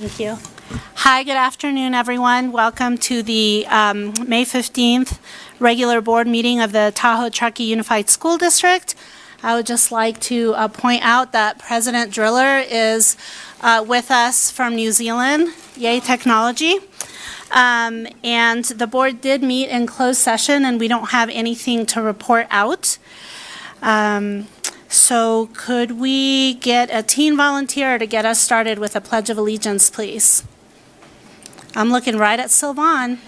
Thank you. Hi, good afternoon, everyone. Welcome to the May 15th regular board meeting of the Tahoe Truckee Unified School District. I would just like to point out that President Driller is with us from New Zealand. Yay, technology. And the board did meet in closed session, and we don't have anything to report out. So could we get a teen volunteer to get us started with a Pledge of Allegiance, please? I'm looking right at Sylvan.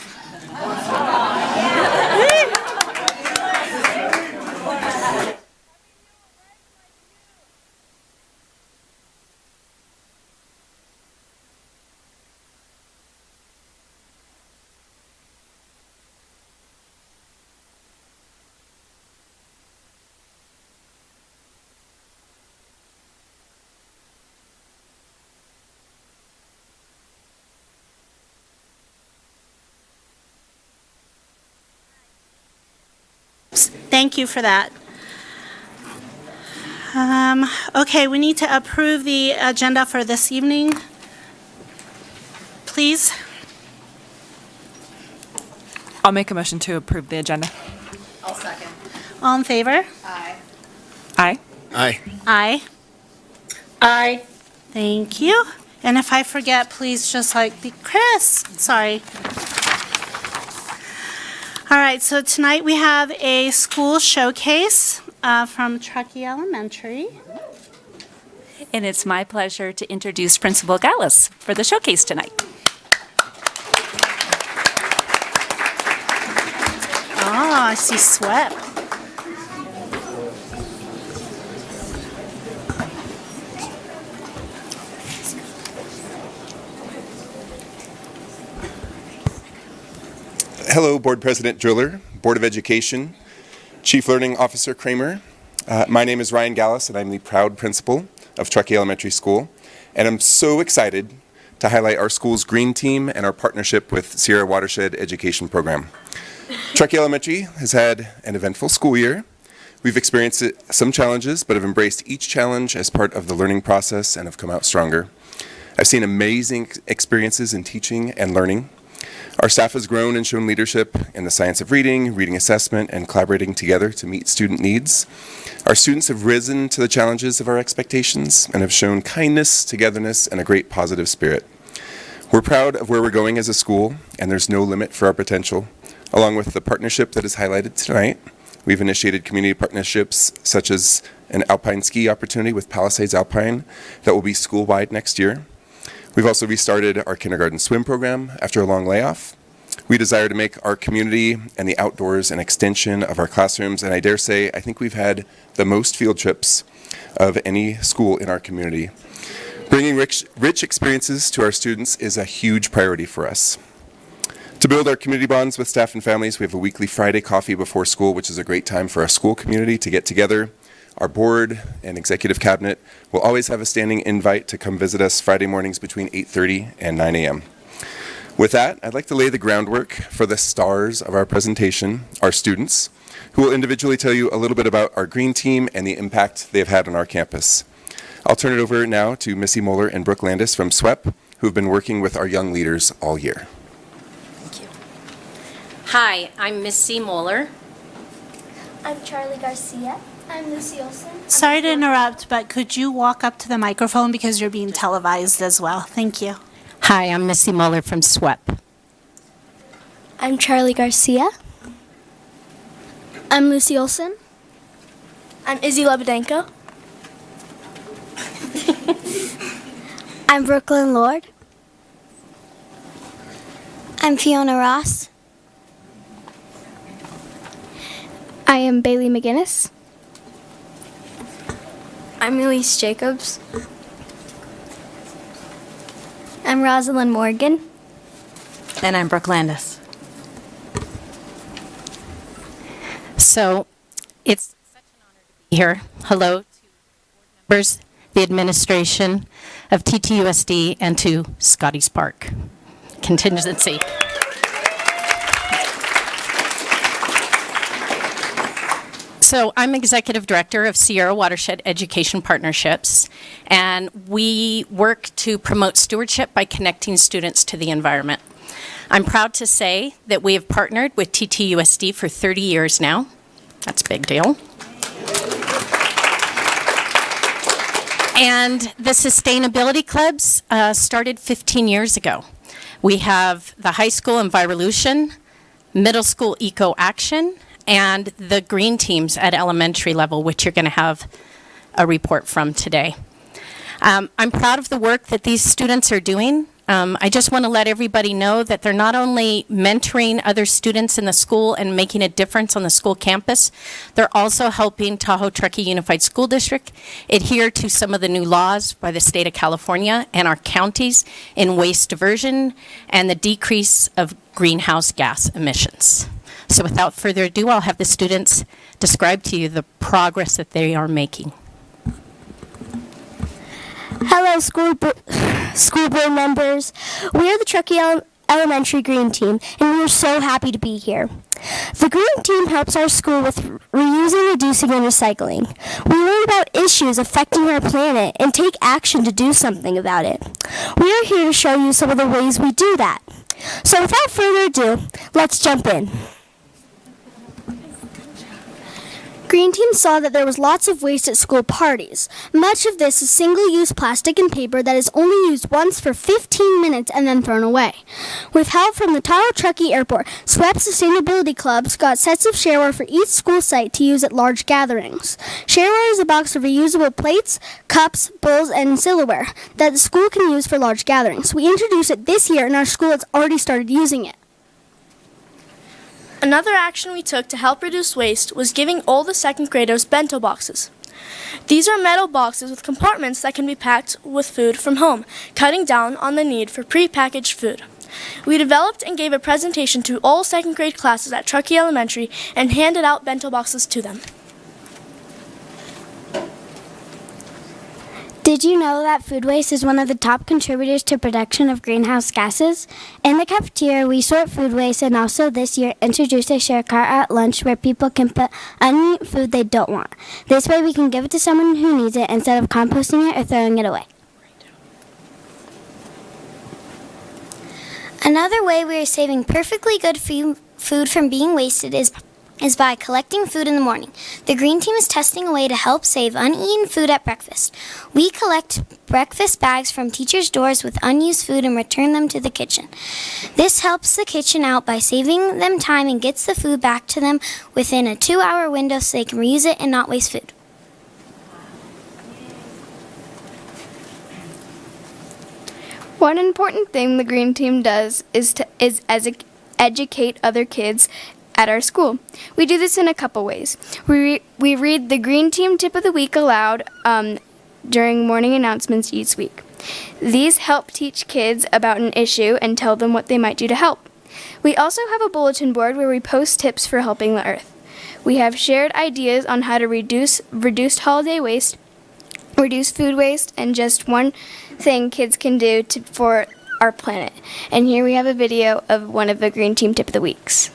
Thank you for that. Okay, we need to approve the agenda for this evening, please. I'll make a motion to approve the agenda. I'll second. All in favor? Aye. Aye. Aye. Aye. Aye. Thank you. And if I forget, please just be Chris. Sorry. All right, so tonight we have a school showcase from Truckee Elementary. And it's my pleasure to introduce Principal Gallus for the showcase tonight. Oh, I see sweat. Hello, Board President Driller, Board of Education, Chief Learning Officer Kramer. My name is Ryan Gallus, and I'm the proud principal of Truckee Elementary School. And I'm so excited to highlight our school's green team and our partnership with Sierra Watershed Education Program. Truckee Elementary has had an eventful school year. We've experienced some challenges, but have embraced each challenge as part of the learning process and have come out stronger. I've seen amazing experiences in teaching and learning. Our staff has grown and shown leadership in the science of reading, reading assessment, and collaborating together to meet student needs. Our students have risen to the challenges of our expectations and have shown kindness, togetherness, and a great positive spirit. We're proud of where we're going as a school, and there's no limit for our potential. Along with the partnership that is highlighted tonight, we've initiated community partnerships such as an alpine ski opportunity with Palisades Alpine that will be school-wide next year. We've also restarted our kindergarten swim program after a long layoff. We desire to make our community and the outdoors an extension of our classrooms, and I dare say I think we've had the most field trips of any school in our community. Bringing rich experiences to our students is a huge priority for us. To build our community bonds with staff and families, we have a weekly Friday coffee before school, which is a great time for our school community to get together. Our board and executive cabinet will always have a standing invite to come visit us Friday mornings between 8:30 and 9 a.m. With that, I'd like to lay the groundwork for the stars of our presentation, our students, who will individually tell you a little bit about our green team and the impact they've had on our campus. I'll turn it over now to Missy Moeller and Brooke Landis from SWEP, who have been working with our young leaders all year. Thank you. Hi, I'm Missy Moeller. I'm Charlie Garcia. I'm Lucy Olson. Sorry to interrupt, but could you walk up to the microphone because you're being televised as well? Thank you. Hi, I'm Missy Moeller from SWEP. I'm Charlie Garcia. I'm Lucy Olson. I'm Izzy Lebedenko. I'm Brooklyn Lord. I'm Fiona Ross. I am Bailey McGinnis. I'm Elise Jacobs. I'm Rosalind Morgan. And I'm Brooke Landis. So it's such an honor to be here. Hello to board members, the administration of TTUSD, and to Scotty's Park contingency. So I'm Executive Director of Sierra Watershed Education Partnerships, and we work to promote stewardship by connecting students to the environment. I'm proud to say that we have partnered with TTUSD for 30 years now. That's a big deal. And the sustainability clubs started 15 years ago. We have the high school Envirolution, middle school Eco Action, and the green teams at elementary level, which you're going to have a report from today. I'm proud of the work that these students are doing. I just want to let everybody know that they're not only mentoring other students in the school and making a difference on the school campus, they're also helping Tahoe Truckee Unified School District adhere to some of the new laws by the state of California and our counties in waste diversion and the decrease of greenhouse gas emissions. So without further ado, I'll have the students describe to you the progress that they are making. Hello, school board members. We are the Truckee Elementary Green Team, and we are so happy to be here. The Green Team helps our school with reusing, reducing, and recycling. We learn about issues affecting our planet and take action to do something about it. We are here to show you some of the ways we do that. So without further ado, let's jump in. Green Team saw that there was lots of waste at school parties. Much of this is single-use plastic and paper that is only used once for 15 minutes and then thrown away. With help from the Tahoe Truckee Airport, SWEP Sustainability Clubs got sets of shareware for each school site to use at large gatherings. Shareware is a box of reusable plates, cups, bowls, and silverware that the school can use for large gatherings. We introduced it this year, and our school has already started using it. Another action we took to help reduce waste was giving all the second graders bento boxes. These are metal boxes with compartments that can be packed with food from home, cutting down on the need for pre-packaged food. We developed and gave a presentation to all second grade classes at Truckee Elementary and handed out bento boxes to them. Did you know that food waste is one of the top contributors to production of greenhouse gases? In the cafeteria, we sort food waste and also this year introduced a share cart at lunch where people can put uneaten food they don't want. This way we can give it to someone who needs it instead of composting it or throwing it away. Another way we are saving perfectly good food from being wasted is by collecting food in the morning. The Green Team is testing a way to help save uneaten food at breakfast. We collect breakfast bags from teachers' doors with unused food and return them to the kitchen. This helps the kitchen out by saving them time and gets the food back to them within a 2-hour window so they can reuse it and not waste food. One important thing the Green Team does is educate other kids at our school. We do this in a couple ways. We read the Green Team Tip of the Week aloud during morning announcements each week. These help teach kids about an issue and tell them what they might do to help. We also have a bulletin board where we post tips for helping the earth. We have shared ideas on how to reduce holiday waste, reduce food waste, and just one thing kids can do for our planet. And here we have a video of one of the Green Team Tip of the Weeks.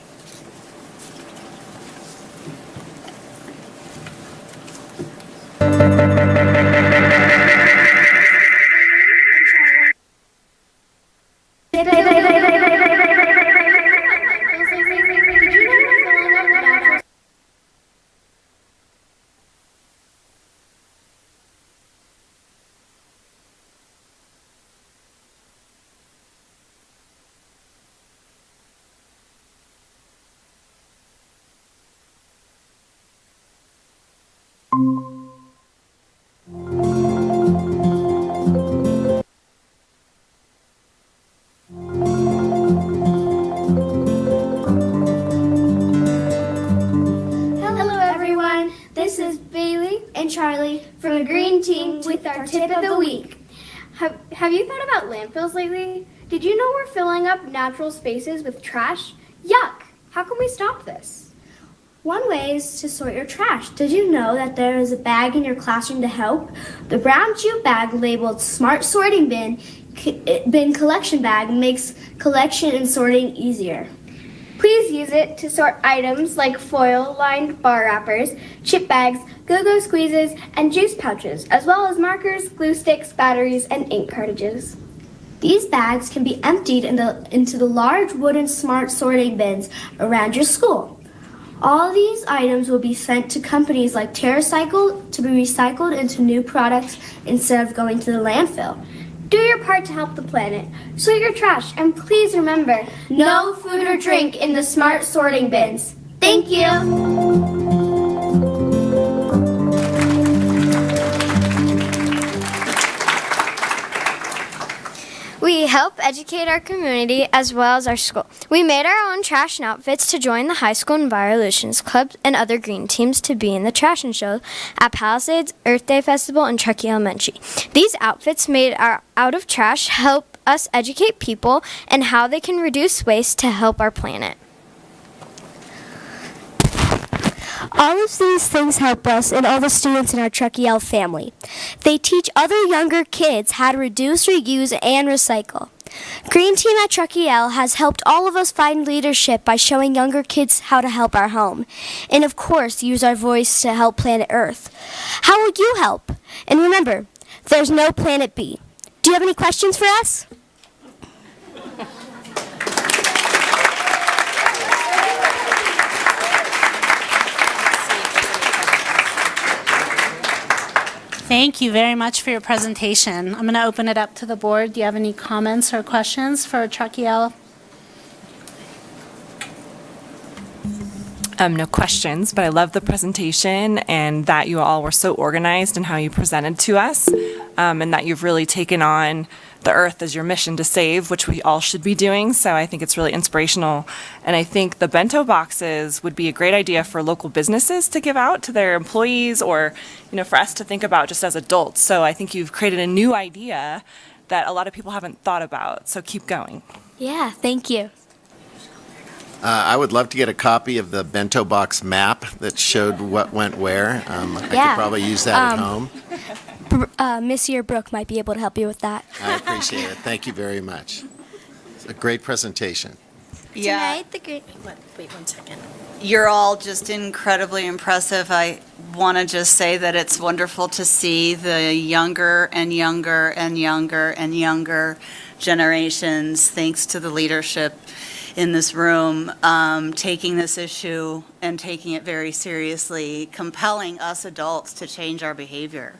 Charlie from the Green Team with our Tip of the Week. Have you thought about landfills lately? Did you know we're filling up natural spaces with trash? Yuck! How can we stop this? One way is to sort your trash. Did you know that there is a bag in your classroom to help? The brown jute bag labeled Smart Sorting Bin collection bag makes collection and sorting easier. Please use it to sort items like foil-lined bar wrappers, chip bags, go-go squeezes, and juice pouches, as well as markers, glue sticks, batteries, and ink cartridges. These bags can be emptied into the large wooden smart sorting bins around your school. All these items will be sent to companies like TerraCycle to be recycled into new products instead of going to the landfill. Do your part to help the planet. Sort your trash, and please remember, no food or drink in the smart sorting bins. Thank you. We help educate our community as well as our school. We made our own trash and outfits to join the high school Enviolutions Club and other green teams to be in the trash and show at Palisades, Earth Day Festival, and Truckee Elementary. These outfits made out of trash help us educate people and how they can reduce waste to help our planet. All of these things help us and all the students in our Truckee L family. They teach other younger kids how to reduce, reuse, and recycle. Green Team at Truckee L has helped all of us find leadership by showing younger kids how to help our home. And of course, use our voice to help planet Earth. How will you help? And remember, there's no planet B. Do you have any questions for us? Thank you very much for your presentation. I'm going to open it up to the board. Do you have any comments or questions for Truckee L? No questions, but I love the presentation and that you all were so organized in how you presented to us, and that you've really taken on the earth as your mission to save, which we all should be doing. So I think it's really inspirational. And I think the bento boxes would be a great idea for local businesses to give out to their employees, or, for us to think about just as adults. So I think you've created a new idea that a lot of people haven't thought about. So keep going. Yeah, thank you. I would love to get a copy of the bento box map that showed what went where. I could probably use that at home. Missy or Brooke might be able to help you with that. I appreciate it. Thank you very much. It's a great presentation. Yeah. Wait 1 second. You're all just incredibly impressive. I want to just say that it's wonderful to see the younger and younger and younger and younger generations, thanks to the leadership in this room, taking this issue and taking it very seriously, compelling us adults to change our behavior.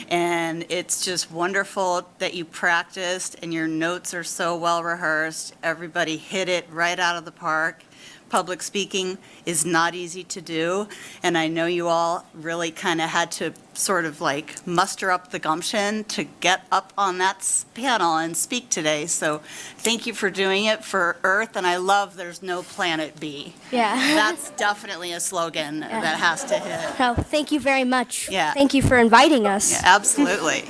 And it's just wonderful that you practiced and your notes are so well rehearsed. Everybody hit it right out of the park. Public speaking is not easy to do, and I know you all really kind of had to sort of like muster up the gumption to get up on that panel and speak today. So thank you for doing it for Earth, and I love there's no planet B. Yeah. That's definitely a slogan that has to hit. No, thank you very much. Yeah. Thank you for inviting us. Yeah, absolutely.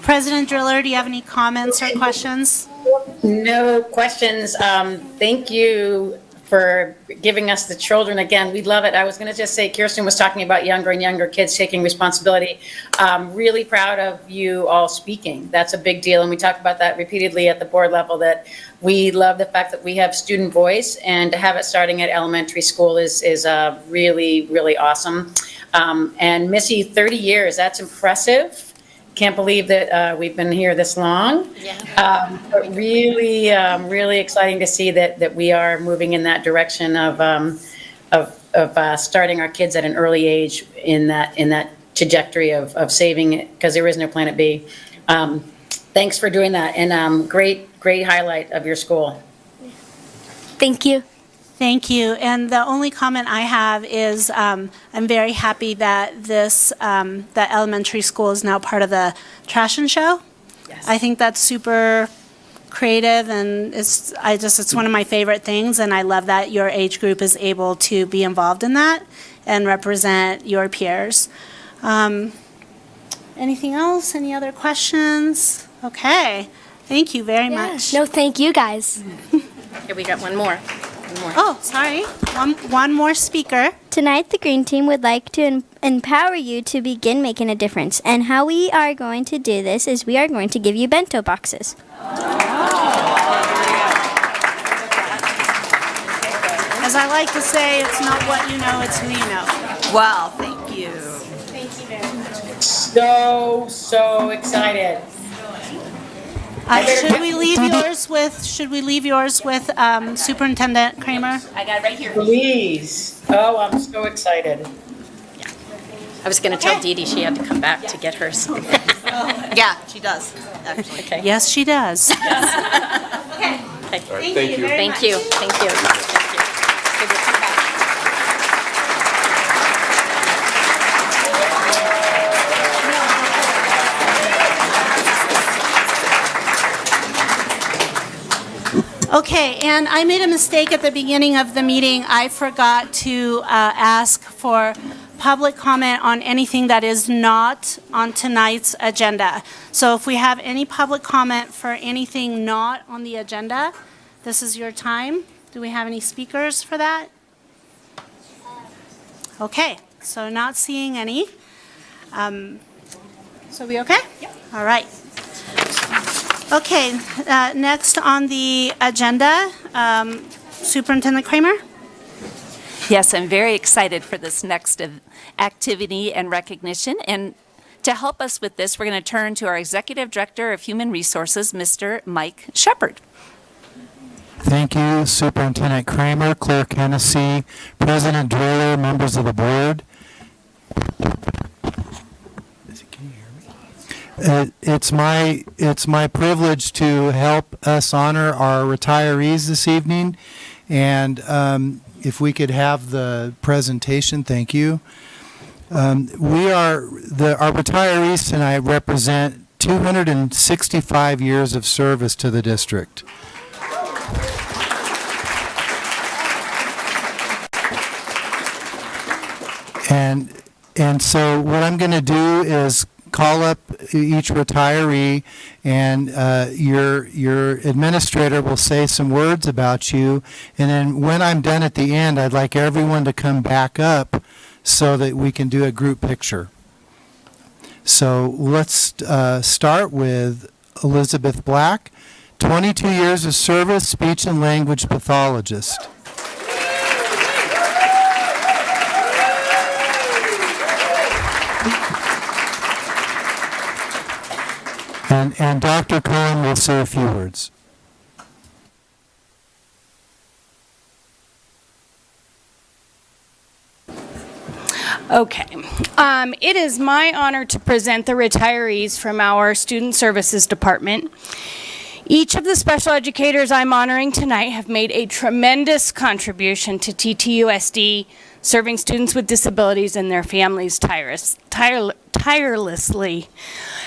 President Driller, do you have any comments or questions? No questions. Thank you for giving us the children again. We love it. I was going to just say, Kirsten was talking about younger and younger kids taking responsibility. Really proud of you all speaking. That's a big deal. And we talk about that repeatedly at the board level, that we love the fact that we have student voice, and to have it starting at elementary school is really, really awesome. And Missy, 30 years, that's impressive. Can't believe that we've been here this long. Yeah. But really, really exciting to see that we are moving in that direction of starting our kids at an early age in that trajectory of saving it, because there is no planet B. Thanks for doing that, and great highlight of your school. Thank you. Thank you. And the only comment I have is I'm very happy that that elementary school is now part of the Trash and Show. Yes. I think that's super creative, and it's one of my favorite things, and I love that your age group is able to be involved in that and represent your peers. Anything else? Any other questions? Okay. Thank you very much. No, thank you guys. Here, we got one more. Oh, sorry. One more speaker. Tonight, the Green Team would like to empower you to begin making a difference. And how we are going to do this is we are going to give you bento boxes. As I like to say, it's not what you know, it's who you know. Wow, thank you. Thank you very much. So excited. Should we leave yours with Superintendent Kramer? I got it right here. Please. Oh, I'm so excited. I was going to tell Dee Dee she had to come back to get hers. Yeah, she does, actually. Okay. Yes, she does. Okay. Thank you. Thank you. Thank you. Thank you. Good to come back. Okay, and I made a mistake at the beginning of the meeting. I forgot to ask for public comment on anything that is not on tonight's agenda. So if we have any public comment for anything not on the agenda, this is your time. Do we have any speakers for that? Okay, so not seeing any. So we okay? Yep. All right. Okay, next on the agenda, Superintendent Kramer. Yes, I'm very excited for this next activity and recognition. And to help us with this, we're going to turn to our Executive Director of Human Resources, Mr. Mike Shepard. Thank you, Superintendent Kramer, Clerk Hennessy, President Driller, members of the board. It's my privilege to help us honor our retirees this evening, and if we could have the presentation, thank you. Our retirees tonight represent 265 years of service to the district. And so what I'm going to do is call up each retiree, and your administrator will say some words about you. And then when I'm done at the end, I'd like everyone to come back up so that we can do a group picture. So let's start with Elizabeth Black, 22 years of service, speech and language pathologist. And Dr. Cohen will say a few words. Okay. It is my honor to present the retirees from our Student Services Department. Each of the special educators I'm honoring tonight have made a tremendous contribution to TTUSD, serving students with disabilities and their families tirelessly.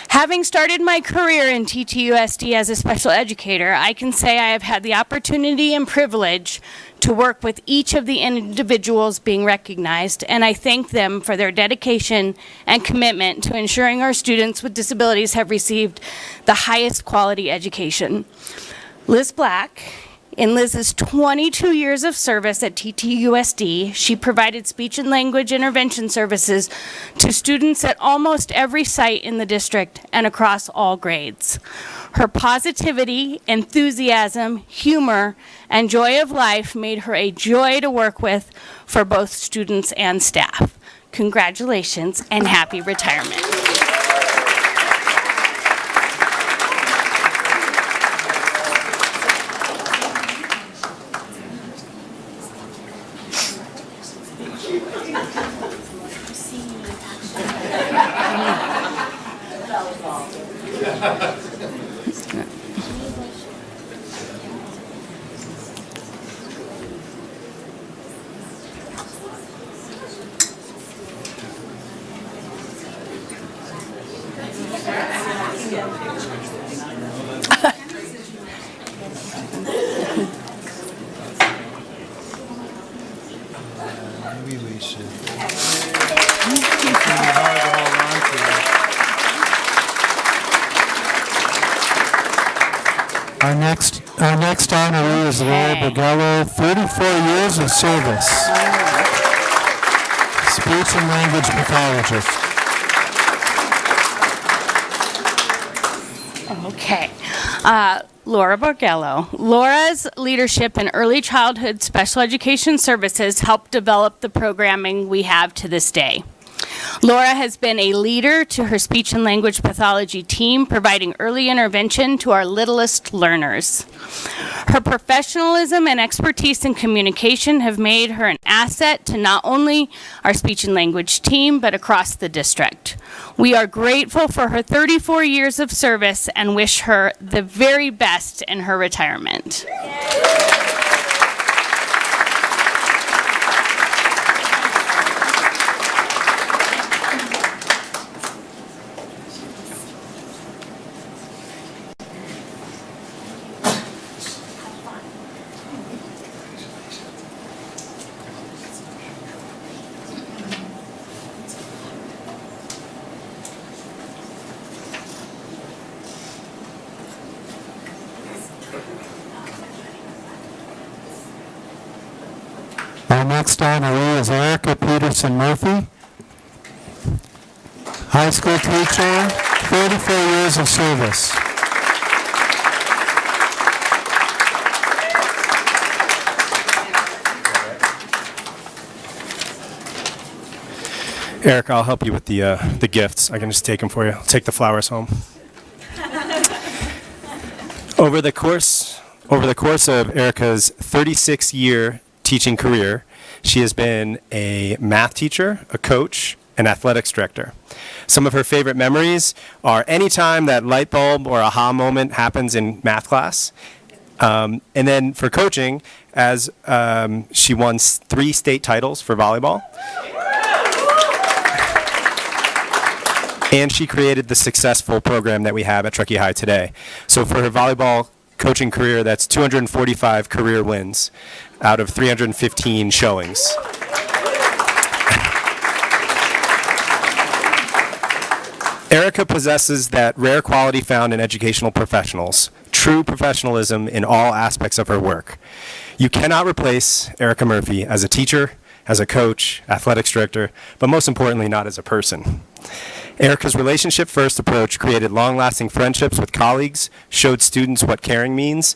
Having started my career in TTUSD as a special educator, I can say I have had the opportunity and privilege to work with each of the individuals being recognized, and I thank them for their dedication and commitment to ensuring our students with disabilities have received the highest quality education. Liz Black, in Liz's 22 years of service at TTUSD, she provided speech and language intervention services to students at almost every site in the district and across all grades. Her positivity, enthusiasm, humor, and joy of life made her a joy to work with for both students and staff. Congratulations and happy retirement. Maybe we should. Our next honoree is Laura Borgello, 34 years of service. Speech and language pathologist. Okay. Laura Borgello. Laura's leadership in early childhood special education services helped develop the programming we have to this day. Laura has been a leader to her speech and language pathology team, providing early intervention to our littlest learners. Her professionalism and expertise in communication have made her an asset to not only our speech and language team, but across the district. We are grateful for her 34 years of service and wish her the very best in her retirement. Our next honoree is Erica Peterson Murphy, high school teacher, 34 years of service. Erica, I'll help you with the gifts. I can just take them for you. I'll take the flowers home. Over the course of Erica's 36-year teaching career, she has been a math teacher, a coach, an athletics director. Some of her favorite memories are any time that light bulb or aha moment happens in math class. And then for coaching, as she won 3 state titles for volleyball. And she created the successful program that we have at Truckee High today. So for her volleyball coaching career, that's 245 career wins out of 315 showings. Erica possesses that rare quality found in educational professionals, true professionalism in all aspects of her work. You cannot replace Erica Murphy as a teacher, as a coach, athletics director, but most importantly, not as a person. Erica's relationship-first approach created long-lasting friendships with colleagues, showed students what caring means.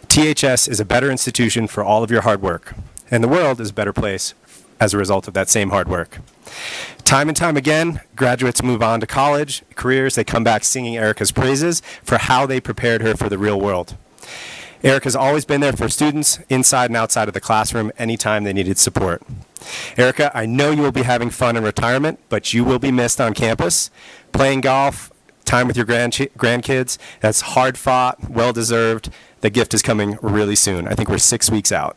THS is a better institution for all of your hard work, and the world is a better place as a result of that same hard work. Time and time again, graduates move on to college, careers, they come back singing Erica's praises for how they prepared her for the real world. Erica's always been there for students, inside and outside of the classroom, anytime they needed support. Erica, I know you will be having fun in retirement, but you will be missed on campus. Playing golf, time with your grandkids, that's hard fought, well-deserved. The gift is coming really soon. I think we're 6 weeks out.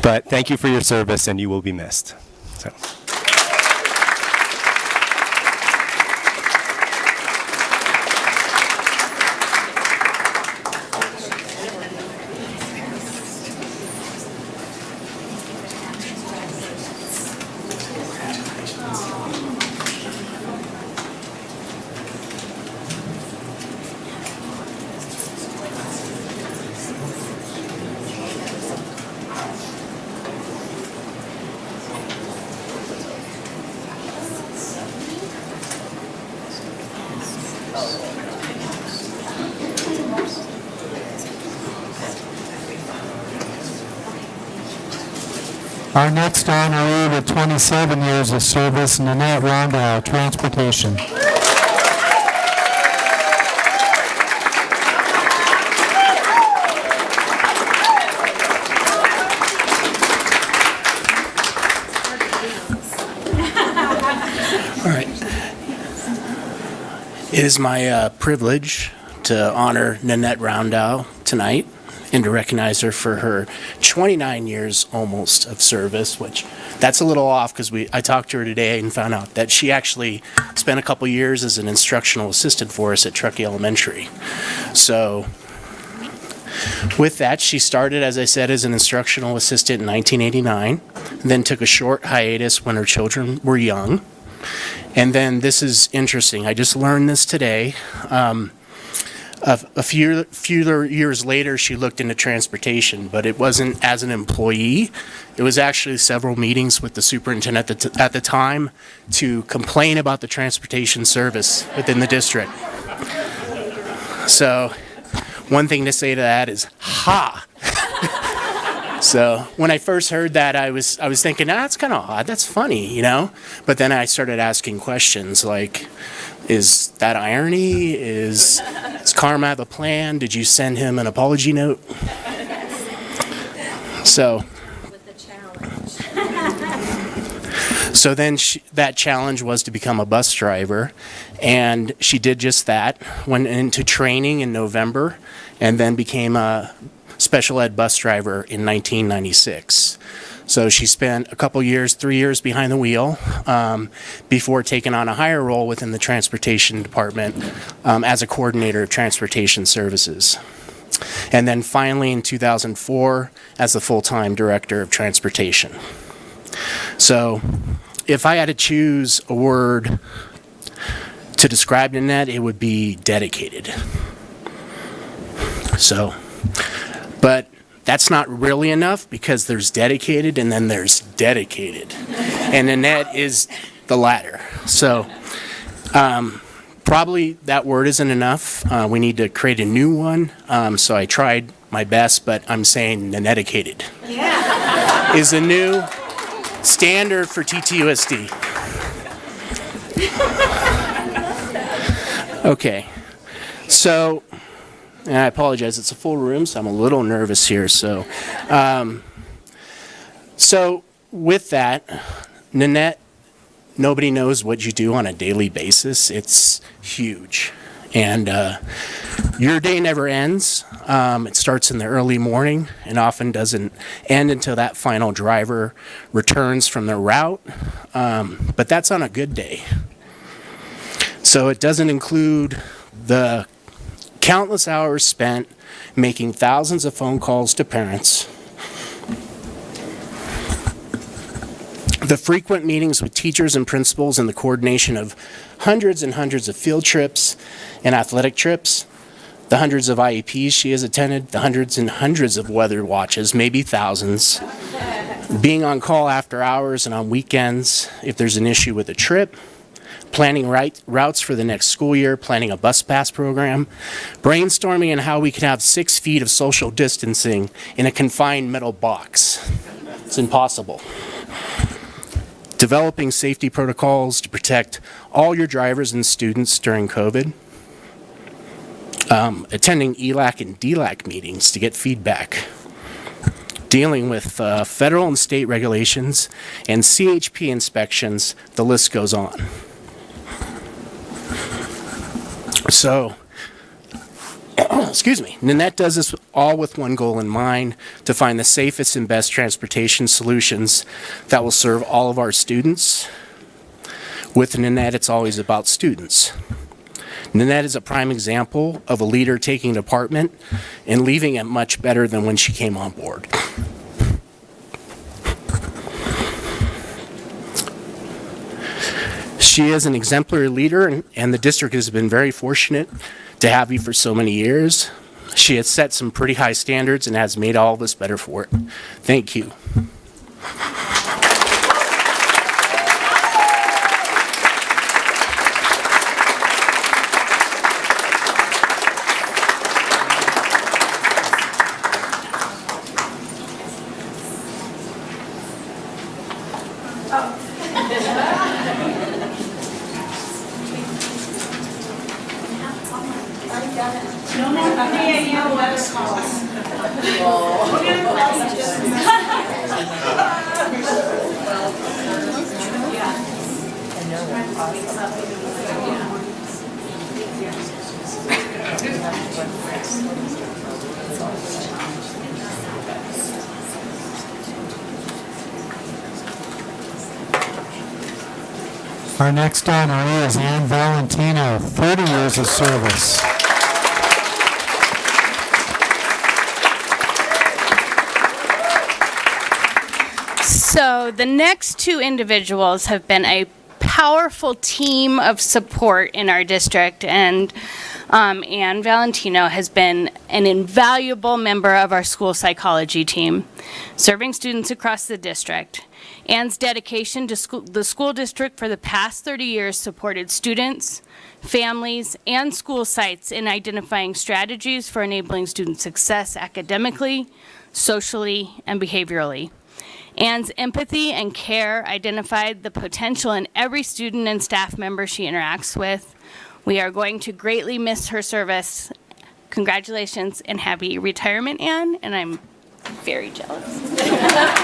But thank you for your service, and you will be missed. So. Our next honoree with 27 years of service, Nanette Rondow, Transportation. All right. It is my privilege to honor Nanette Rondow tonight and to recognize her for her 29 years almost of service, which that's a little off because I talked to her today and found out that she actually spent a couple years as an instructional assistant for us at Truckee Elementary. So with that, she started, as I said, as an instructional assistant in 1989, then took a short hiatus when her children were young. And then this is interesting. I just learned this today. A few years later, she looked into transportation, but it wasn't as an employee. It was actually several meetings with the superintendent at the time to complain about the transportation service within the district. So one thing to say to that is, ha! So when I first heard that, I was thinking, that's kind of odd, that's funny, you know? But then I started asking questions like, is that irony? Is Karma have a plan? Did you send him an apology note? So then that challenge was to become a bus driver, and she did just that, went into training in November, and then became a special ed bus driver in 1996. So she spent a couple years, 3 years behind the wheel before taking on a higher role within the transportation department as a coordinator of transportation services. And then finally in 2004 as the full-time director of transportation. So if I had to choose a word to describe Nanette, it would be dedicated. So, but that's not really enough because there's dedicated and then there's dedicated. And Nanette is the latter. So probably that word isn't enough. We need to create a new one. So I tried my best, but I'm saying Nanette-icated is a new standard for TTUSD. Okay, so, and I apologize, it's a full room, so I'm a little nervous here. So, so with that, Nanette, nobody knows what you do on a daily basis. It's huge. And your day never ends. It starts in the early morning and often doesn't end until that final driver returns from their route. But that's on a good day. So it doesn't include the countless hours spent making thousands of phone calls to parents, the frequent meetings with teachers and principals, and the coordination of hundreds and hundreds of field trips and athletic trips, the hundreds of IEPs she has attended, the hundreds and hundreds of weather watches, maybe thousands, being on call after hours and on weekends if there's an issue with a trip, planning routes for the next school year, planning a bus pass program, brainstorming on how we can have 6 feet of social distancing in a confined metal box. It's impossible. Developing safety protocols to protect all your drivers and students during COVID. Attending ELAC and DLAC meetings to get feedback. Dealing with federal and state regulations and CHP inspections, the list goes on. So, excuse me, Nanette does this all with one goal in mind, to find the safest and best transportation solutions that will serve all of our students. With Nanette, it's always about students. Nanette is a prime example of a leader taking a department and leaving it much better than when she came on board. She is an exemplary leader, and the district has been very fortunate to have you for so many years. She has set some pretty high standards and has made all of us better for it. Thank you. Our next honoree is Ann Valentino, 30 years of service. So the next two individuals have been a powerful team of support in our district, and Ann Valentino has been an invaluable member of our school psychology team, serving students across the district. Ann's dedication to the school district for the past 30 years supported students, families, and school sites in identifying strategies for enabling student success academically, socially, and behaviorally. Ann's empathy and care identified the potential in every student and staff member she interacts with. We are going to greatly miss her service. Congratulations and happy retirement, Ann, and I'm very jealous.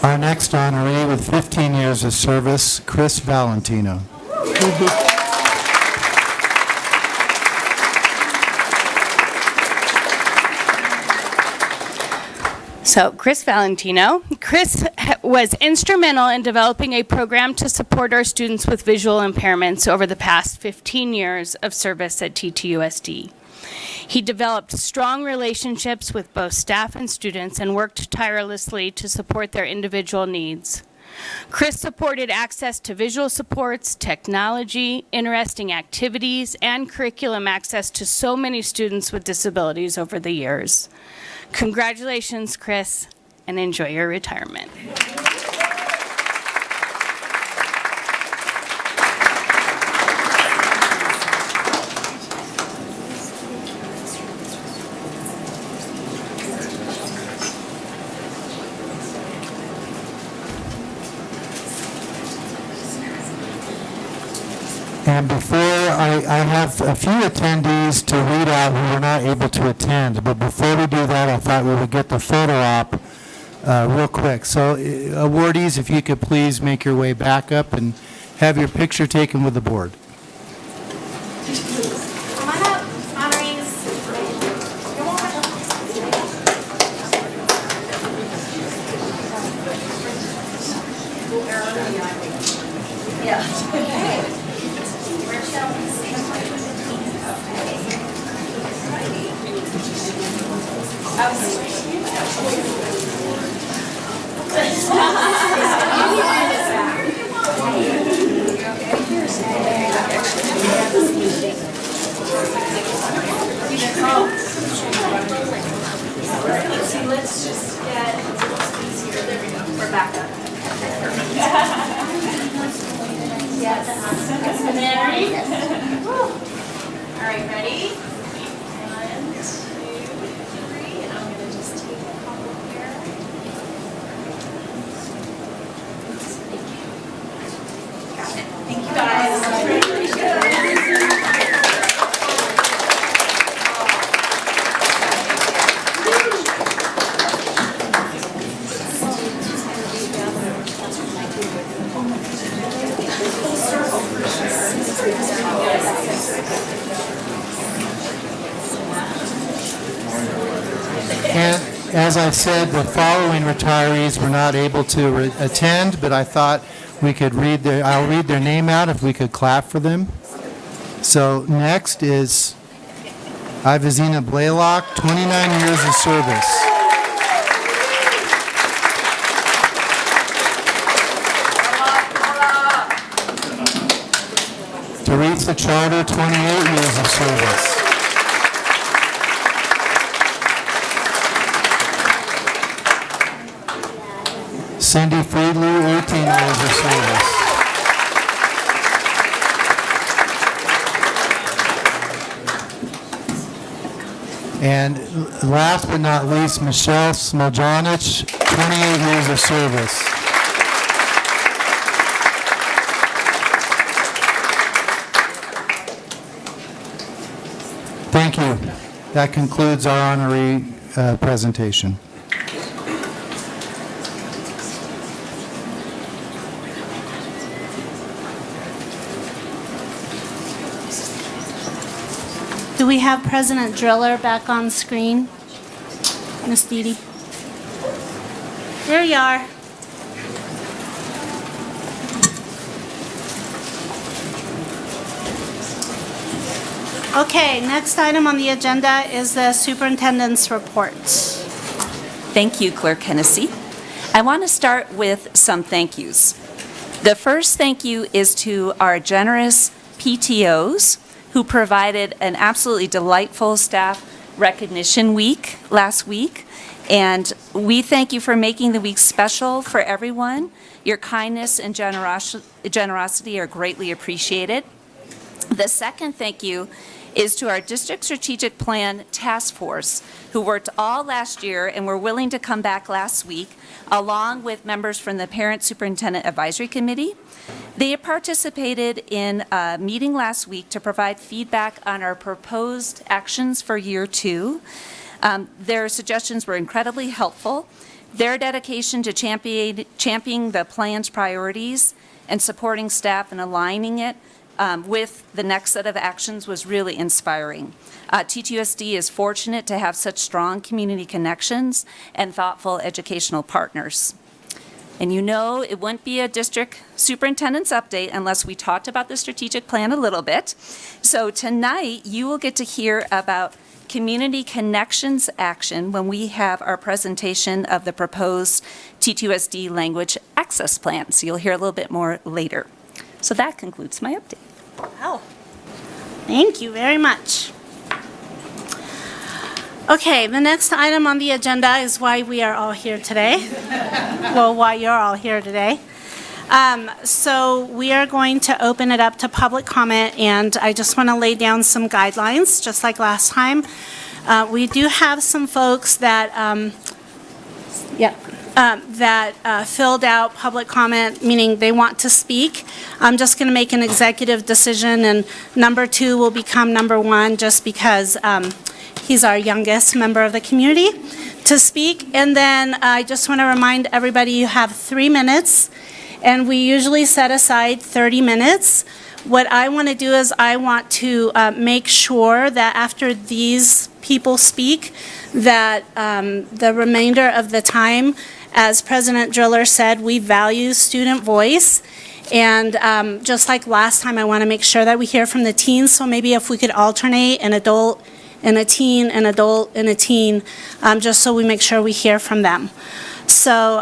Our next honoree with 15 years of service, Chris Valentino. So, Chris Valentino. Chris was instrumental in developing a program to support our students with visual impairments over the past 15 years of service at TTUSD. He developed strong relationships with both staff and students and worked tirelessly to support their individual needs. Chris supported access to visual supports, technology, interesting activities, and curriculum access to so many students with disabilities over the years. Congratulations, Chris, and enjoy your retirement. And before, I have a few attendees to read out who were not able to attend, but before we do that, I thought we would get the photo op real quick. So awardees, if you could please make your way back up and have your picture taken with the board. Come on up, honorees. Let's just get easier. There we go. We're back up. Yes. And then ready? All right, ready? 1, 2, 3. And I'm going to just take a couple here. Got it. Thank you guys. Pretty good. And as I said, the following retirees were not able to attend, but I thought we could I'll read their name out if we could clap for them. So next is Ivazina Blaylock, 29 years of service. Teresa Charter, 28 years of service. Cindy Friedley, 18 years of service. And last but not least, Michelle Smoljanic, 28 years of service. Thank you. That concludes our honoree presentation. Do Do we have President Driller back on screen? Miss Dee Dee? There you are. Okay, next item on the agenda is the superintendent's report. Thank you, Clerk Hennessy. I want to start with some thank yous. The first thank you is to our generous PTOs who provided an absolutely delightful staff recognition week last week. And we thank you for making the week special for everyone. Your kindness and generosity are greatly appreciated. The second thank you is to our District Strategic Plan Task Force, who worked all last year and were willing to come back last week, along with members from the Parent Superintendent Advisory Committee. They participated in a meeting last week to provide feedback on our proposed actions for year 2. Their suggestions were incredibly helpful. Their dedication to championing the plan's priorities and supporting staff and aligning it with the next set of actions was really inspiring. TTUSD is fortunate to have such strong community connections and thoughtful educational partners. And you know it wouldn't be a district superintendent's update unless we talked about the strategic plan a little bit. So tonight you will get to hear about community connections action when we have our presentation of the proposed TTUSD language access plan. So you'll hear a little bit more later. So that concludes my update. Wow. Thank you very much. Okay, the next item on the agenda is why we are all here today. Well, why you're all here today. So we are going to open it up to public comment, and I just want to lay down some guidelines, just like last time. We do have some folks that, filled out public comment, meaning they want to speak. I'm just going to make an executive decision, and number 2 will become number 1 just because he's our youngest member of the community to speak. And then I just want to remind everybody you have 3 minutes, and we usually set aside 30 minutes. What I want to do is I want to make sure that after these people speak, that the remainder of the time, as President Driller said, we value student voice. And just like last time, I want to make sure that we hear from the teens. So maybe if we could alternate an adult and a teen, an adult and a teen, just so we make sure we hear from them. So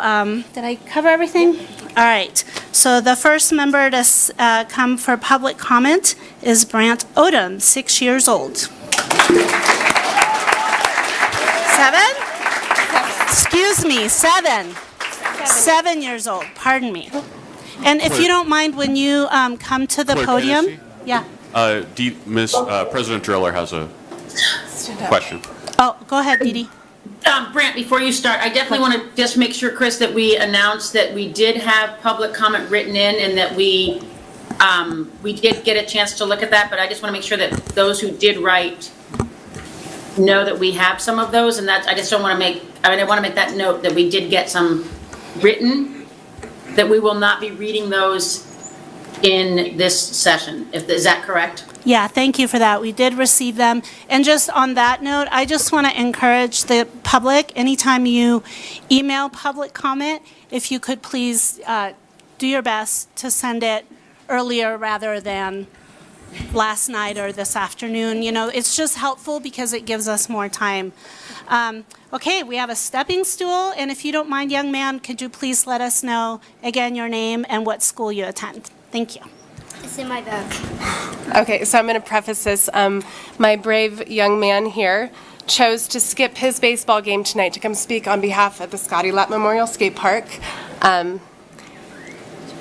did I cover everything? All right. So the first member to come for public comment is Brant Odom, 6 years old. 7? Excuse me, 7. 7 years old, pardon me. And if you don't mind, when you come to the Clerk podium. Hennessy? Yeah. President Driller has a question. Oh, go ahead, Dee Dee. Brant, before you start, I definitely want to just make sure, Chris, that we announce that we did have public comment written in and that we did get a chance to look at that, but I just want to make sure that those who did write know that we have some of those, and that I just don't want to make, I want to make that note that we did get some written, that we will not be reading those in this session. Is that correct? Yeah, thank you for that. We did receive them. And just on that note, I just want to encourage the public, anytime you email public comment, if you could please do your best to send it earlier rather than last night or this afternoon. You know, it's just helpful because it gives us more time. Okay, we have a stepping stool, and if you don't mind, young man, could you please let us know again your name and what school you attend? Thank you. It's in my bag. Okay, so I'm going to preface this. My brave young man here chose to skip his baseball game tonight to come speak on behalf of the Scotty Lapp Memorial Skate Park. I'm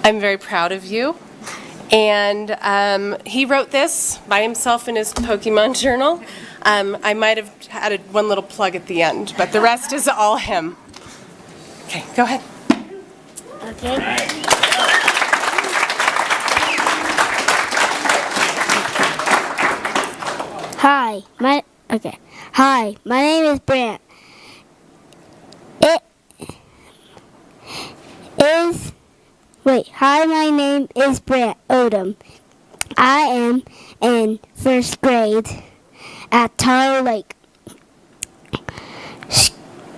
very proud of you. And he wrote this by himself in his Pokemon journal. I might have added one little plug at the end, but the rest is all him. Okay, go ahead. Okay. Hi, my name is Brant. Hi, my name is Brant Odom. I am in first grade at Tahoe Lake.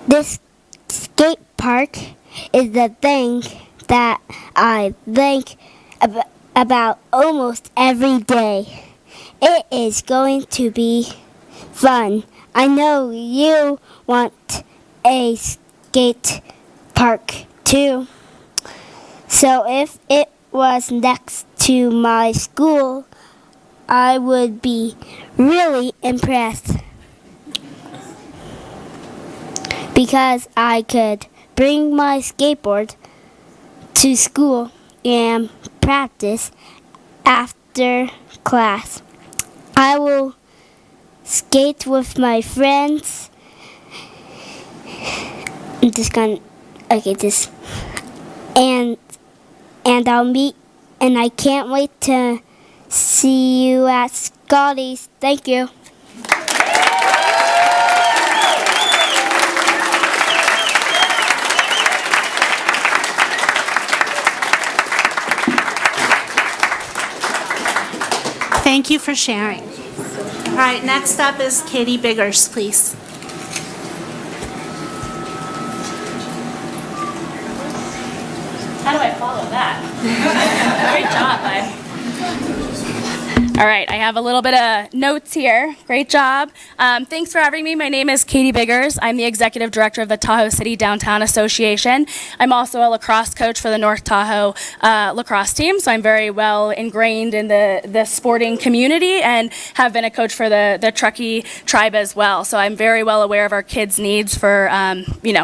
This skate park is the thing that I think about almost every day. It is going to be fun. I know you want a skate park too. So if it was next to my school, I would be really impressed. Because I could bring my skateboard to school and practice after class. I will skate with my friends. I'm just gonna, okay, this, and I can't wait to see you at Scotty's. Thank you. Thank you for sharing. All right, next up is Katie Biggers, please. How do I follow that? Great job, bud. All right, I have a little bit of notes here. Great job. Thanks for having me. My name is Katie Biggers. I'm the Executive Director of the Tahoe City Downtown Association. I'm also a lacrosse coach for the North Tahoe lacrosse team, so I'm very well ingrained in the sporting community and have been a coach for the Truckee tribe as well. So I'm very well aware of our kids' needs for,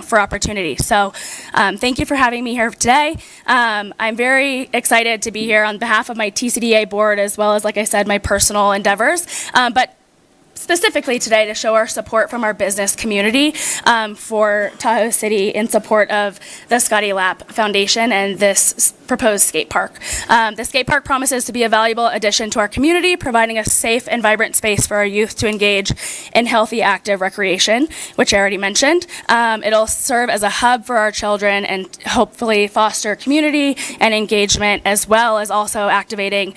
for opportunity. So thank you for having me here today. I'm very excited to be here on behalf of my TCDA board as well as, like I said, my personal endeavors, but specifically today to show our support from our business community for Tahoe City in support of the Scotty Lapp Foundation and this proposed skate park. The skate park promises to be a valuable addition to our community, providing a safe and vibrant space for our youth to engage in healthy, active recreation, which I already mentioned. It'll serve as a hub for our children and hopefully foster community and engagement, as well as also activating,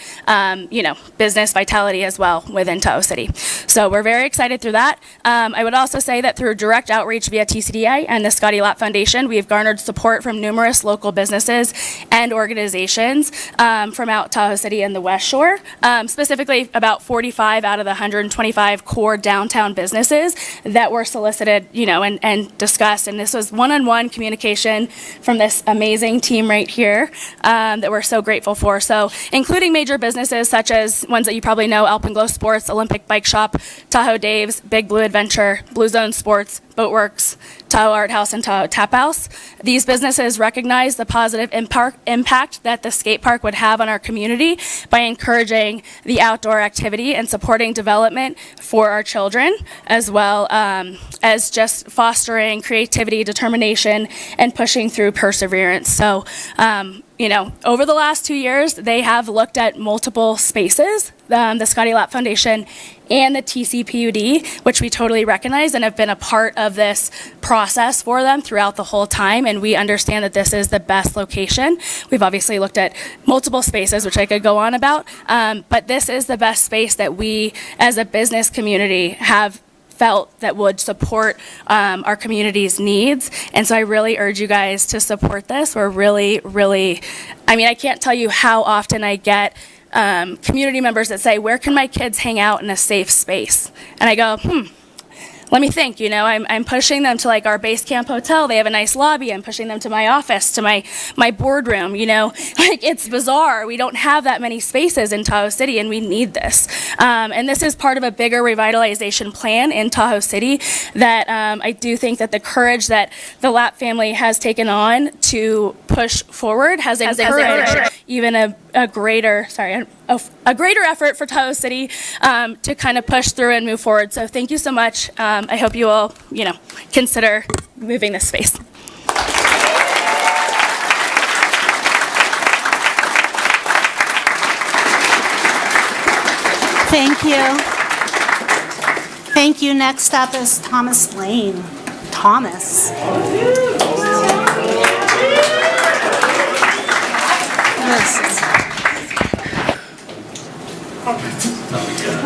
business vitality as well within Tahoe City. So we're very excited through that. I would also say that through direct outreach via TCDA and the Scotty Lapp Foundation, we've garnered support from numerous local businesses and organizations from out Tahoe City and the West Shore. Specifically, about 45 out of the 125 core downtown businesses that were solicited, and discussed. And this was one-on-one communication from this amazing team right here that we're so grateful for. So, including major businesses such as ones that you probably know: Alpenglow Sports, Olympic Bike Shop, Tahoe Dave's, Big Blue Adventure, Blue Zone Sports, Boatworks, Tahoe Art House, and Tahoe Tap House. These businesses recognize the positive impact that the skate park would have on our community by encouraging the outdoor activity and supporting development for our children, as well as just fostering creativity, determination, and pushing through perseverance. So, over the last 2 years, they have looked at multiple spaces, the Scotty Lapp Foundation and the TCPUD, which we totally recognize and have been a part of this process for them throughout the whole time, and we understand that this is the best location. We've obviously looked at multiple spaces, which I could go on about, but this is the best space that we, as a business community, have felt that would support our community's needs. And so I really urge you guys to support this. We're really, I can't tell you how often I get community members that say, where can my kids hang out in a safe space? And I go, let me think, I'm pushing them to like our base camp hotel. They have a nice lobby. I'm pushing them to my office, to my boardroom, like it's bizarre. We don't have that many spaces in Tahoe City, and we need this. And this is part of a bigger revitalization plan in Tahoe City that I do think that the courage that the Lapp family has taken on to push forward has encouraged even a greater effort for Tahoe City to kind of push through and move forward. So thank you so much. I hope you will, consider moving this space. Thank you. Thank you. Next up is Thomas Lane. Thomas.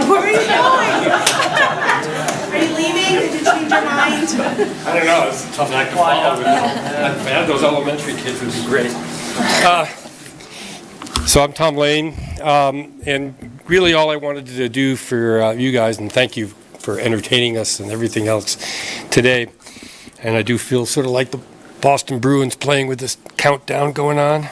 Where are you going? Did you change your mind? I don't know, it's a tough act to follow. If I had those elementary kids, it would be great. So I'm Tom Lane, and really all I wanted to do for you guys, and thank you for entertaining us and everything else today, and I do feel sort of like the Boston Bruins playing with this countdown going on.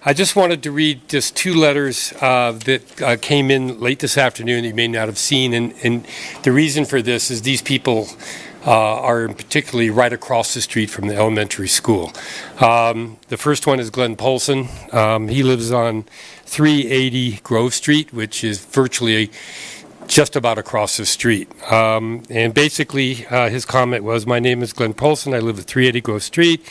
I just wanted to read just two letters that came in late this afternoon that you may not have seen, and the reason for this is these people are particularly right across the street from the elementary school. The first one is Glenn Polson. He lives on 380 Grove Street, which is virtually just about across the street. And basically, his comment was, "My name is Glenn Polson. I live at 380 Grove Street.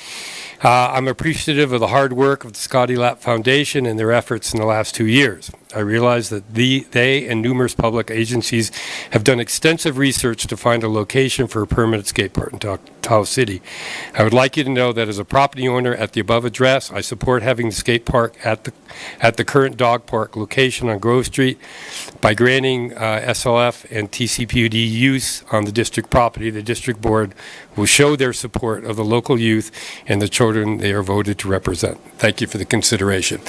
I'm appreciative of the hard work of the Scotty Lapp Foundation and their efforts in the last 2 years. I realize that they and numerous public agencies have done extensive research to find a location for a permanent skate park in Tahoe City. I would like you to know that as a property owner at the above address, I support having the skate park at the current dog park location on Grove Street by granting SLF and TCPUD use on the district property. The district board will show their support of the local youth and the children they are voted to represent. Thank you for the consideration."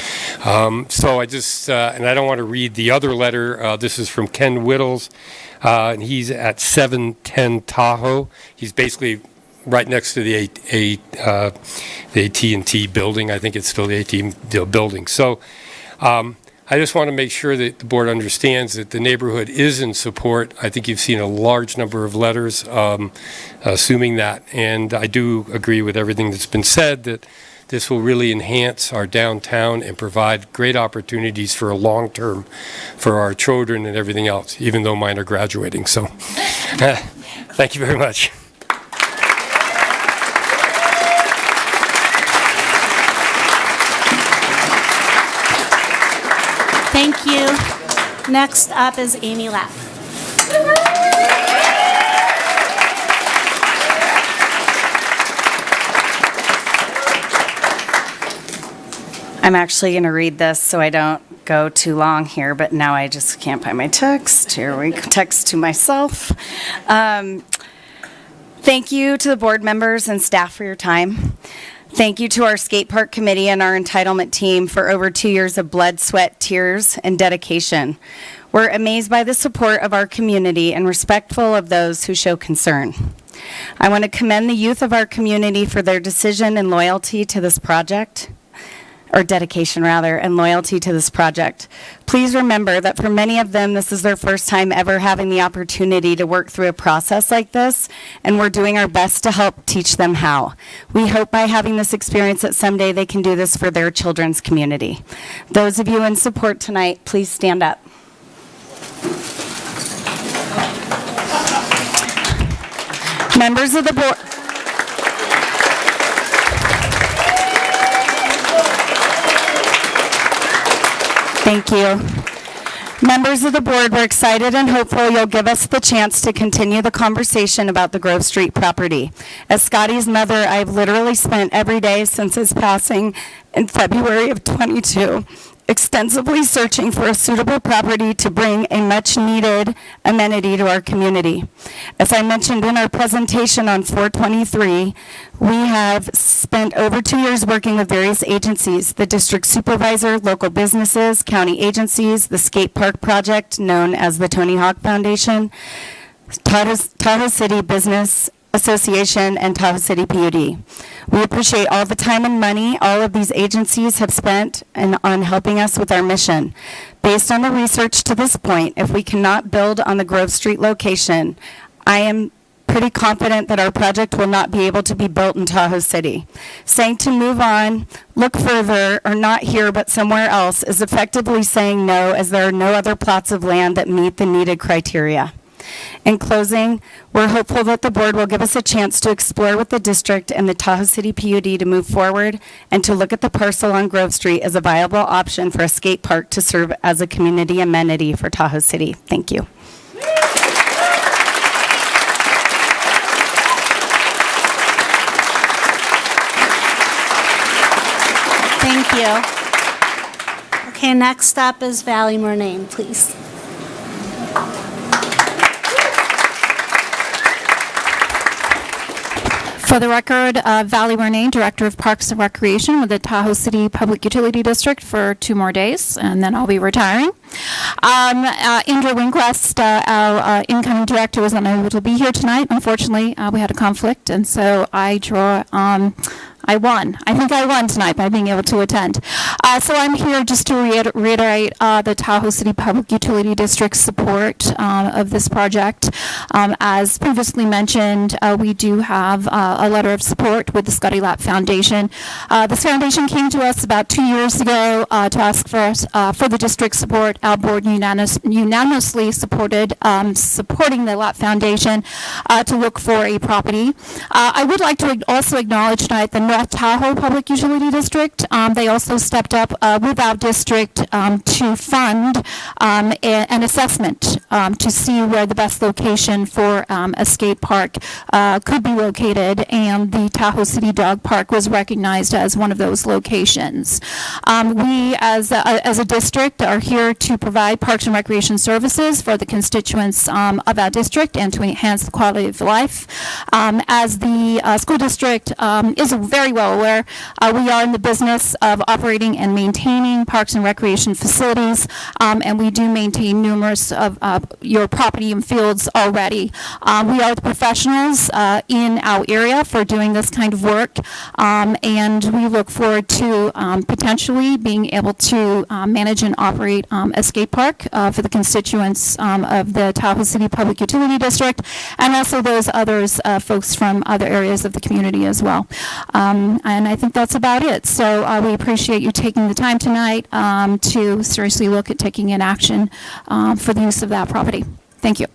So I just, and I don't want to read the other letter. This is from Ken Whittles, and he's at 710 Tahoe. He's basically right next to the AT&T building. I think it's still the AT&T building. So I just want to make sure that the board understands that the neighborhood is in support. I think you've seen a large number of letters assuming that, and I do agree with everything that's been said, that this will really enhance our downtown and provide great opportunities for a long term for our children and everything else, even though mine are graduating. So thank you very much. Thank you. Next up is Amy Lapp. I'm actually going to read this so I don't go too long here, but now I just can't find my text. Here we go. Text to myself. Thank you to the board members and staff for your time. Thank you to our skate park committee and our entitlement team for over 2 years of blood, sweat, tears, and dedication. We're amazed by the support of our community and respectful of those who show concern. I want to commend the youth of our community for their decision and loyalty to this project, or dedication rather, and loyalty to this project. Please remember that for many of them, this is their first time ever having the opportunity to work through a process like this, and we're doing our best to help teach them how. We hope by having this experience that someday they can do this for their children's community. Those of you in support tonight, please stand up. Members of the board. Thank you. Members of the board, we're excited and hopeful you'll give us the chance to continue the conversation about the Grove Street property. As Scotty's mother, I've literally spent every day since his passing in February of 22 extensively searching for a suitable property to bring a much-needed amenity to our community. As I mentioned in our presentation on 4/23, we have spent over 2 years working with various agencies, the district supervisor, local businesses, county agencies, the skate park project known as the Tony Hawk Foundation, Tahoe City Business Association, and Tahoe City PUD. We appreciate all the time and money all of these agencies have spent on helping us with our mission. Based on the research to this point, if we cannot build on the Grove Street location, I am pretty confident that our project will not be able to be built in Tahoe City. Saying to move on, look further, or not here but somewhere else is effectively saying no, as there are no other plots of land that meet the needed criteria. In closing, we're hopeful that the board will give us a chance to explore with the district and the Tahoe City PUD to move forward and to look at the parcel on Grove Street as a viable option for a skate park to serve as a community amenity for Tahoe City. Thank you. Thank you. Okay, next up is Valley Murnane, please. For the record, Valley Renee, Director of Parks and Recreation with the Tahoe City Public Utility District for 2 more days, and then I'll be retiring. Indra Winquest, our incoming director, was unable to be here tonight. Unfortunately, we had a conflict, and so I won. I think I won tonight by being able to attend. So I'm here just to reiterate the Tahoe City Public Utility District's support of this project. As previously mentioned, we do have a letter of support with the Scotty Lapp Foundation. This foundation came to us about 2 years ago to ask for the district support. Our board unanimously supported supporting the Lapp Foundation to look for a property. I would like to also acknowledge tonight the North Tahoe Public Utility District. They also stepped up with our district to fund an assessment to see where the best location for a skate park could be located, and the Tahoe City Dog Park was recognized as one of those locations. We, as a district, are here to provide parks and recreation services for the constituents of our district and to enhance the quality of life. As the school district is very well aware, we are in the business of operating and maintaining parks and recreation facilities, and we do maintain numerous of your property and fields already. We are the professionals in our area for doing this kind of work, and we look forward to potentially being able to manage and operate a skate park for the constituents of the Tahoe City Public Utility District, and also those others, folks from other areas of the community as well. And I think that's about it. So we appreciate you taking the time tonight to seriously look at taking an action for the use of that property. Thank you.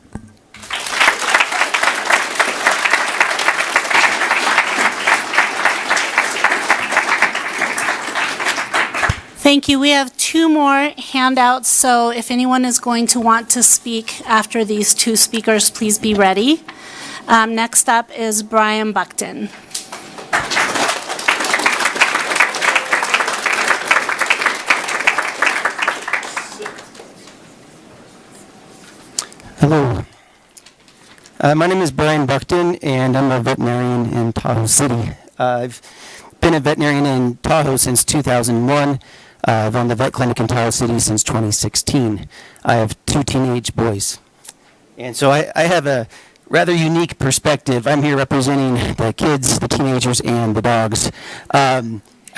Thank you. We have 2 more handouts, so if anyone is going to want to speak after these 2 speakers, please be ready. Next up is Brian Buckton. Hello. My name is Brian Buckton, and I'm a veterinarian in Tahoe City. I've been a veterinarian in Tahoe since 2001. I've owned the vet clinic in Tahoe City since 2016. I have 2 teenage boys. And so I have a rather unique perspective. I'm here representing the kids, the teenagers, and the dogs. I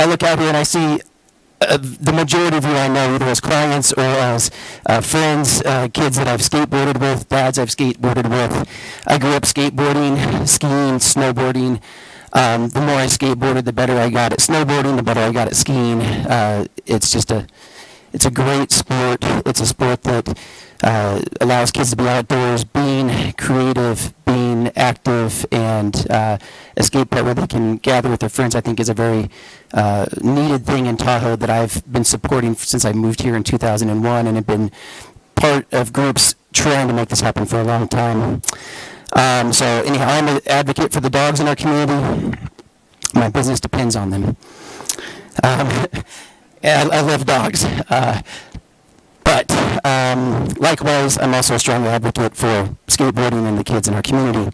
look out here and I see the majority of you I know, either as clients or as friends, kids that I've skateboarded with, dads I've skateboarded with. I grew up skateboarding, skiing, snowboarding. The more I skateboarded, the better I got at snowboarding, the better I got at skiing. It's a great sport. It's a sport that allows kids to be outdoors, being creative, being active, and a skate park where they can gather with their friends, I think, is a very needed thing in Tahoe that I've been supporting since I moved here in 2001 and have been part of groups trying to make this happen for a long time. So anyhow, I'm an advocate for the dogs in our community. My business depends on them. And I love dogs. But likewise, I'm also a strong advocate for skateboarding and the kids in our community.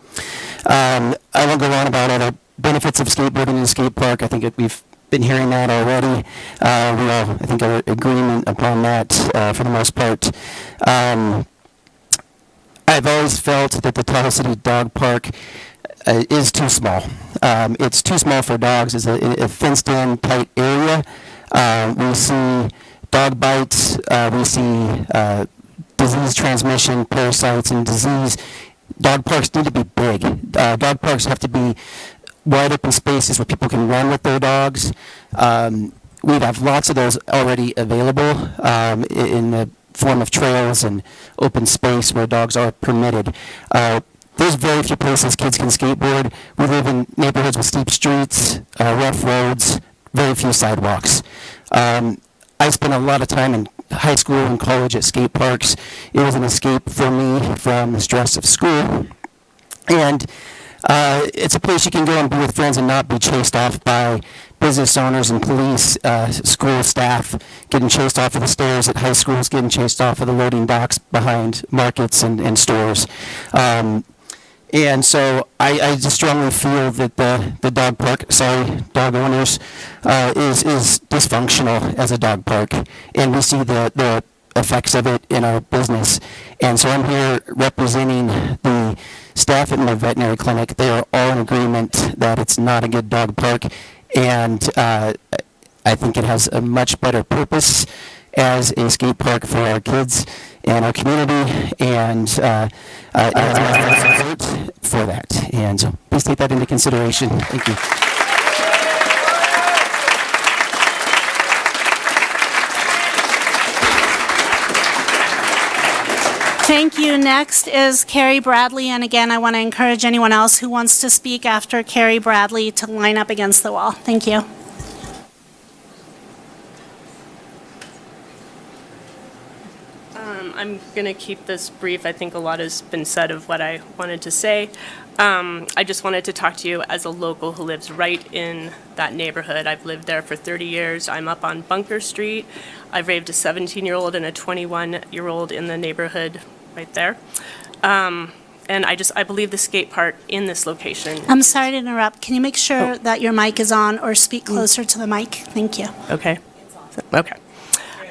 I won't go on about all the benefits of skateboarding in a skate park. I think we've been hearing that already. We all, I think, are in agreement upon that for the most part. I've always felt that the Tahoe City Dog Park is too small. It's too small for dogs. It's a fenced-in, tight area. We see dog bites. We see disease transmission, parasites, and disease. Dog parks need to be big. Dog parks have to be wide open spaces where people can run with their dogs. We have lots of those already available in the form of trails and open space where dogs are permitted. There's very few places kids can skateboard. We live in neighborhoods with steep streets, rough roads, very few sidewalks. I spent a lot of time in high school and college at skate parks. It was an escape for me from the stress of school. And it's a place you can go and be with friends and not be chased off by business owners and police, school staff, getting chased off of the stairs at high schools, getting chased off of the loading docks behind markets and stores. And so I just strongly feel that the dog park, dog owners, is dysfunctional as a dog park. And we see the effects of it in our business. And so I'm here representing the staff at my veterinary clinic. They are all in agreement that it's not a good dog park. And I think it has a much better purpose as a skate park for our kids and our community, and it has my full support for that. And so please take that into consideration. Thank you. Thank you. Next is Carrie Bradley, and again, I want to encourage anyone else who wants to speak after Carrie Bradley to line up against the wall. Thank you. I'm going to keep this brief. I think a lot has been said of what I wanted to say. I just wanted to talk to you as a local who lives right in that neighborhood. I've lived there for 30 years. I'm up on Bunker Street. I've raised a 17-year-old and a 21-year-old in the neighborhood right there. And I believe the skate park in this location. I'm sorry to interrupt. Can you make sure that your mic is on or speak closer to the mic? Thank you. Okay. Okay.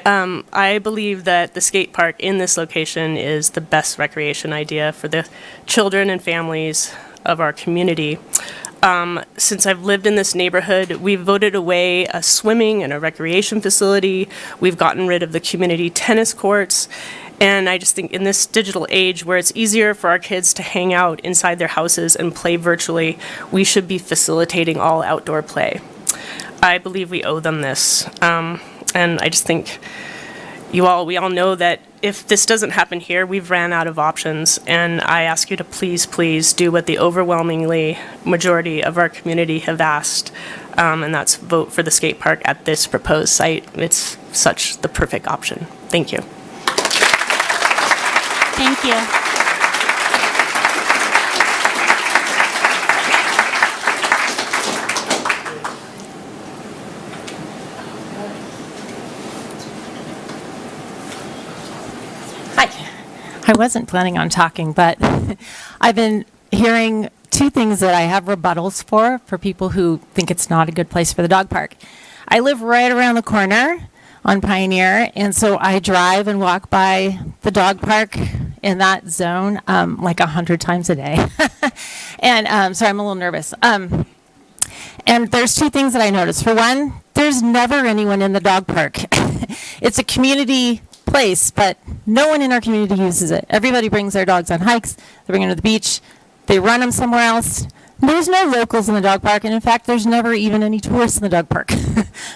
I believe that the skate park in this location is the best recreation idea for the children and families of our community. Since I've lived in this neighborhood, we've voted away a swimming and a recreation facility. We've gotten rid of the community tennis courts. And I just think in this digital age where it's easier for our kids to hang out inside their houses and play virtually, we should be facilitating all outdoor play. I believe we owe them this. And I just think we all know that if this doesn't happen here, we've ran out of options. And I ask you to please, please do what the overwhelmingly majority of our community have asked. And that's vote for the skate park at this proposed site. It's such the perfect option. Thank you. Thank you. I wasn't planning on talking, but I've been hearing two things that I have rebuttals for people who think it's not a good place for the dog park. I live right around the corner on Pioneer, and so I drive and walk by the dog park in that zone like 100 times a day. And sorry, I'm a little nervous. And there's two things that I noticed. For one, there's never anyone in the dog park. It's a community place, but no one in our community uses it. Everybody brings their dogs on hikes, they bring them to the beach, they run them somewhere else. There's no locals in the dog park, and in fact, there's never even any tourists in the dog park.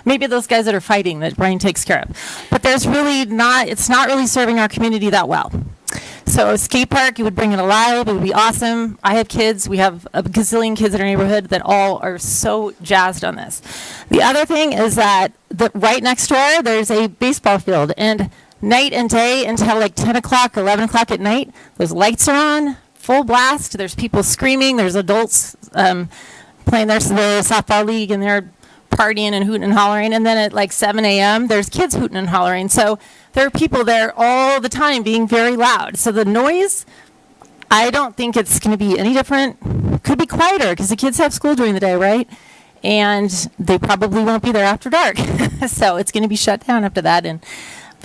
Maybe those guys that are fighting that Brian takes care of. But there's really not, it's not really serving our community that well. So a skate park, you would bring it alive, it would be awesome. I have kids, we have a gazillion kids in our neighborhood that all are so jazzed on this. The other thing is that right next door, there's a baseball field, and night and day until like 10 o'clock, 11 o'clock at night, those lights are on, full blast, there's people screaming, there's adults playing their softball league, and they're partying and hooting and hollering, and then at like 7 a.m., there's kids hooting and hollering. So there are people there all the time being very loud. So the noise, I don't think it's going to be any different. Could be quieter because the kids have school during the day, right? And they probably won't be there after dark. So it's going to be shut down after that, and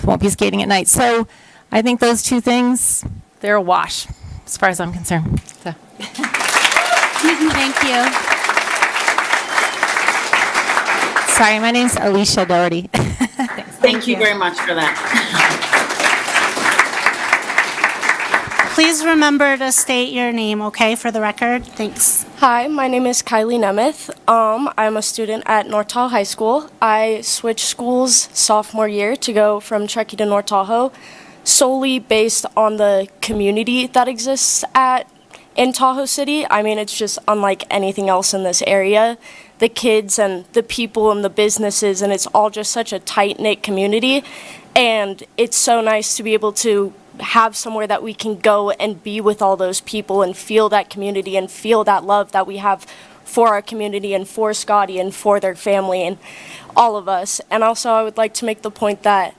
won't be skating at night. So I think those two things, they're a wash as far as I'm concerned. So. Thank you. Sorry, my name's Alicia Doherty. Thank you very much for that. Please remember to state your name, okay, for the record. Thanks. Hi, my name is Kylie Nemeth. I'm a student at North Tahoe High School. I switched schools sophomore year to go from Truckee to North Tahoe solely based on the community that exists in Tahoe City. I mean, it's just unlike anything else in this area. The kids and the people and the businesses, and it's all just such a tight-knit community. And it's so nice to be able to have somewhere that we can go and be with all those people and feel that community and feel that love that we have for our community and for Scotty and for their family and all of us. And also I would like to make the point that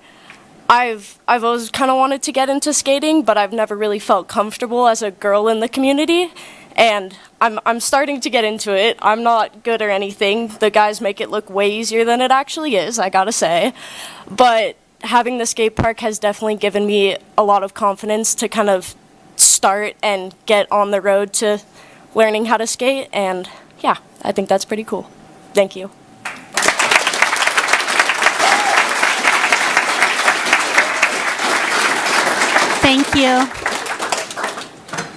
I've always kind of wanted to get into skating, but I've never really felt comfortable as a girl in the community. and I'm starting to get into it. I'm not good or anything. The guys make it look way easier than it actually is, I gotta say. But having the skate park has definitely given me a lot of confidence to kind of start and get on the road to learning how to skate, and yeah, I think that's pretty cool. Thank you. Thank you.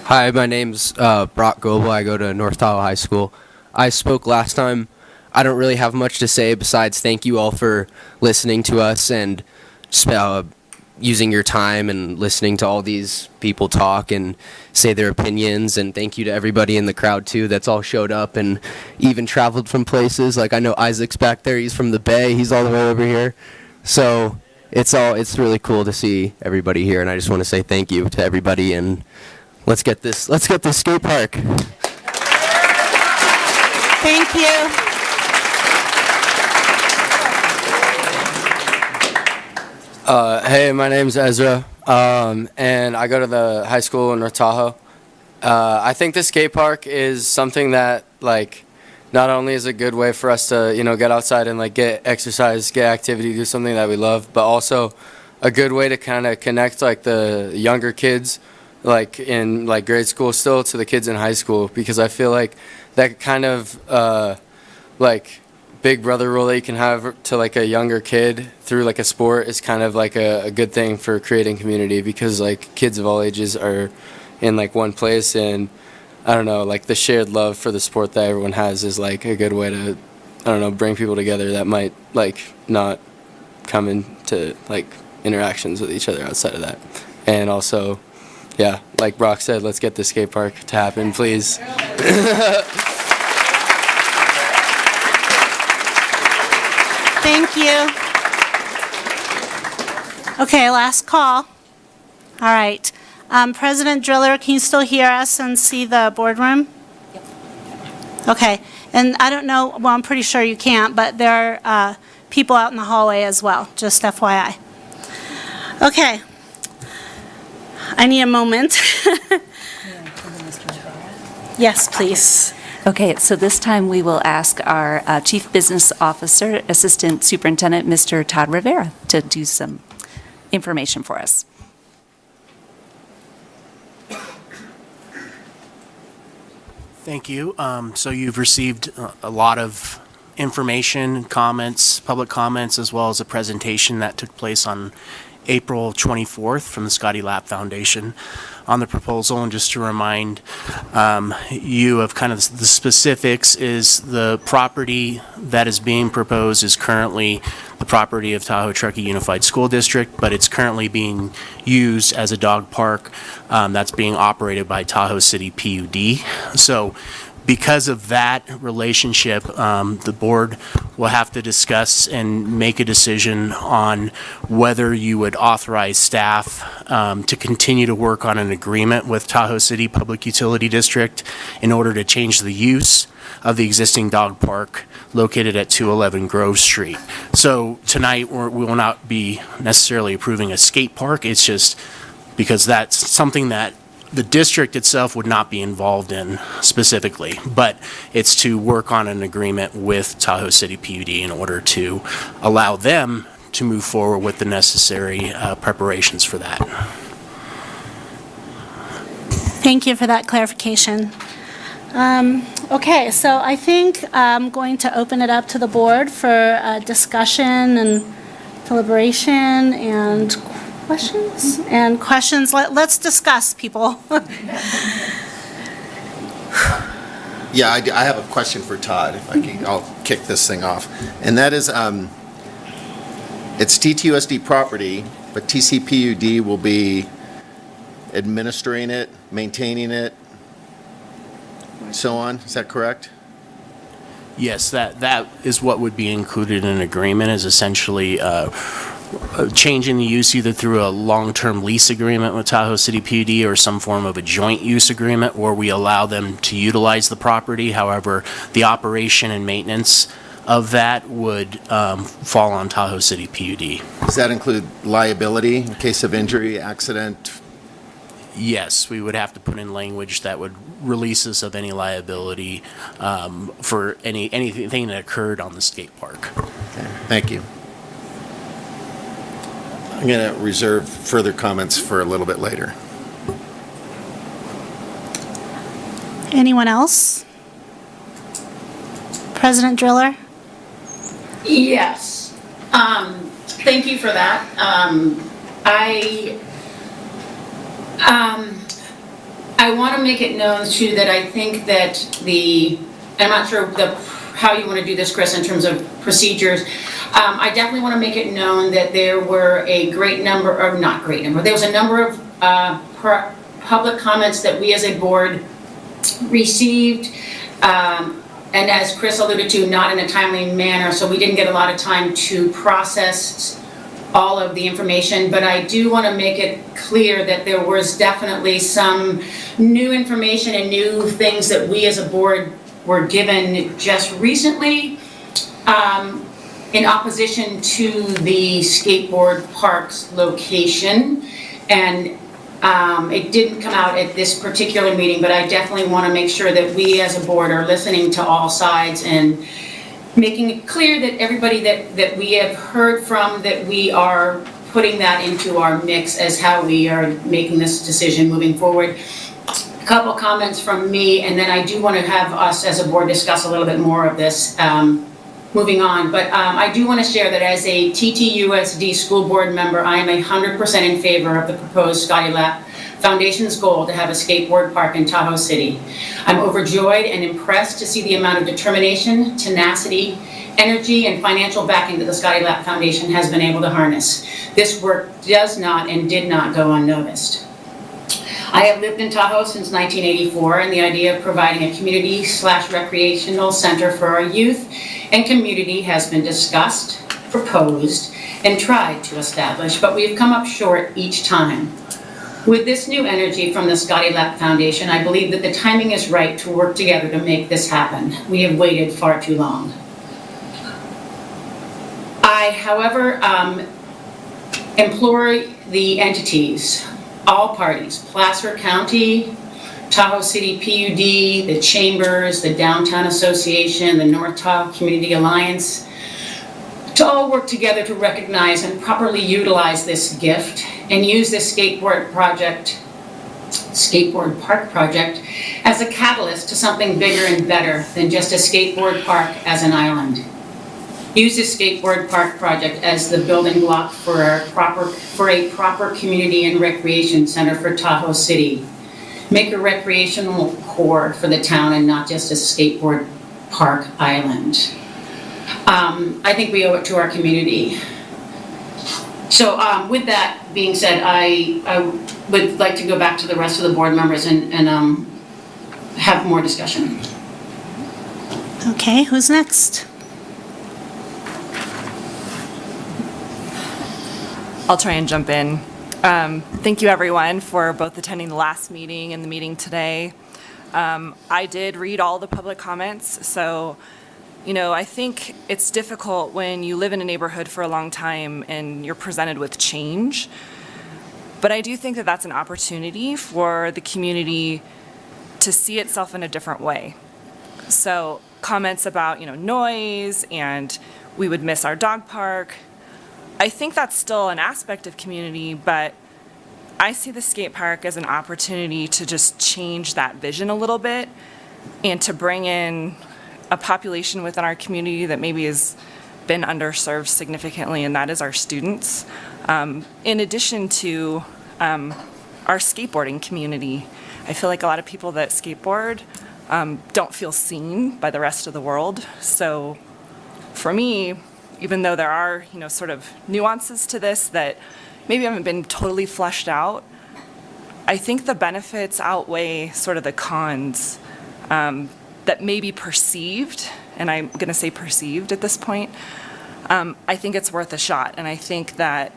Hi, my name's Brock Goebel. I go to North Tahoe High School. I spoke last time. I don't really have much to say besides thank you all for listening to us and using your time and listening to all these people talk and say their opinions. And thank you to everybody in the crowd, too, that's all showed up and even traveled from places. Like, I know Isaac's back there. He's from the Bay. He's all the way over here. So it's really cool to see everybody here. And I just want to say thank you to everybody. And let's get this skate park. Thank you. Hey, my name's Ezra, and I go to the high school in North Tahoe. I think the skate park is something that, like, not only is a good way for us to, get outside and, like, get exercise, get activity, do something that we love, but also a good way to kind of connect, like, the younger kids, like, in, like, grade school still to the kids in high school, because I feel like that kind of, like, big brother role that you can have to like a younger kid through like a sport is kind of like a good thing for creating community, because like kids of all ages are in like one place, and I don't know, like the shared love for the sport that everyone has is like a good way to, I don't know, bring people together that might like not come into like interactions with each other outside of that. And also, yeah, like Brock said, let's get the skate park to happen, please. Thank you. Okay, last call. All right. President Driller, can you still hear us and see the boardroom? Yep. Okay. And I don't know, well, I'm pretty sure you can't, but there are people out in the hallway as well, just FYI. Okay. I need a moment. Yes, please. Okay, so this time we will ask our Chief Business Officer, Assistant Superintendent, Mr. Todd Rivera, to do some information for us. Thank you. So you've received a lot of information, comments, public comments, as well as a presentation that took place on April 24th from the Scotty Lapp Foundation on the proposal. And just to remind you of kind of the specifics, is the property that is being proposed is currently the property of Tahoe Truckee Unified School District, but it's currently being used as a dog park that's being operated by Tahoe City PUD. So because of that relationship, the board will have to discuss and make a decision on whether you would authorize staff to continue to work on an agreement with Tahoe City Public Utility District in order to change the use of the existing dog park located at 211 Grove Street. So tonight we will not be necessarily approving a skate park. It's just because that's something that the district itself would not be involved in specifically, but it's to work on an agreement with Tahoe City PUD in order to allow them to move forward with the necessary preparations for that. Thank you for that clarification. Okay, so I think I'm going to open it up to the board for discussion and deliberation and questions. Let's discuss, people. Yeah, I have a question for Todd. If I can, I'll kick this thing off. And that is, it's TTUSD property, but TCPUD will be administering it, maintaining it, so on. Is that correct? Yes, that is what would be included in an agreement, is essentially changing the use either through a long-term lease agreement with Tahoe City PUD or some form of a joint use agreement where we allow them to utilize the property. However, the operation and maintenance of that would fall on Tahoe City PUD. Does that include liability in case of injury, accident? Yes, we would have to put in language that would release us of any liability for anything that occurred on the skate park. Okay, thank you. I'm going to reserve further comments for a little bit later. Anyone else? President Driller? Yes. Thank you for that. I want to make it known too that I think that I'm not sure how you want to do this, Chris, in terms of procedures. I definitely want to make it known that there were a great number, or not great number, there was a number of public comments that we as a board received, and as Chris alluded to, not in a timely manner, so we didn't get a lot of time to process all of the information, but I do want to make it clear that there was definitely some new information and new things that we as a board were given just recently in opposition to the skateboard park's location. And it didn't come out at this particular meeting, but I definitely want to make sure that we as a board are listening to all sides and making it clear that everybody that we have heard from, that we are putting that into our mix as how we are making this decision moving forward. A couple comments from me, and then I do want to have us as a board discuss a little bit more of this moving on. But I do want to share that as a TTUSD school board member, I am 100% in favor of the proposed Scotty Lapp Foundation's goal to have a skateboard park in Tahoe City. I'm overjoyed and impressed to see the amount of determination, tenacity, energy, and financial backing that the Scotty Lapp Foundation has been able to harness. This work does not and did not go unnoticed. I have lived in Tahoe since 1984, and the idea of providing a community/recreational center for our youth and community has been discussed, proposed, and tried to establish, but we have come up short each time. With this new energy from the Scotty Lapp Foundation, I believe that the timing is right to work together to make this happen. We have waited far too long. I, however, implore the entities, all parties, Placer County, Tahoe City PUD, the Chambers, the Downtown Association, the North Tahoe Community Alliance, to all work together to recognize and properly utilize this gift and use this skateboard park project as a catalyst to something bigger and better than just a skateboard park as an island. Use this skateboard park project as the building block for a proper community and recreation center for Tahoe City. Make a recreational core for the town and not just a skateboard park island. I think we owe it to our community. So with that being said, I would like to go back to the rest of the board members and have more discussion. Okay, who's next? I'll try and jump in. Thank you everyone for both attending the last meeting and the meeting today. I did read all the public comments, so I think it's difficult when you live in a neighborhood for a long time and you're presented with change. But I do think that that's an opportunity for the community to see itself in a different way. So comments about, noise and we would miss our dog park. I think that's still an aspect of community, but I see the skate park as an opportunity to just change that vision a little bit and to bring in a population within our community that maybe has been underserved significantly, and that is our students. In addition to our skateboarding community, I feel like a lot of people that skateboard don't feel seen by the rest of the world. So for me, even though there are, sort of nuances to this that maybe haven't been totally fleshed out, I think the benefits outweigh sort of the cons that may be perceived, and I'm going to say perceived at this point. I think it's worth a shot, and I think that,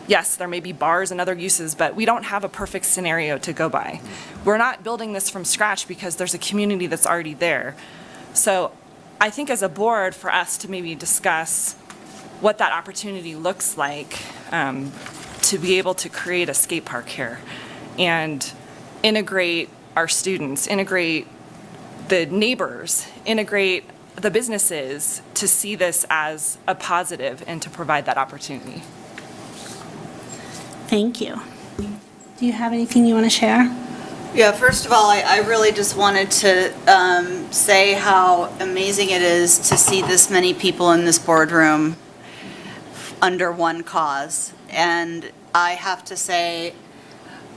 yes, there may be bars and other uses, but we don't have a perfect scenario to go by. We're not building this from scratch because there's a community that's already there. So I think as a board, for us to maybe discuss what that opportunity looks like to be able to create a skate park here and integrate our students, integrate the neighbors, integrate the businesses to see this as a positive and to provide that opportunity. Thank you. Do you have anything you want to share? Yeah, first of all, I really just wanted to say how amazing it is to see this many people in this boardroom under one cause. And I have to say,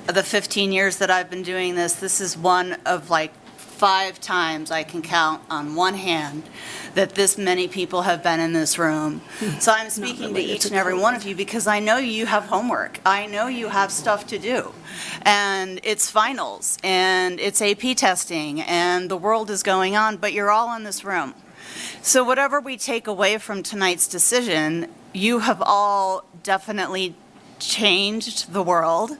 the 15 years that I've been doing this, this is one of like 5 times I can count on one hand that this many people have been in this room. So I'm speaking to each and every one of you because I know you have homework. I know you have stuff to do. And it's finals, and it's AP testing, and the world is going on, but you're all in this room. So whatever we take away from tonight's decision, you have all definitely changed the world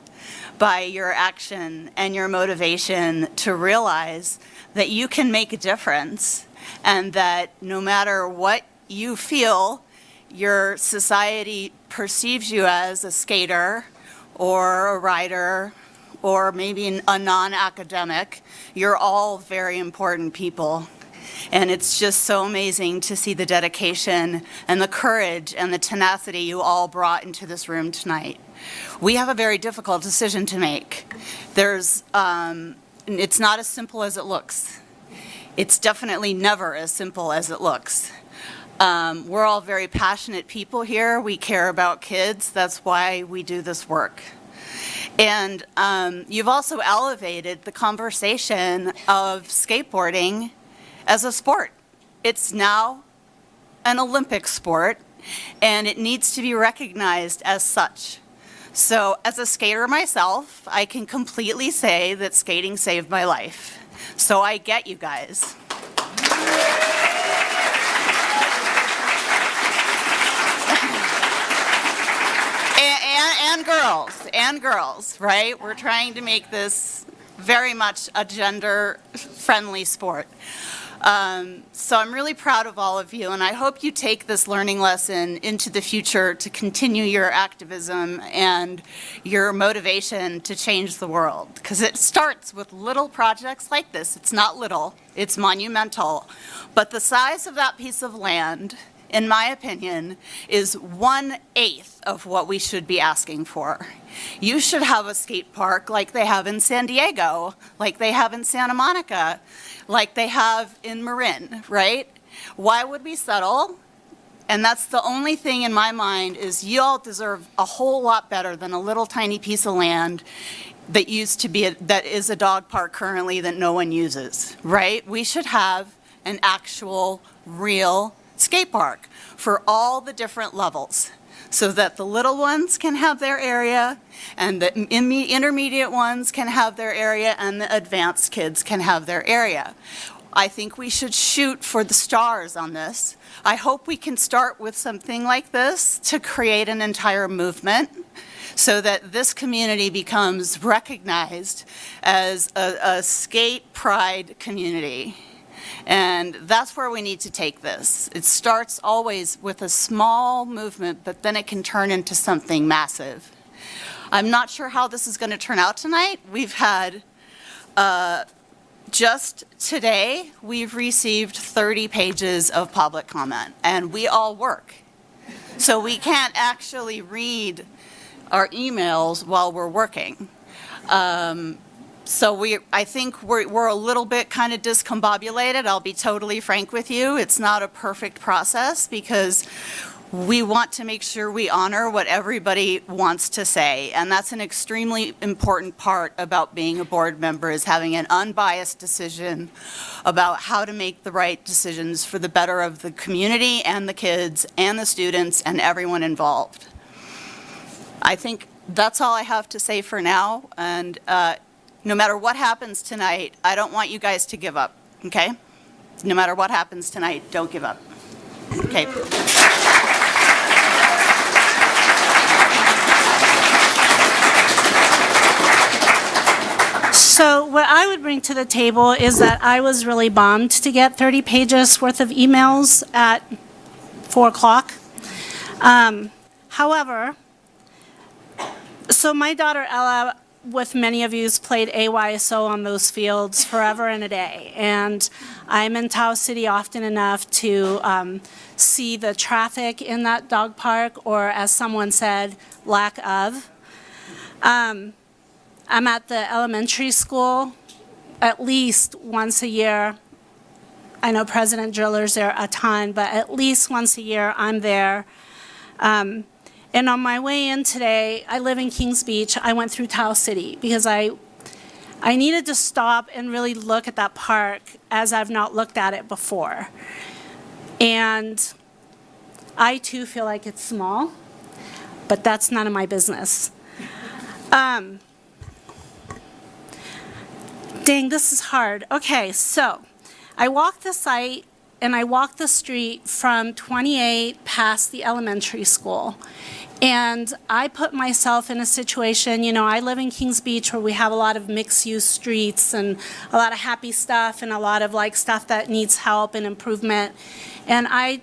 by your action and your motivation to realize that you can make a difference, and that no matter what you feel your society perceives you as, a skater or a writer or maybe a non-academic, you're all very important people. And it's just so amazing to see the dedication and the courage and the tenacity you all brought into this room tonight. We have a very difficult decision to make. It's not as simple as it looks. It's definitely never as simple as it looks. We're all very passionate people here. We care about kids. That's why we do this work. And you've also elevated the conversation of skateboarding as a sport. It's now an Olympic sport, and it needs to be recognized as such. So as a skater myself, I can completely say that skating saved my life. So I get you guys. And girls, right? We're trying to make this very much a gender-friendly sport. So I'm really proud of all of you, and I hope you take this learning lesson into the future to continue your activism and your motivation to change the world. Because it starts with little projects like this. It's not little, it's monumental. But the size of that piece of land, in my opinion, is 1/8 of what we should be asking for. You should have a skate park like they have in San Diego, like they have in Santa Monica, like they have in Marin, right? Why would we settle? And that's the only thing in my mind is you all deserve a whole lot better than a little tiny piece of land that used to be, that is a dog park currently that no one uses, right? We should have an actual, real skate park for all the different levels, so that the little ones can have their area, and the intermediate ones can have their area, and the advanced kids can have their area. I think we should shoot for the stars on this. I hope we can start with something like this to create an entire movement so that this community becomes recognized as a skate pride community. And that's where we need to take this. It starts always with a small movement, but then it can turn into something massive. I'm not sure how this is going to turn out tonight. We've had, just today, we've received 30 pages of public comment, and we all work. So we can't actually read our emails while we're working. So I think we're a little bit kind of discombobulated. I'll be totally frank with you. It's not a perfect process because we want to make sure we honor what everybody wants to say. And that's an extremely important part about being a board member, is having an unbiased decision about how to make the right decisions for the better of the community and the kids and the students and everyone involved. I think that's all I have to say for now. And no matter what happens tonight, I don't want you guys to give up, okay? No matter what happens tonight, don't give up. Okay. So what I would bring to the table is that I was really bummed to get 30 pages worth of emails at 4 o'clock. However, so my daughter Ella with many of you, played AYSO on those fields forever and a day. And I'm in Tahoe City often enough to see the traffic in that dog park, or as someone said, lack of. I'm at the elementary school at least once a year. I know President Driller's there a ton, but at least once a year I'm there. And on my way in today, I live in Kings Beach. I went through Tahoe City because I needed to stop and really look at that park as I've not looked at it before. And I too feel like it's small, but that's none of my business. Dang, this is hard. Okay, so I walked the site and I walked the street from 28 past the elementary school. And I put myself in a situation, you know, I live in Kings Beach where we have a lot of mixed-use streets and a lot of happy stuff and a lot of like stuff that needs help and improvement. And I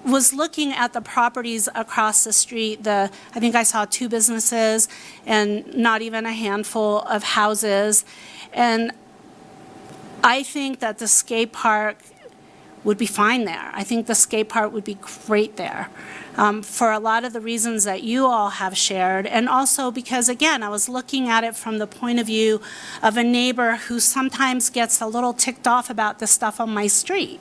was looking at the properties across the street. I think I saw 2 businesses and not even a handful of houses. And I think that the skate park would be fine there. I think the skate park would be great there for a lot of the reasons that you all have shared. And also because, again, I was looking at it from the point of view of a neighbor who sometimes gets a little ticked off about the stuff on my street,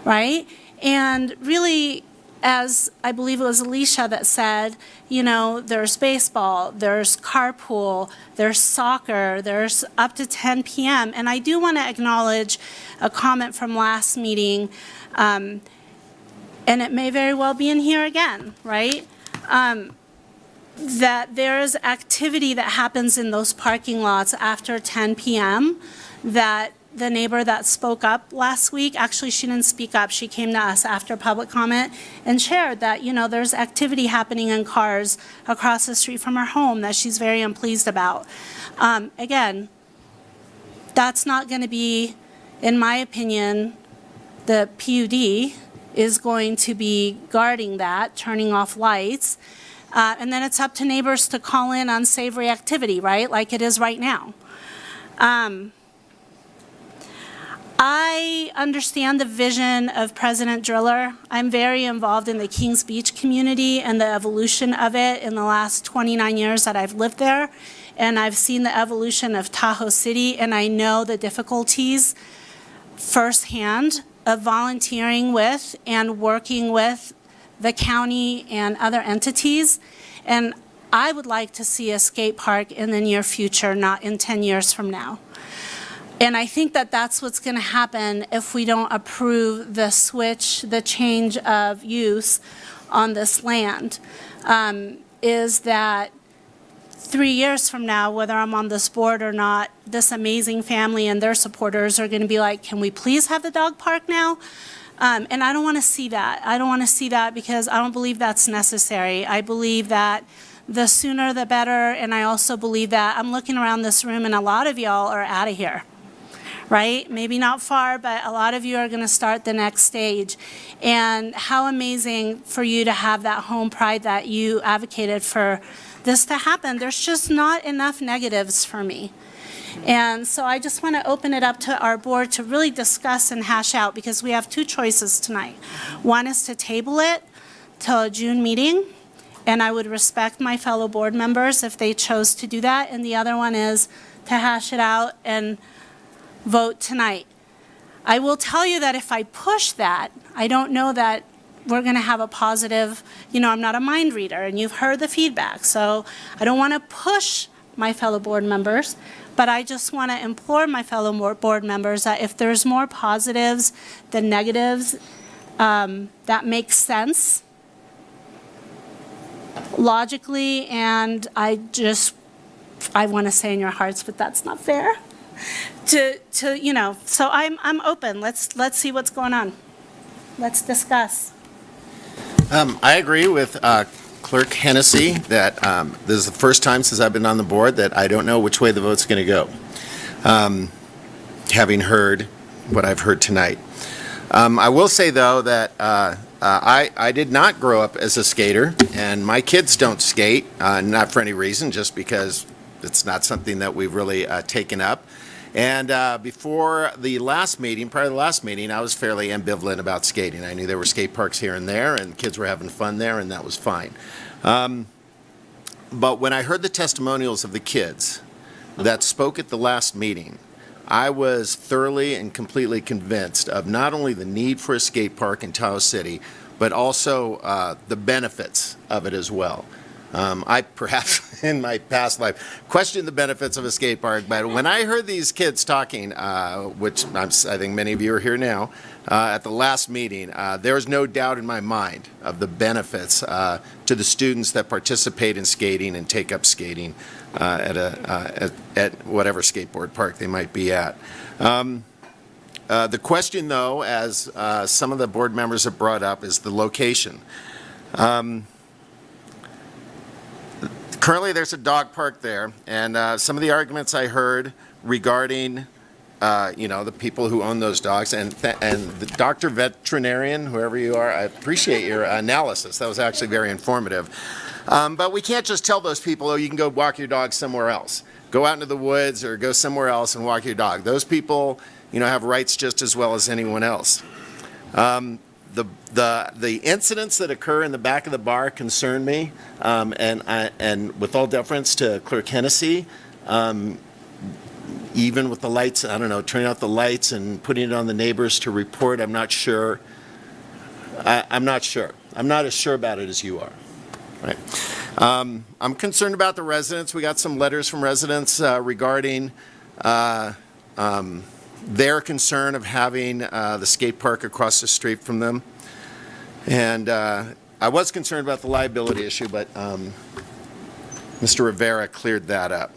right? And really, as I believe it was Alicia that said, you know, there's baseball, there's carpool, there's soccer, there's up to 10 p.m. And I do want to acknowledge a comment from last meeting, and it may very well be in here again, right? That there's activity that happens in those parking lots after 10 p.m. that the neighbor that spoke up last week, actually she didn't speak up, she came to us after public comment and shared that, you know, there's activity happening in cars across the street from her home that she's very unpleased about. Again, that's not going to be, in my opinion, the PUD is going to be guarding that, turning off lights, and then it's up to neighbors to call in unsavory activity, right, like it is right now. I understand the vision of President Driller. I'm very involved in the Kings Beach community and the evolution of it in the last 29 years that I've lived there. And I've seen the evolution of Tahoe City, and I know the difficulties firsthand of volunteering with and working with the county and other entities. And I would like to see a skate park in the near future, not in 10 years from now. And I think that that's what's going to happen if we don't approve the switch, the change of use on this land, is that 3 years from now, whether I'm on this board or not, this amazing family and their supporters are going to be like, can we please have the dog park now? And I don't want to see that. I don't want to see that because I don't believe that's necessary. I believe that the sooner the better, and I also believe that I'm looking around this room and a lot of y'all are out of here. Right? Maybe not far, but a lot of you are going to start the next stage. And how amazing for you to have that home pride that you advocated for this to happen. There's just not enough negatives for me. And so I just want to open it up to our board to really discuss and hash out, because we have 2 choices tonight. One is to table it till a June meeting, and I would respect my fellow board members if they chose to do that. And the other one is to hash it out and vote tonight. I will tell you that if I push that, I don't know that we're going to have a positive, you know, I'm not a mind reader, and you've heard the feedback, so I don't want to push my fellow board members, but I just want to implore my fellow board members that if there's more positives than negatives, that makes sense logically, and I want to say in your hearts, but that's not fair. To you know, so I'm open. Let's see what's going on. Let's discuss. I agree with Clerk Hennessy that this is the first time since I've been on the board that I don't know which way the vote's going to go, having heard what I've heard tonight. I will say, though, that I did not grow up as a skater, and my kids don't skate, not for any reason, just because It's not something that we've really taken up. And before the last meeting, prior to the last meeting, I was fairly ambivalent about skating. I knew there were skate parks here and there, and kids were having fun there, and that was fine. But when I heard the testimonials of the kids that spoke at the last meeting, I was thoroughly and completely convinced of not only the need for a skate park in Tahoe City, but also the benefits of it as well. I perhaps in my past life questioned the benefits of a skate park, but when I heard these kids talking, which I think many of you are here now, at the last meeting, there was no doubt in my mind of the benefits to the students that participate in skating and take up skating at whatever skateboard park they might be at. The question, though, as some of the board members have brought up, is the location. Currently, there's a dog park there, and some of the arguments I heard regarding, the people who own those dogs, and the Dr. Veterinarian, whoever you are, I appreciate your analysis. That was actually very informative. But we can't just tell those people, oh, you can go walk your dog somewhere else. Go out into the woods or go somewhere else and walk your dog. Those people, have rights just as well as anyone else. The incidents that occur in the back of the bar concern me, and with all deference to Clerk Hennessy, even with the lights, turning out the lights and putting it on the neighbors to report, I'm not sure. I'm not sure. I'm not as sure about it as you are. Right. I'm concerned about the residents. We got some letters from residents regarding their concern of having the skate park across the street from them. And I was concerned about the liability issue, but Mr. Rivera cleared that up.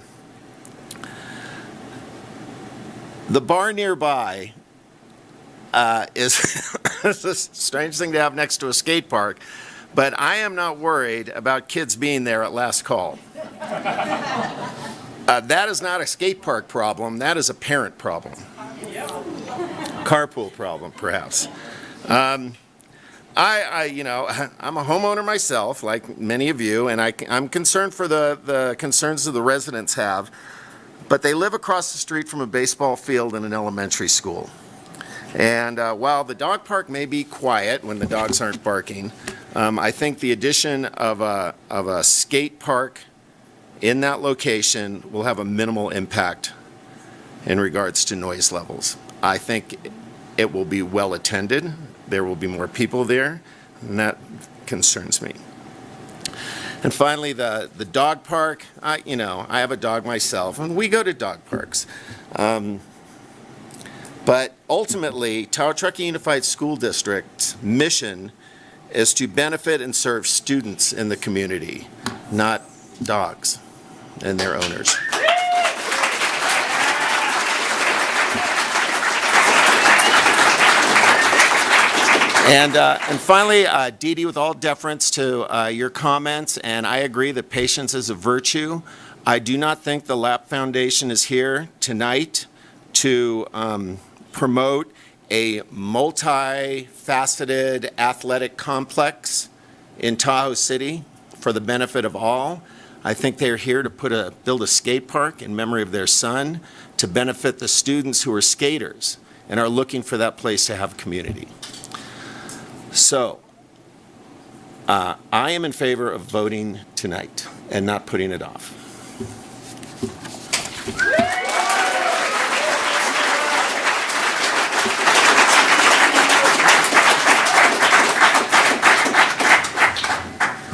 The bar nearby is a strange thing to have next to a skate park, but I am not worried about kids being there at last call. That is not a skate park problem. That is a parent problem. Carpool problem, perhaps. I'm a homeowner myself, like many of you, and I'm concerned for the concerns that the residents have, but they live across the street from a baseball field and an elementary school. And while the dog park may be quiet when the dogs aren't barking, I think the addition of a skate park in that location will have a minimal impact in regards to noise levels. I think it will be well attended. There will be more people there, and that concerns me. And finally, the dog park. I have a dog myself, and we go to dog parks. But ultimately, Tahoe Truckee Unified School District's mission is to benefit and serve students in the community, not dogs and their owners. And finally, Dee Dee, with all deference to your comments, and I agree that patience is a virtue. I do not think the LAP Foundation is here tonight to promote a multifaceted athletic complex in Tahoe City for the benefit of all. I think they're here to build a skate park in memory of their son to benefit the students who are skaters and are looking for that place to have community. So, I am in favor of voting tonight and not putting it off.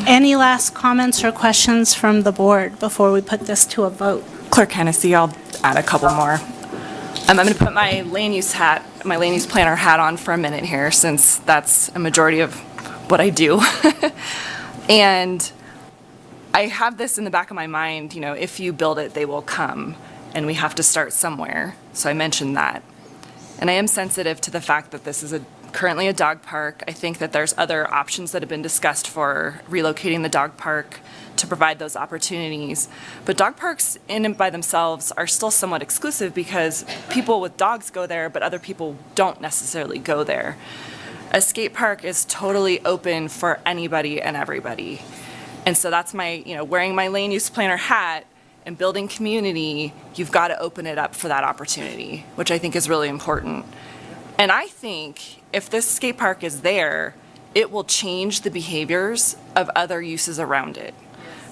Any last comments or questions from the board before we put this to a vote? Clerk Hennessy, I'll add a couple more. I'm going to put my land use planner hat on for a minute here, since that's a majority of what I do. And I have this in the back of my mind, if you build it, they will come, and we have to start somewhere. So I mentioned that. And I am sensitive to the fact that this is currently a dog park. I think that there's other options that have been discussed for relocating the dog park to provide those opportunities. But dog parks in and by themselves are still somewhat exclusive because people with dogs go there, but other people don't necessarily go there. A skate park is totally open for anybody and everybody. And so that's my, wearing my land use planner hat and building community, you've got to open it up for that opportunity, which I think is really important. And I think if this skate park is there, it will change the behaviors of other uses around it.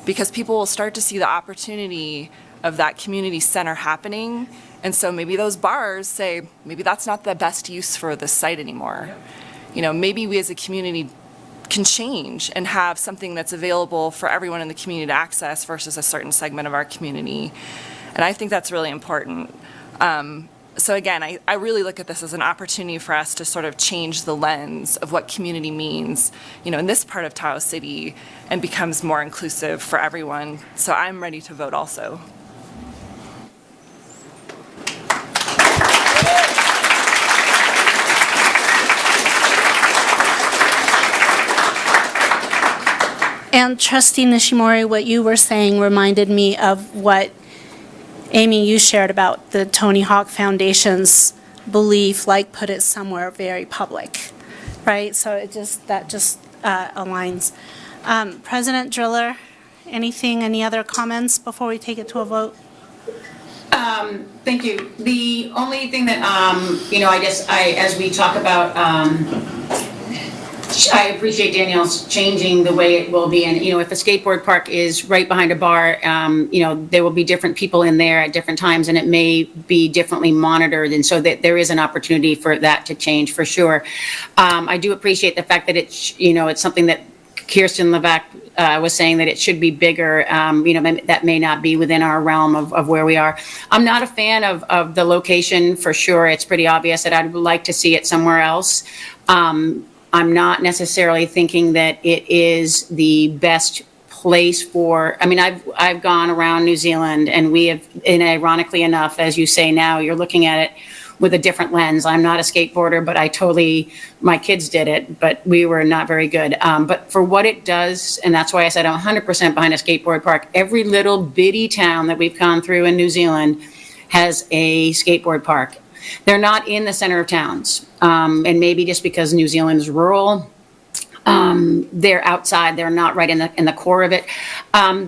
Because people will start to see the opportunity of that community center happening. And so maybe those bars say, maybe that's not the best use for this site anymore. You know, maybe we as a community can change and have something that's available for everyone in the community to access versus a certain segment of our community. And I think that's really important. So again, I really look at this as an opportunity for us to sort of change the lens of what community means, you know, in this part of Tahoe City, and becomes more inclusive for everyone. So I'm ready to vote also. And Trustee Nishimori, what you were saying reminded me of what Amy, you shared about the Tony Hawk Foundation's belief, like put it somewhere very public, right? So that just aligns. President Driller, any other comments before we take it to a vote? Thank you. The only thing that, as we talk about, I appreciate Danielle's changing the way it will be. And, if a skateboard park is right behind a bar, there will be different people in there at different times, and it may be differently monitored. And so that there is an opportunity for that to change for sure. I do appreciate the fact that it's something that Kirsten Levac was saying, that it should be bigger. That may not be within our realm of where we are. I'm not a fan of the location for sure. It's pretty obvious that I'd like to see it somewhere else. I'm not necessarily thinking that it is the best place for, I've gone around New Zealand, and we have, and ironically enough, as you say now, you're looking at it with a different lens. I'm not a skateboarder, but my kids did it, but we were not very good. But for what it does, and that's why I said I'm 100% behind a skateboard park, every little bitty town that we've gone through in New Zealand has a skateboard park. They're not in the center of towns. And maybe just because New Zealand is rural, they're outside, they're not right in the core of it.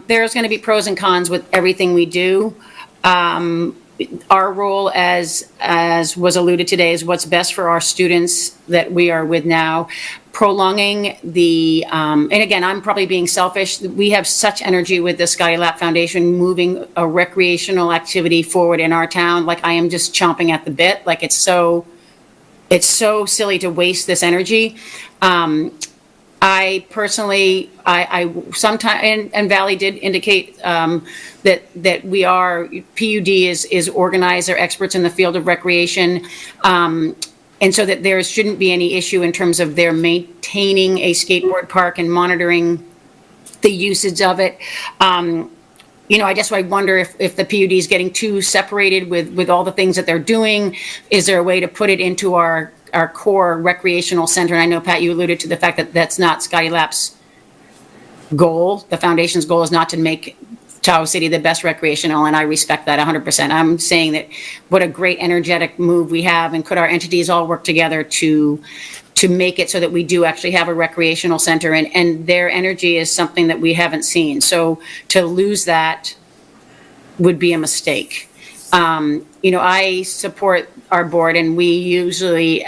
There's going to be pros and cons with everything we do. Our role, as was alluded today, is what's best for our students that we are with now. Prolonging and again, I'm probably being selfish. We have such energy with the Scotty Lap Foundation moving a recreational activity forward in our town. Like, I am just chomping at the bit. Like, it's so silly to waste this energy. I personally, I sometimes, and Valley did indicate that we are, PUD is organized, they're experts in the field of recreation. And so that there shouldn't be any issue in terms of their maintaining a skateboard park and monitoring the usage of it. I wonder if the PUD is getting too separated with all the things that they're doing. Is there a way to put it into our core recreational center? And I know, Pat, you alluded to the fact that that's not Scotty Lap's goal. The foundation's goal is not to make Tahoe City the best recreational, and I respect that 100%. I'm saying that what a great energetic move we have, and could our entities all work together to make it so that we do actually have a recreational center, and their energy is something that we haven't seen. So to lose that would be a mistake. I support our board, and we usually,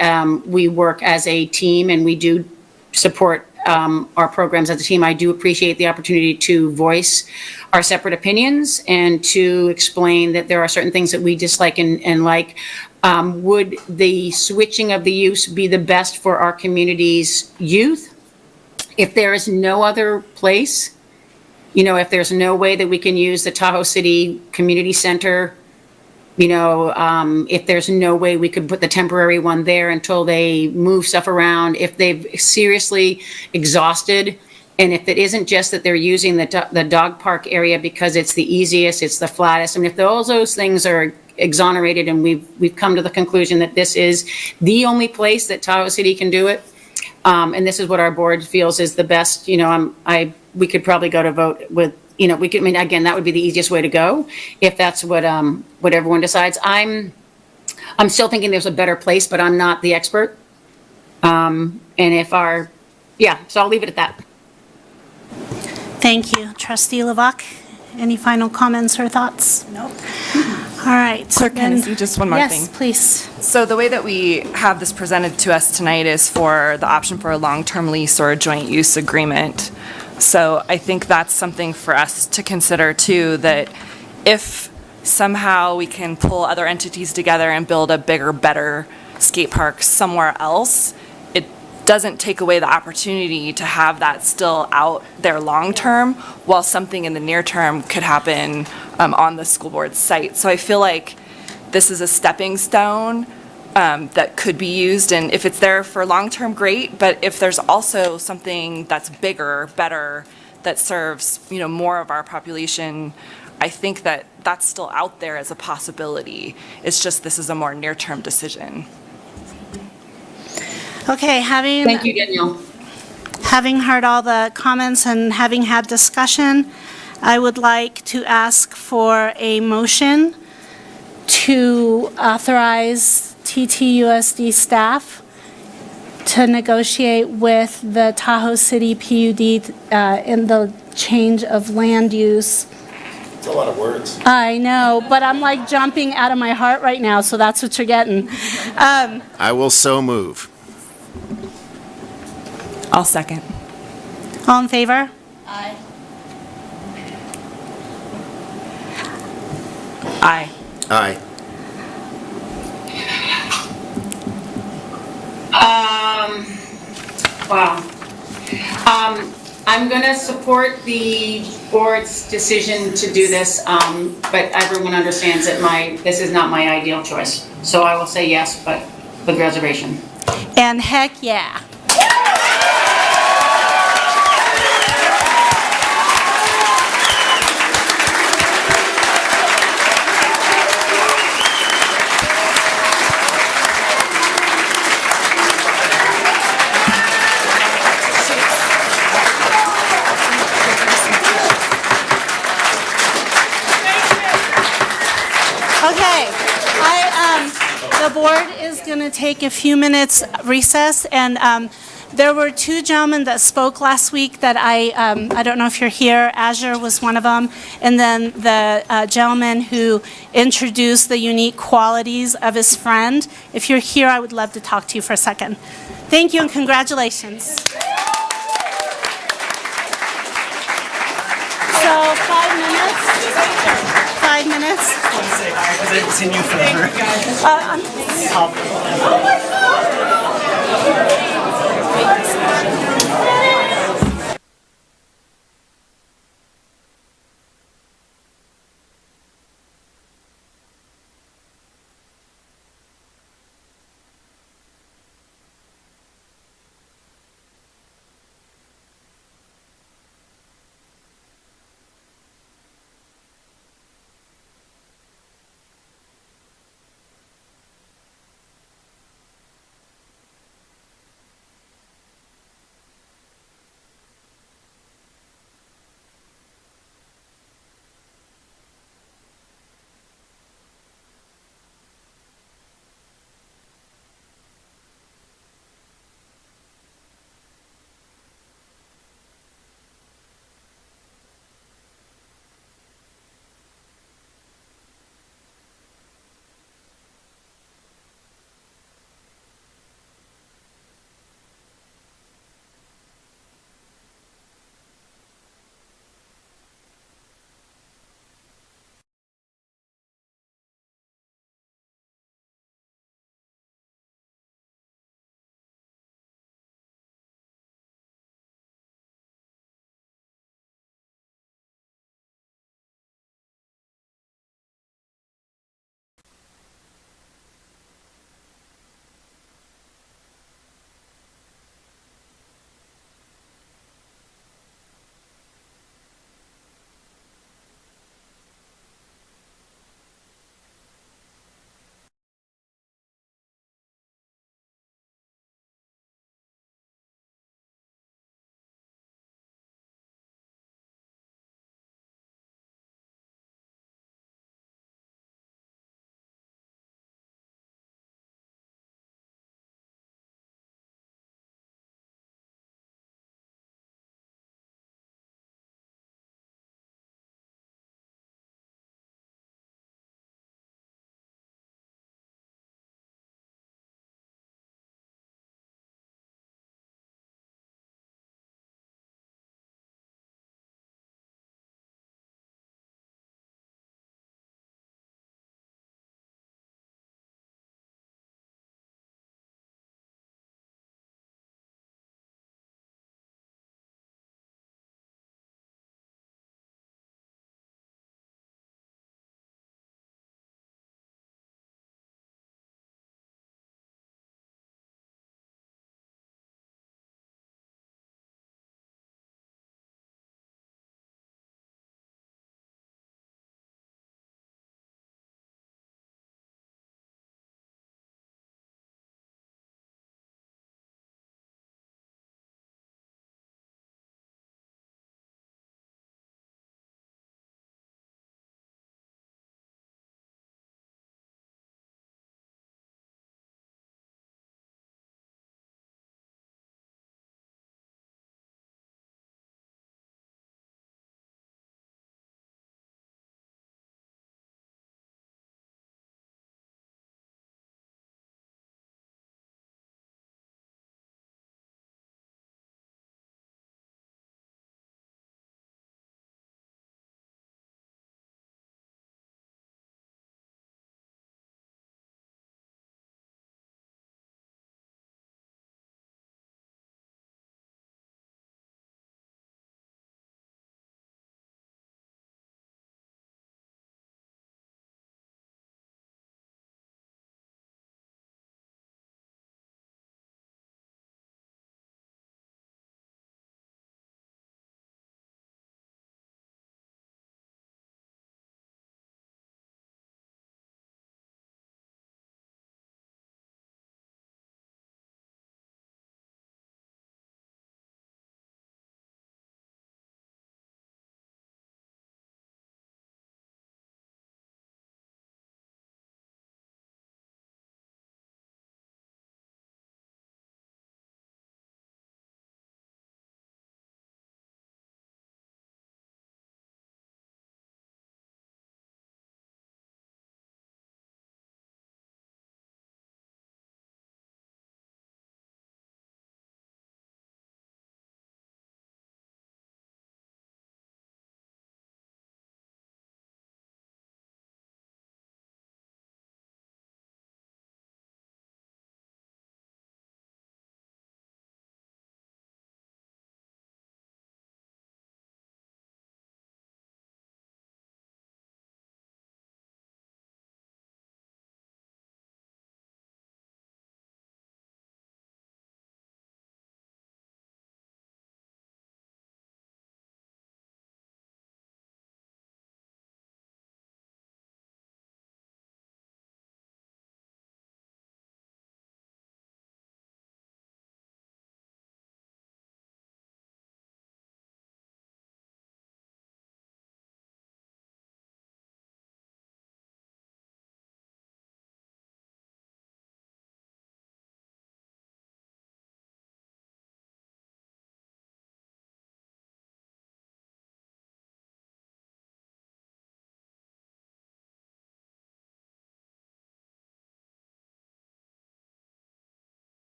we work as a team, and we do support our programs as a team. I do appreciate the opportunity to voice our separate opinions and to explain that there are certain things that we dislike and like. Would the switching of the use be the best for our community's youth? If there is no other place, if there's no way that we can use the Tahoe City Community Center, if there's no way we could put the temporary one there until they move stuff around, if they've seriously exhausted, and if it isn't just that they're using the dog park area because it's the easiest, it's the flattest, if all those things are exonerated, and we've come to the conclusion that this is the only place that Tahoe City can do it, and this is what our board feels is the best, we could probably go to vote with, again, that would be the easiest way to go if that's what everyone decides. I'm still thinking there's a better place, but I'm not the expert. So I'll leave it at that. Thank you. Trustee Levac, any final comments or thoughts? Nope. All right. Clerk then- Hennessy, just one more thing. Yes, please. So the way that we have this presented to us tonight is for the option for a long-term lease or a joint use agreement. So I think that's something for us to consider too, that if somehow we can pull other entities together and build a bigger, better skate park somewhere else, it doesn't take away the opportunity to have that still out there long-term, while something in the near term could happen on the school board site. So I feel like this is a stepping stone that could be used, and if it's there for long-term, great, but if there's also something that's bigger, better, that serves, more of our population, I think that that's still out there as a possibility. It's just this is a more near-term decision. Okay, Thank you, Danielle. having heard all the comments and having had discussion, I would like to ask for a motion to authorize TTUSD staff to negotiate with the Tahoe City PUD in the change of land use. It's a lot of words. I know, but I'm like jumping out of my heart right now, so that's what you're getting. I will so move. I'll second. All in favor? Aye. Aye. Aye. Wow. I'm going to support the board's decision to do this, but everyone understands that this is not my ideal choice. So I will say yes, but with reservation. And heck yeah. Okay, the board is going to take a few minutes recess, and there were two gentlemen that spoke last week that I don't know if you're here. Azure was one of them, and then the gentleman who introduced the unique qualities of his friend. If you're here, I would love to talk to you for a second. Thank you and congratulations. So 5 minutes. 5 minutes. Because I haven't seen you forever.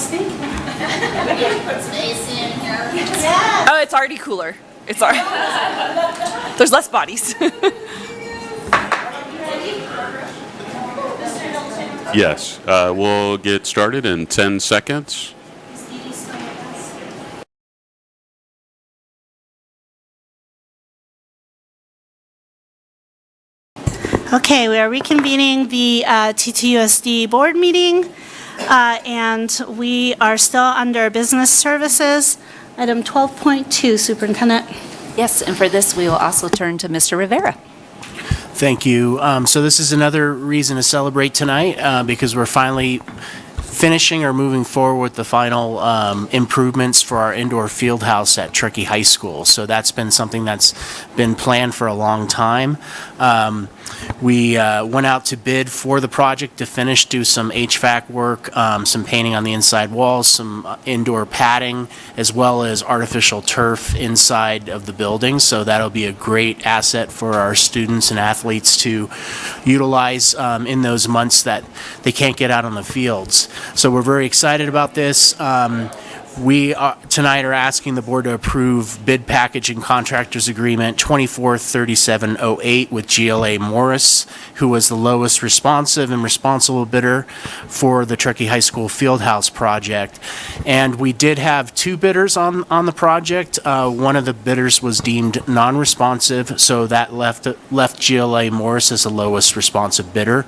speak? Oh, it's already cooler. It's already. There's less bodies. Yes, we'll get started in 10 seconds. Okay, we are reconvening the TTUSD board meeting, and we are still under business services. Item 12.2, Superintendent. Yes, and for this, we will also turn to Mr. Rivera. Thank you. So this is another reason to celebrate tonight because we're finally finishing or moving forward with the final improvements for our indoor field house at Truckee High School. So that's been something that's been planned for a long time. We went out to bid for the project to finish, do some HVAC work, some painting on the inside walls, some indoor padding, as well as artificial turf inside of the building. So that'll be a great asset for our students and athletes to utilize in those months that they can't get out on the fields. So we're very excited about this. We tonight are asking the board to approve bid package and contractors agreement 243708 with GLA Morris, who was the lowest responsive and responsible bidder for the Truckee High School Fieldhouse project. And we did have two bidders on the project. One of the bidders was deemed non-responsive, so that left GLA Morris as the lowest responsive bidder.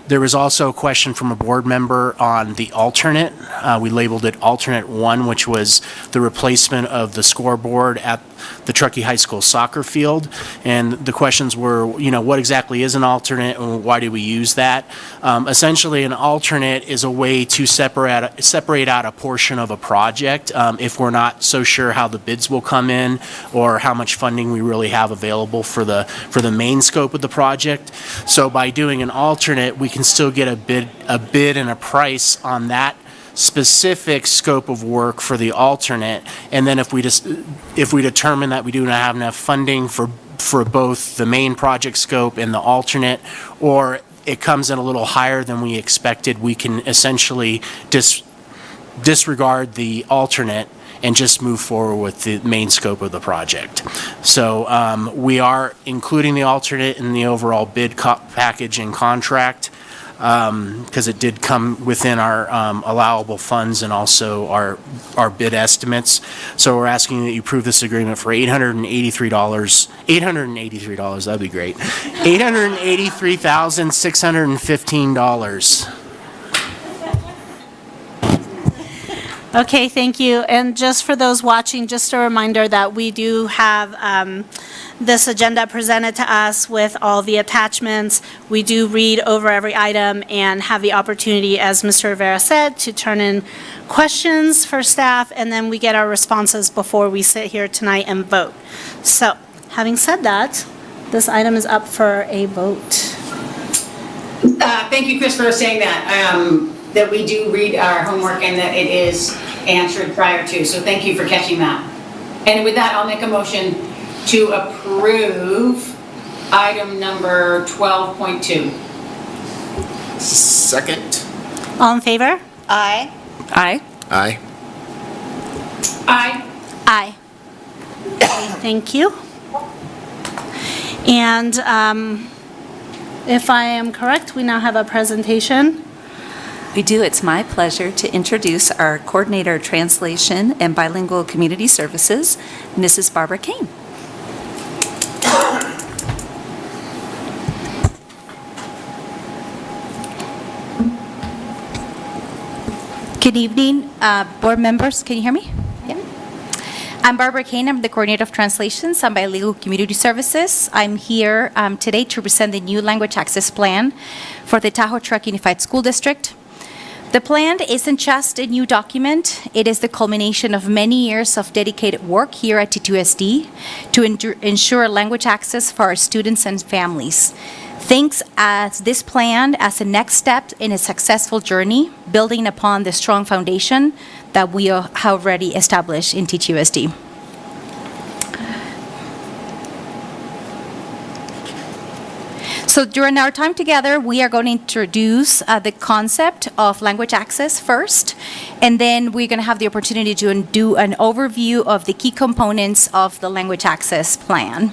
There was also a question from a board member on the alternate. We labeled it alternate 1, which was the replacement of the scoreboard at the Truckee High School soccer field. And the questions were, what exactly is an alternate and why do we use that? Essentially, an alternate is a way to separate out a portion of a project if we're not so sure how the bids will come in or how much funding we really have available for the main scope of the project. So by doing an alternate, we can still get a bid and a price on that specific scope of work for the alternate, and then if we determine that we do not have enough funding for both the main project scope and the alternate, or it comes in a little higher than we expected, we can essentially disregard the alternate and just move forward with the main scope of the project. So we are including the alternate in the overall bid package and contract, because it did come within our allowable funds and also our bid estimates. So we're asking that you approve this agreement for $883, that'd be great. $883,615. Okay, thank you. And just for those watching, just a reminder that we do have this agenda presented to us with all the attachments. We do read over every item and have the opportunity, as Mr. Rivera said, to turn in questions for staff, and then we get our responses before we sit here tonight and vote. So, having said that, this item is up for a vote. Thank you, Chris, for saying that we do read our homework and that it is answered prior to. So thank you for catching that. And with that, I'll make a motion to approve item number 12.2. Second. All in favor? Aye. Aye. Aye. Aye. Aye. Okay, thank you. And if I am correct, we now have a presentation. We do. It's my pleasure to introduce our Coordinator of Translation and Bilingual Community Services, Mrs. Barbara Kane. Good evening, board members. Can you hear me? Yeah. I'm Barbara Kane. I'm the Coordinator of Translations and Bilingual Community Services. I'm here today to present the new language access plan for the Tahoe Truckee Unified School District. The plan isn't just a new document. It is the culmination of many years of dedicated work here at TTUSD to ensure language access for our students and families. Thanks as this plan as a next step in a successful journey, building upon the strong foundation that we have already established in TTUSD. So during our time together, we are going to introduce the concept of language access first, and then we're going to have the opportunity to do an overview of the key components of the language access plan.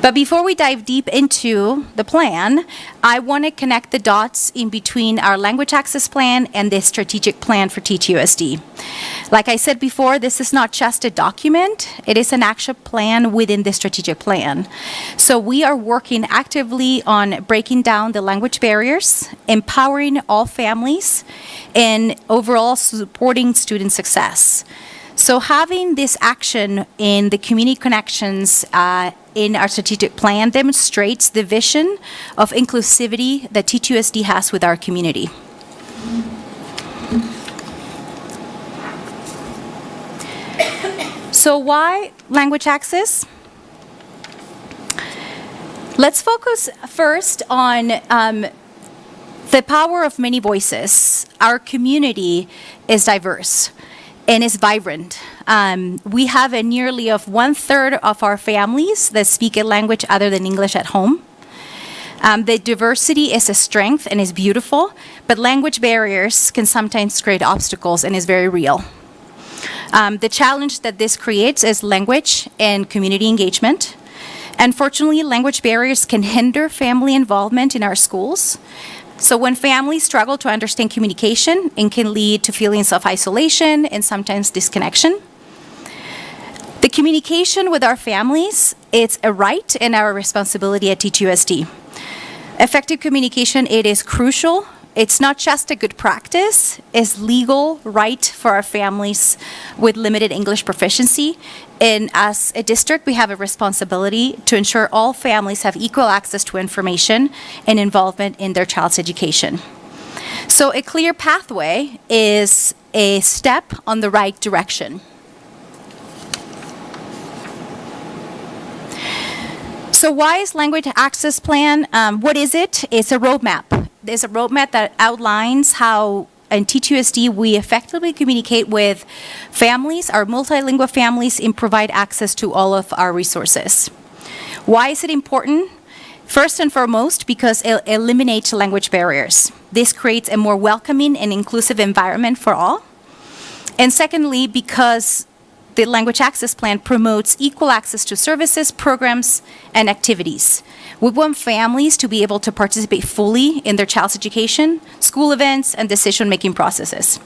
But before we dive deep into the plan, I want to connect the dots in between our language access plan and the strategic plan for TTUSD. Like I said before, this is not just a document, it is an action plan within the strategic plan. So we are working actively on breaking down the language barriers, empowering all families, and overall supporting student success. So having this action in the community connections in our strategic plan demonstrates the vision of inclusivity that TTUSD has with our community. So why language access? Let's focus first on the power of many voices. Our community is diverse and is vibrant. We have a nearly of 1/3 of our families that speak a language other than English at home. The diversity is a strength and is beautiful, but language barriers can sometimes create obstacles and is very real. The challenge that this creates is language and community engagement. Unfortunately, language barriers can hinder family involvement in our schools. So when families struggle to understand communication, it can lead to feelings of isolation and sometimes disconnection. The communication with our families, it's a right and our responsibility at TTUSD. Effective communication, it is crucial. It's not just a good practice, it's legal right for our families with limited English proficiency. And as a district, we have a responsibility to ensure all families have equal access to information and involvement in their child's education. So a clear pathway is a step on the right direction. So why is language access plan? What is it? It's a roadmap. There's a roadmap that outlines how in TTUSD we effectively communicate with families, our multilingual families, and provide access to all of our resources. Why is it important? First and foremost, because it eliminates language barriers. This creates a more welcoming and inclusive environment for all. And secondly, because the language access plan promotes equal access to services, programs, and activities. We want families to be able to participate fully in their child's education, school events, and decision-making processes.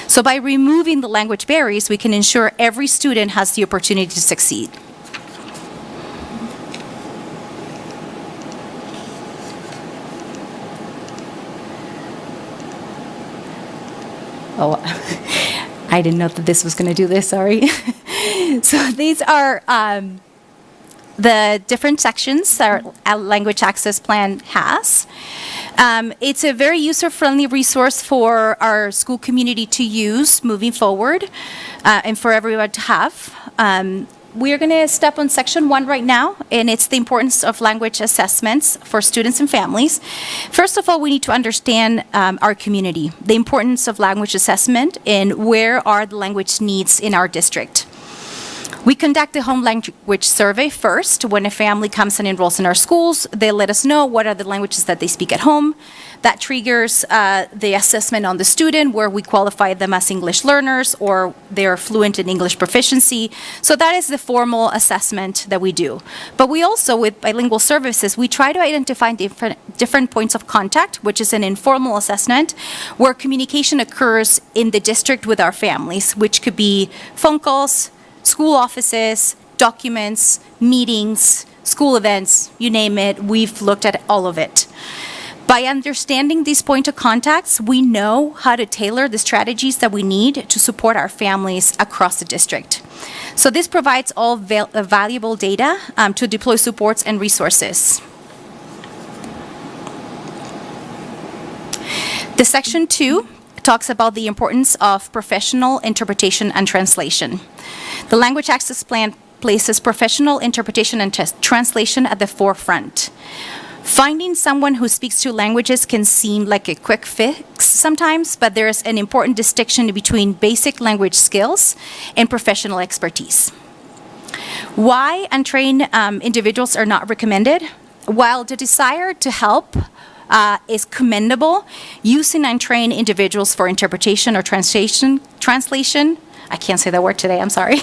So by removing the language barriers, we can ensure every student has the opportunity to succeed. Oh, I didn't know that this was going to do this, sorry. So these are the different sections that our language access plan has. It's a very user-friendly resource for our school community to use moving forward and for everyone to have. We're going to step on section 1 right now, and it's the importance of language assessments for students and families. First of all, we need to understand our community, the importance of language assessment, and where are the language needs in our district. We conduct the home language survey first. When a family comes and enrolls in our schools, they let us know what are the languages that they speak at home. That triggers the assessment on the student, where we qualify them as English learners or they're fluent in English proficiency. So that is the formal assessment that we do. But we also, with bilingual services, we try to identify different points of contact, which is an informal assessment, where communication occurs in the district with our families, which could be phone calls, school offices, documents, meetings, school events, you name it, we've looked at all of it. By understanding these points of contacts, we know how to tailor the strategies that we need to support our families across the district. So this provides all valuable data to deploy supports and resources. The section 2 talks about the importance of professional interpretation and translation. The language access plan places professional interpretation and translation at the forefront. Finding someone who speaks two languages can seem like a quick fix sometimes, but there is an important distinction between basic language skills and professional expertise. Why untrained individuals are not recommended? While the desire to help is commendable, using untrained individuals for interpretation or translation, I can't say that word today, I'm sorry,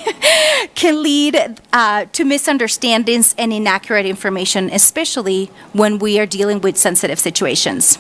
can lead to misunderstandings and inaccurate information, especially when we are dealing with sensitive situations.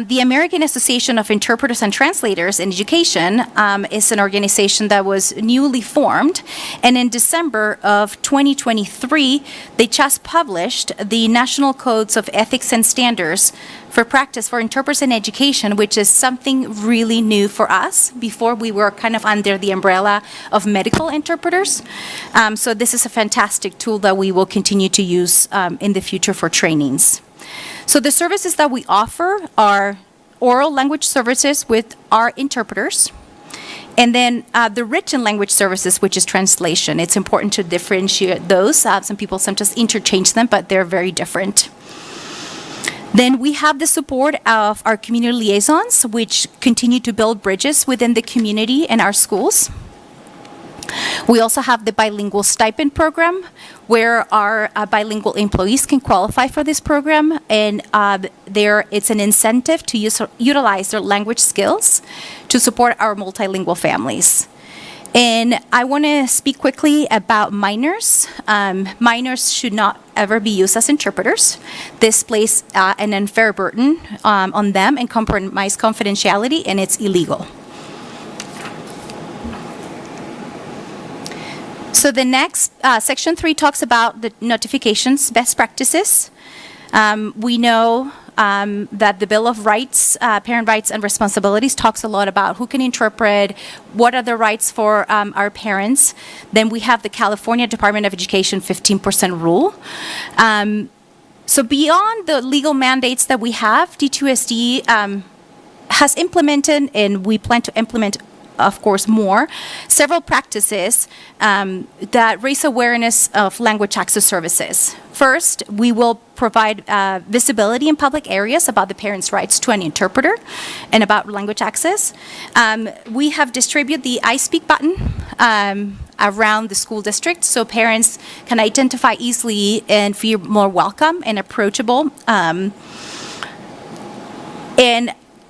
The American Association of Interpreters and Translators in Education is an organization that was newly formed, and in December of 2023, they just published the National Codes of Ethics and Standards for Practice for Interpreters in Education, which is something really new for us. Before, we were kind of under the umbrella of medical interpreters. So this is a fantastic tool that we will continue to use in the future for trainings. So the services that we offer are oral language services with our interpreters, and then the written language services, which is translation. It's important to differentiate those. Some people sometimes interchange them, but they're very different. Then we have the support of our community liaisons, which continue to build bridges within the community and our schools. We also have the bilingual stipend program, where our bilingual employees can qualify for this program, and it's an incentive to utilize their language skills to support our multilingual families. And I want to speak quickly about minors. Minors should not ever be used as interpreters. This places an unfair burden on them and compromise confidentiality, and it's illegal. So the next, Section 3 talks about the notifications, best practices. We know that the Bill of Rights, Parent Rights and Responsibilities, talks a lot about who can interpret, what are the rights for our parents. Then we have the California Department of Education 15% rule. So beyond the legal mandates that we have, TTUSD has implemented, and we plan to implement, of course, more, several practices that raise awareness of language access services. First, we will provide visibility in public areas about the parents' rights to an interpreter and about language access. We have distributed the I Speak button around the school district so parents can identify easily and feel more welcome and approachable. And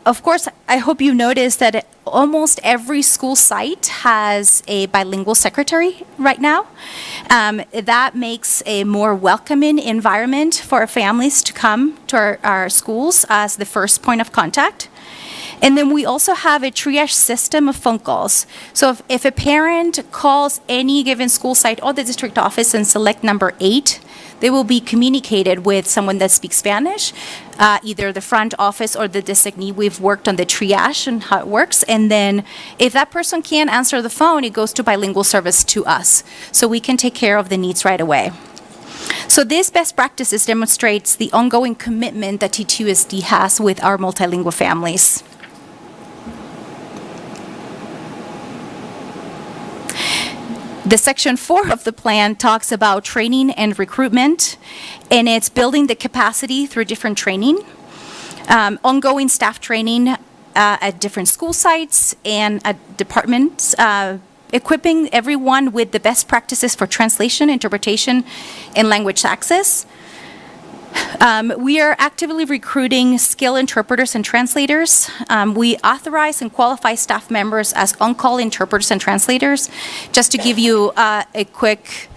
of course, I hope you noticed that almost every school site has a bilingual secretary right now. That makes a more welcoming environment for families to come to our schools as the first point of contact. And then we also have a triage system of phone calls. So if a parent calls any given school site or the district office and select number 8, they will be communicated with someone that speaks Spanish, either the front office or the designee. We've worked on the triage and how it works. And then if that person can't answer the phone, it goes to bilingual service to us. So we can take care of the needs right away. So this best practices demonstrates the ongoing commitment that TTUSD has with our multilingual families. The Section 4 of the plan talks about training and recruitment, and it's building the capacity through different training, ongoing staff training at different school sites and at departments, equipping everyone with the best practices for translation, interpretation, and language access. We are actively recruiting skilled interpreters and translators. We authorize and qualify staff members as on-call interpreters and translators. Just to give you a quick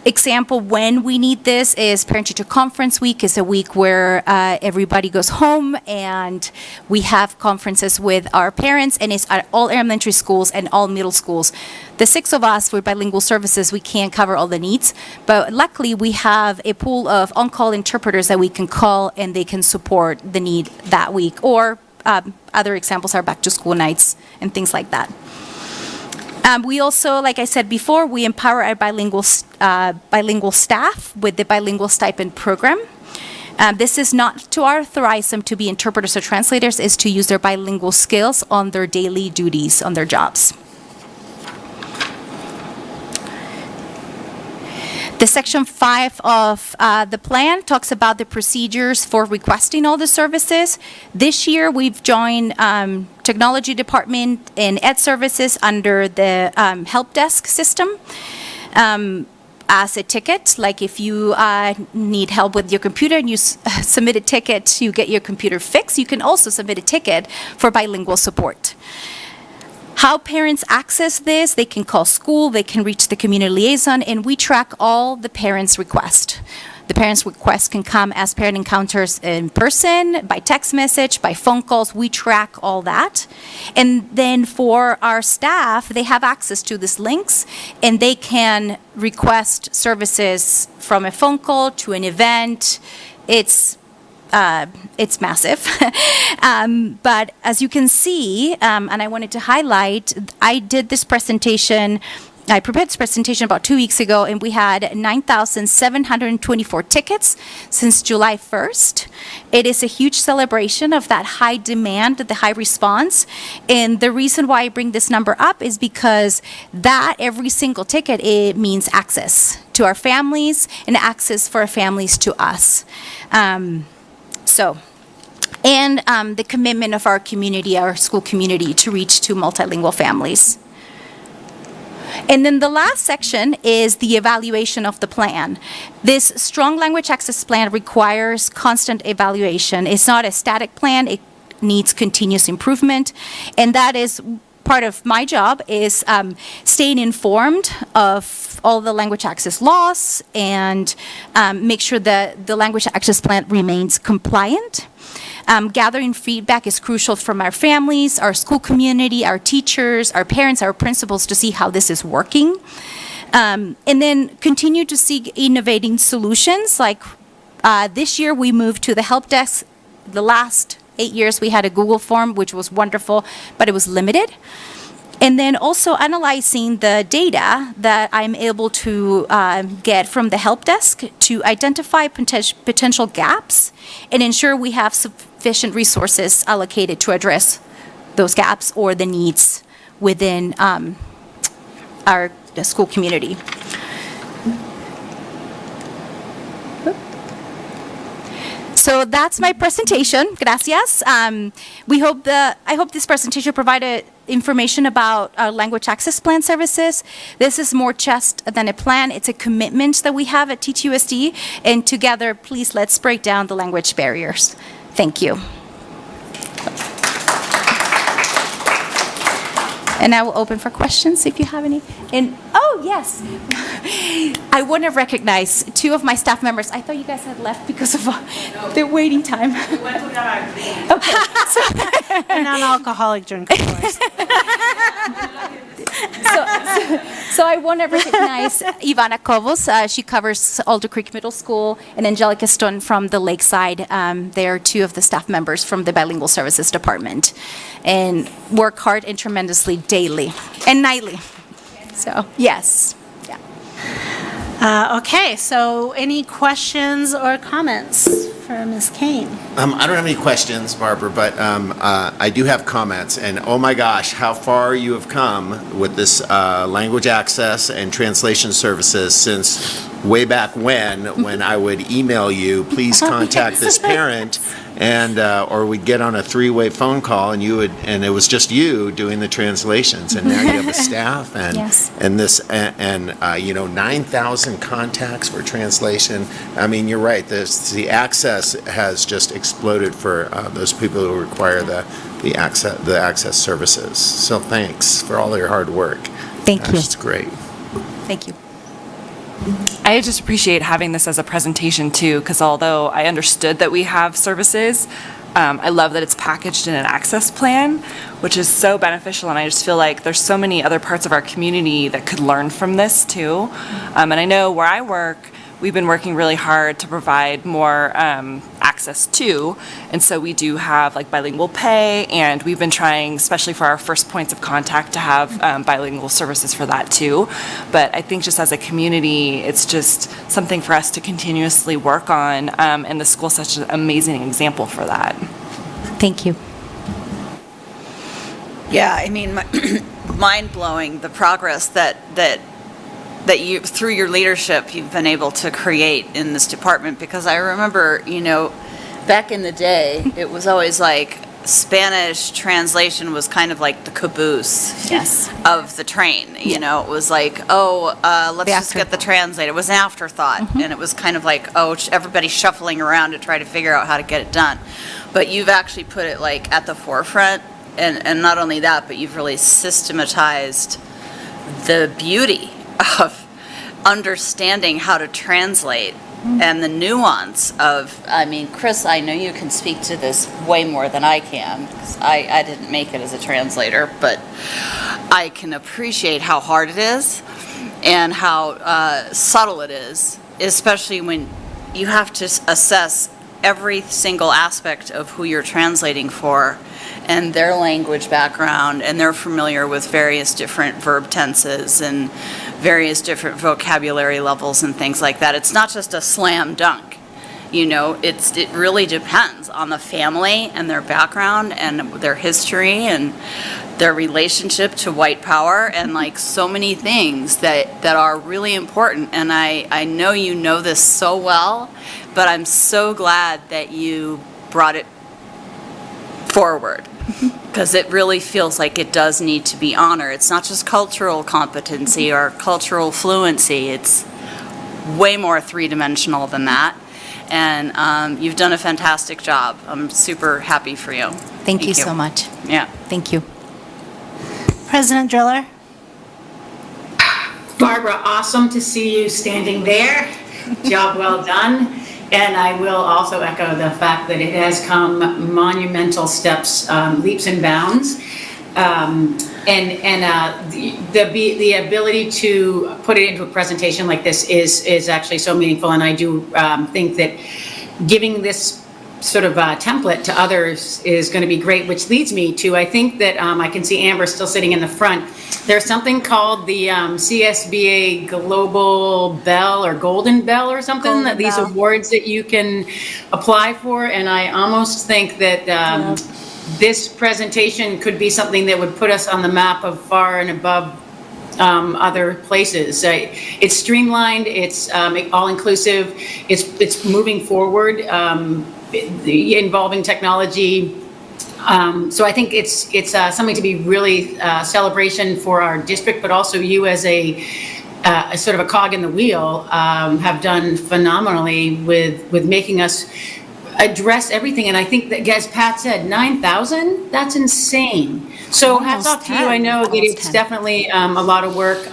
example, when we need this is Parent-Teacher Conference Week is a week where everybody goes home and we have conferences with our parents, and it's at all elementary schools and all middle schools. The 6 of us with bilingual services, we can't cover all the needs, but luckily we have a pool of on-call interpreters that we can call and they can support the need that week. Or other examples are back to school nights and things like that. We also, like I said before, we empower our bilingual staff with the bilingual stipend program. This is not to authorize them to be interpreters or translators, it's to use their bilingual skills on their daily duties, on their jobs. The Section 5 of the plan talks about the procedures for requesting all the services. This year, we've joined Technology Department and Ed Services under the help desk system. as a ticket, like if you need help with your computer and you submit a ticket to get your computer fixed, you can also submit a ticket for bilingual support. How parents access this, they can call school, they can reach the community liaison, and we track all the parents' requests. The parents' requests can come as parent encounters in person, by text message, by phone calls. We track all that. And then for our staff, they have access to these links, and they can request services from a phone call to an event. It's massive. But as you can see, and I wanted to highlight, I prepared this presentation about 2 weeks ago, and we had 9,724 tickets since July 1st. It is a huge celebration of that high demand, the high response. And the reason why I bring this number up is because that every single ticket, it means access to our families and access for our families to us. The commitment of our community, our school community, to reach to multilingual families. And then the last section is the evaluation of the plan. This strong language access plan requires constant evaluation. It's not a static plan, it needs continuous improvement. And that is part of my job, is staying informed of all the language access laws and make sure that the language access plan remains compliant. Gathering feedback is crucial from our families, our school community, our teachers, our parents, our principals, to see how this is working. And then continue to seek innovating solutions. Like this year, we moved to the help desk. The last 8 years, we had a Google form, which was wonderful, but it was limited. And then also analyzing the data that I'm able to get from the help desk to identify potential gaps and ensure we have sufficient resources allocated to address those gaps or the needs within our school community. So that's my presentation. Gracias. I hope this presentation provided information about our language access plan services. This is more just than a plan. It's a commitment that we have at TTUSD. And together, please, let's break down the language barriers. Thank you. And I will open for questions if you have any. And, oh, yes. I want to recognize 2 of my staff members. I thought you guys had left because of the waiting time. Okay. A non-alcoholic drink, of course. So I want to recognize Ivana Kovos. She covers Alder Creek Middle School, and Angelica Stone from the Lakeside. They are 2 of the staff members from the Bilingual Services Department, and work hard and tremendously daily and nightly. So, yes. Yeah. Okay, so any questions or comments for Ms. Kane? I don't have any questions, Barbara, but I do have comments. And oh my gosh, how far you have come with this language access and translation services since way back when I would email you, please contact this parent, and or we'd get on a 3-way phone call, and it was just you doing the translations, and now you have a staff and Yes. and this and 9,000 contacts for translation. I mean, you're right. The access has just exploded for those people who require the access services. So thanks for all your hard work. Thank you. It's great. Thank you. I just appreciate having this as a presentation too, because although I understood that we have services, I love that it's packaged in an access plan, which is so beneficial, and I just feel like there's so many other parts of our community that could learn from this too. And I know where I work, we've been working really hard to provide more access to, and so we do have like bilingual pay, and we've been trying, especially for our first points of contact, to have bilingual services for that too. But I think just as a community, it's just something for us to continuously work on, and the school's such an amazing example for that. Thank you. Yeah, I mean, mind-blowing, the progress that you, through your leadership, you've been able to create in this department. Because I remember, back in the day, it was always like, Spanish translation was kind of like the caboose of the train. You know, it was like, let's just get the translator. It was an afterthought, and it was kind of like, everybody shuffling around to try to figure out how to get it done. But you've actually put it like at the forefront, and not only that, but you've really systematized the beauty of understanding how to translate and the nuance of, I mean, Chris, I know you can speak to this way more than I can, 'cause I didn't make it as a translator, but I can appreciate how hard it is and how subtle it is, especially when you have to assess every single aspect of who you're translating for and their language background, and they're familiar with various different verb tenses and various different vocabulary levels and things like that. It's not just a slam dunk. You know, it really depends on the family and their background and their history and their relationship to white power and like so many things that are really important. And I know you know this so well, but I'm so glad that you brought it forward. Because it really feels like it does need to be honored. It's not just cultural competency or cultural fluency. It's way more three-dimensional than that. And you've done a fantastic job. I'm super happy for you. Thank you so much. Yeah. Thank you. President Driller? Barbara, awesome to see you standing there. Job well done. And I will also echo the fact that it has come monumental steps, leaps and bounds. The ability to put it into a presentation like this is actually so meaningful. And I do think that giving this sort of template to others is going to be great, which leads me to, I think that I can see Amber still sitting in the front. There's something called the CSBA Global Bell or Golden Bell or something, that these awards that you can apply for. And I almost think that this presentation could be something that would put us on the map of far and above other places. It's streamlined, it's all-inclusive, it's moving forward, involving technology. So I think it's something to be really celebration for our district, but also you as a sort of a cog in the wheel have done phenomenally with making us address everything. And I think that, as Pat said, 9,000, that's insane. So hats off to you. I know that it's definitely a lot of work,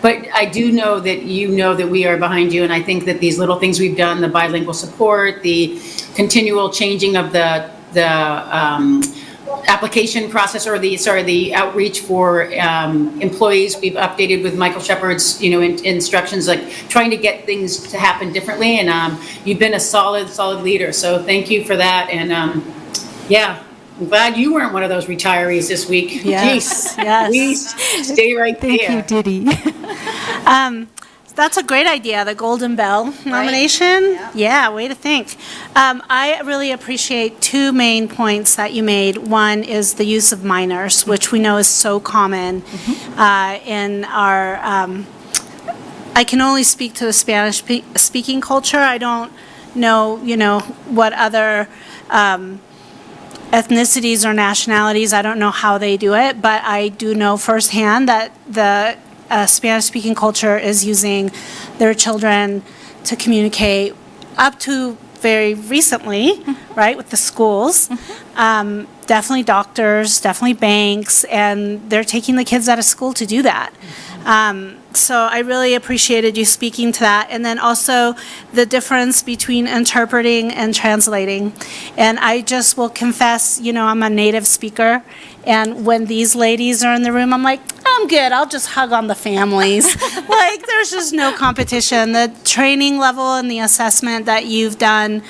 but I do know that you know that we are behind you. And I think that these little things we've done, the bilingual support, the continual changing of the application process, or the outreach for employees, we've updated with Michael Shepard's instructions, like trying to get things to happen differently. And you've been a solid leader. So thank you for that. And yeah. I'm glad you weren't one of those retirees this week. Yes, Jeez, yes. Please stay right there. Thank you, Didi. That's a great idea, the Golden Bell nomination. Yeah, way to think. I really appreciate two main points that you made. One is the use of minors, which we know is so common in our, I can only speak to the Spanish-speaking culture. I don't know, what other ethnicities or nationalities, I don't know how they do it, but I do know firsthand that the Spanish-speaking culture is using their children to communicate up to very recently, right, with the schools. Definitely doctors, definitely banks, and they're taking the kids out of school to do that. So I really appreciated you speaking to that. And then also the difference between interpreting and translating. And I just will confess, I'm a native speaker. And when these ladies are in the room, I'm like, I'm good. I'll just hug on the families. Like, there's just no competition. The training level and the assessment that you've done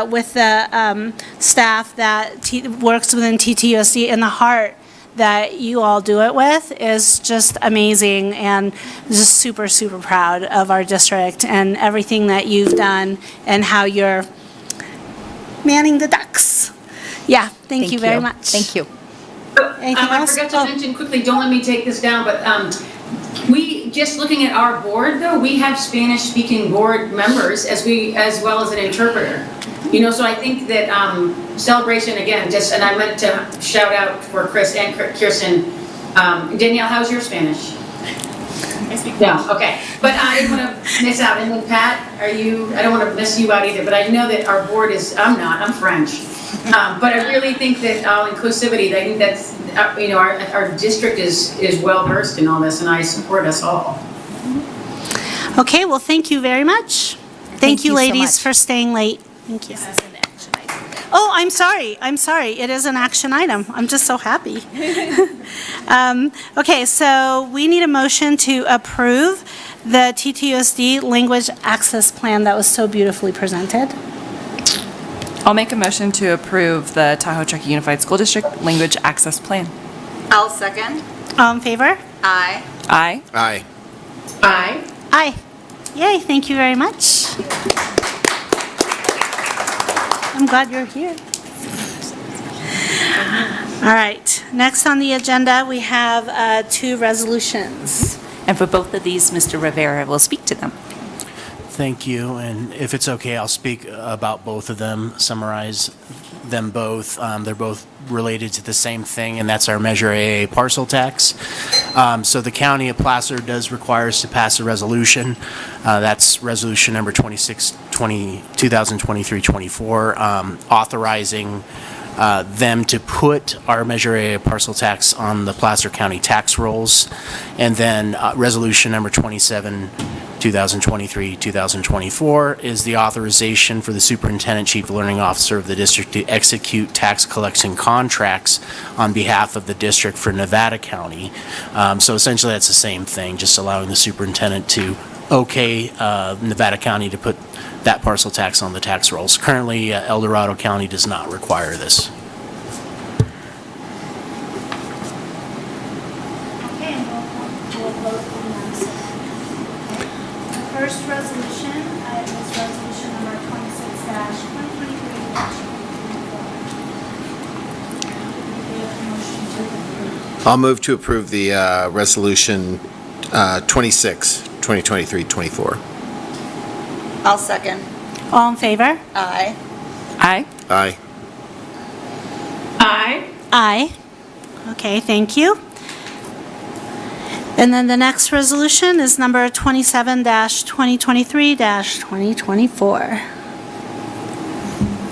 with the staff that works within TTUSD and the heart that you all do it with is just amazing, and just super, super proud of our district and everything that you've done and how you're manning the ducks. Yeah, thank you very much. Thank you. I forgot to mention quickly, don't let me take this down, but we, just looking at our board though, we have Spanish speaking board members as well as an interpreter. You know, so I think that celebration, again, just, and I meant to shout out for Chris and Kirsten. Danielle, how's your Spanish? I speak No, okay. But I didn't want to miss out. And then Pat, I don't want to miss you out either, but I know that our board is, I'm French. But I really think that inclusivity, I think that's, you know, our district is well versed in all this, and I support us all. Okay, well, thank you very much. Thank you, you so ladies, much. for staying late. Thank you. Oh, I'm sorry. It is an action item. I'm just so happy. Okay, so we need a motion to approve the TTUSD language access plan that was so beautifully presented. I'll make a motion to approve the Tahoe Truckee Unified School District Language Access Plan. I'll second. All in favor? Aye. Aye. Aye. Aye. Aye. Yay, thank you very much. I'm glad you're here. All right, next on the agenda, we have 2 resolutions. And for both of these, Mr. Rivera will speak to them. Thank you, and if it's okay, I'll speak about both of them, summarize them both. They're both related to the same thing, and that's our Measure AA parcel tax. So the County of Placer does require us to pass a resolution. That's resolution number 2023-24, authorizing them to put our Measure A parcel tax on the Placer County tax rolls. And then resolution number 27, 2023-2024 is the authorization for the superintendent, chief learning officer of the district to execute tax collection contracts on behalf of the district for Nevada County. So essentially that's the same thing, just allowing the superintendent to okay Nevada County to put that parcel tax on the tax rolls. Currently, El Dorado County does not require this. Okay, and we'll vote on that. The first resolution is resolution number 26-2023-2024. I'll move to approve the resolution 26, 2023-24. I'll second. All in favor? Aye. Aye. Aye. Aye. Aye. Okay, thank you. And then the next resolution is number 27-2023-2024.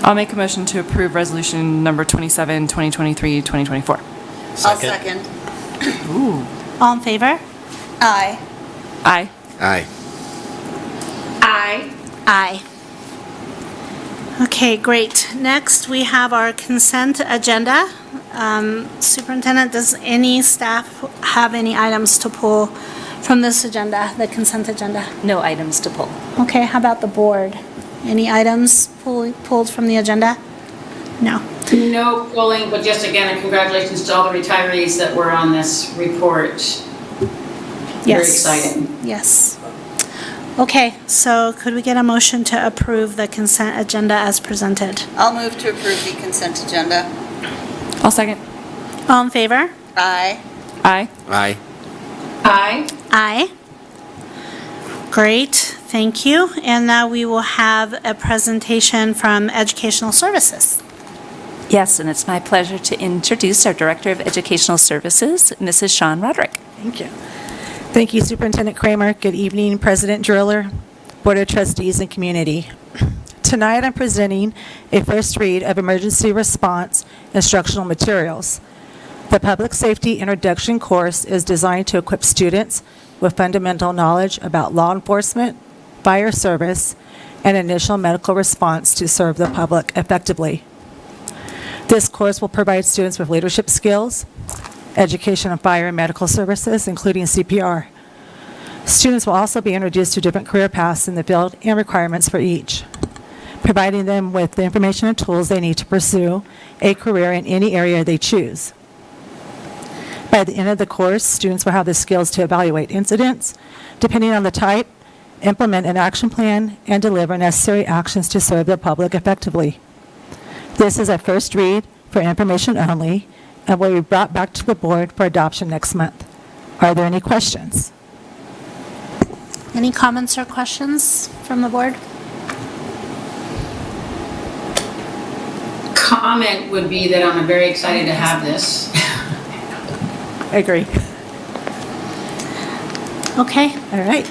I'll make a motion to approve resolution number 27, 2023-2024. I'll second. Ooh. All in favor? Aye. Aye. Aye. Aye. Aye. Okay, great. Next, we have our consent agenda. Superintendent, does any staff have any items to pull from this agenda, the consent agenda? No items to pull. Okay, how about the board? Any items pulled from the agenda? No. No pulling, but just again, congratulations to all the retirees that were on this report. Very Yes. exciting. Yes. Okay, so could we get a motion to approve the consent agenda as presented? I'll move to approve the consent agenda. I'll second. All in favor? Aye. Aye. Aye. Aye. Aye. Great, thank you. And now we will have a presentation from Educational Services. Yes, and it's my pleasure to introduce our Director of Educational Services, Mrs. Shawn Roderick. Thank you. Thank you, Superintendent Kramer. Good evening, President Driller, Board of Trustees, and community. Tonight, I'm presenting a first read of emergency response instructional materials. The Public Safety Introduction course is designed to equip students with fundamental knowledge about law enforcement, fire service, and initial medical response to serve the public effectively. This course will provide students with leadership skills, education on fire and medical services, including CPR. Students will also be introduced to different career paths in the field and requirements for each, providing them with the information and tools they need to pursue a career in any area they choose. By the end of the course, students will have the skills to evaluate incidents, depending on the type, implement an action plan, and deliver necessary actions to serve the public effectively. This is a first read for information only and will be brought back to the board for adoption next month. Are there any questions? Any comments or questions from the board? comment would be that I'm very excited to have this. I agree. Okay. All right.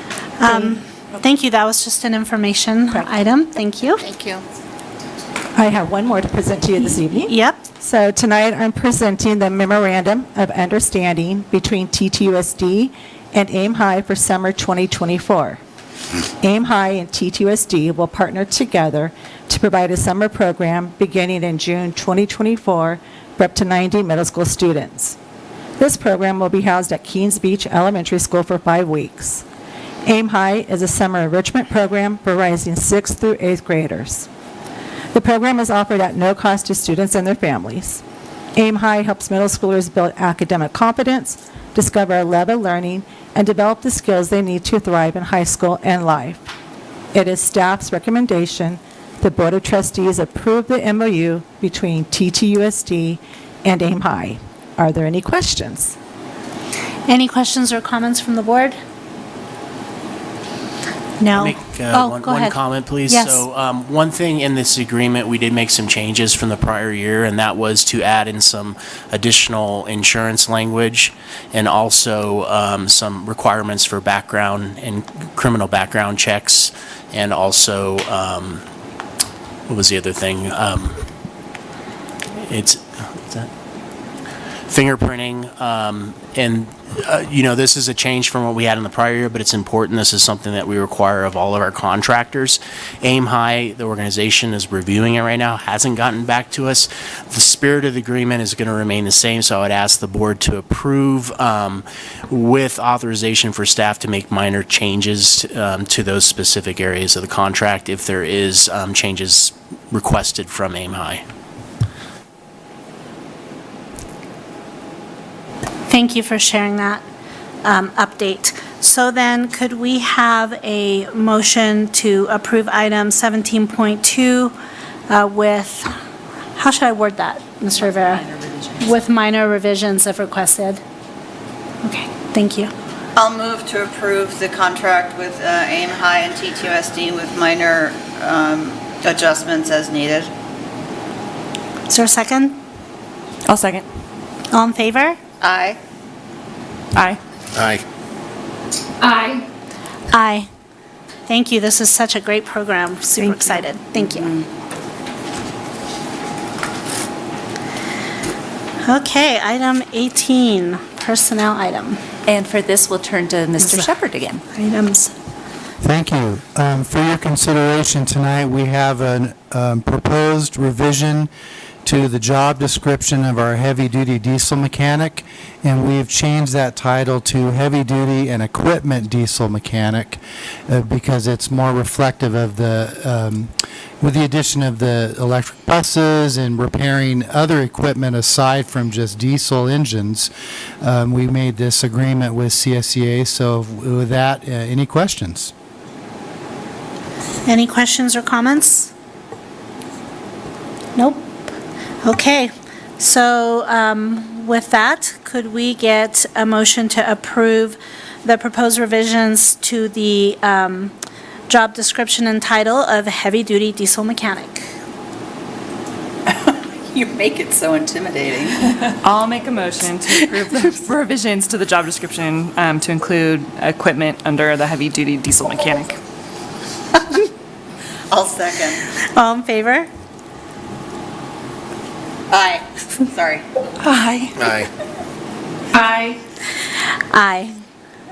Thank you. That was just an information item. Thank you. Thank you. I have one more to present to you this evening. Yep. So tonight I'm presenting the Memorandum of Understanding between TTUSD and AIM High for summer 2024. AIM High and TTUSD will partner together to provide a summer program beginning in June 2024 for up to 90 middle school students. This program will be housed at Keens Beach Elementary School for 5 weeks. AIM High is a summer enrichment program for rising 6th through 8th graders. The program is offered at no cost to students and their families. AIM High helps middle schoolers build academic confidence, discover a love of learning, and develop the skills they need to thrive in high school and life. It is staff's recommendation the Board of Trustees approve the MOU between TTUSD and AIM High. Are there any questions? Any questions or comments from the board? No. Make go one ahead. comment, please. Yes. So one thing in this agreement, we did make some changes from the prior year, and that was to add in some additional insurance language and also some requirements for background and criminal background checks, and also, what was the other thing? What's that? Fingerprinting, and this is a change from what we had in the prior year, but it's important. This is something that we require of all of our contractors. AIM High, the organization, is reviewing it right now, hasn't gotten back to us. The spirit of the agreement is going to remain the same, so I would ask the board to approve with authorization for staff to make minor changes to those specific areas of the contract if there is changes requested from AIM High. Thank you for sharing that update. So then, could we have a motion to approve item 17.2 with, how should I word that, Mr. Rivera? With minor revisions if requested. Okay, thank you. I'll move to approve the contract with AIM High and TTUSD with minor adjustments as needed. Is there a second? I'll second. All in favor? Aye. Aye. Aye. Aye. Aye. Thank you. This is such a great program. Super excited. Thank you. Okay, item 18, personnel item. And for this, we'll turn to Mr. Shepherd again. Items. Thank you. For your consideration tonight, we have a proposed revision to the job description of our heavy-duty diesel mechanic, and we've changed that title to heavy-duty and equipment diesel mechanic because it's more reflective of the, with the addition of the electric buses and repairing other equipment aside from just diesel engines, we made this agreement with CSEA. So with that, any questions? Any questions or comments? Nope. Okay, so with that, could we get a motion to approve the proposed revisions to the job description and title of heavy-duty diesel mechanic? You make it so intimidating. I'll make a motion to approve the revisions to the job description to include equipment under the heavy-duty diesel mechanic. I'll second. All in favor? Aye. Sorry. Aye. Aye. Aye. Aye.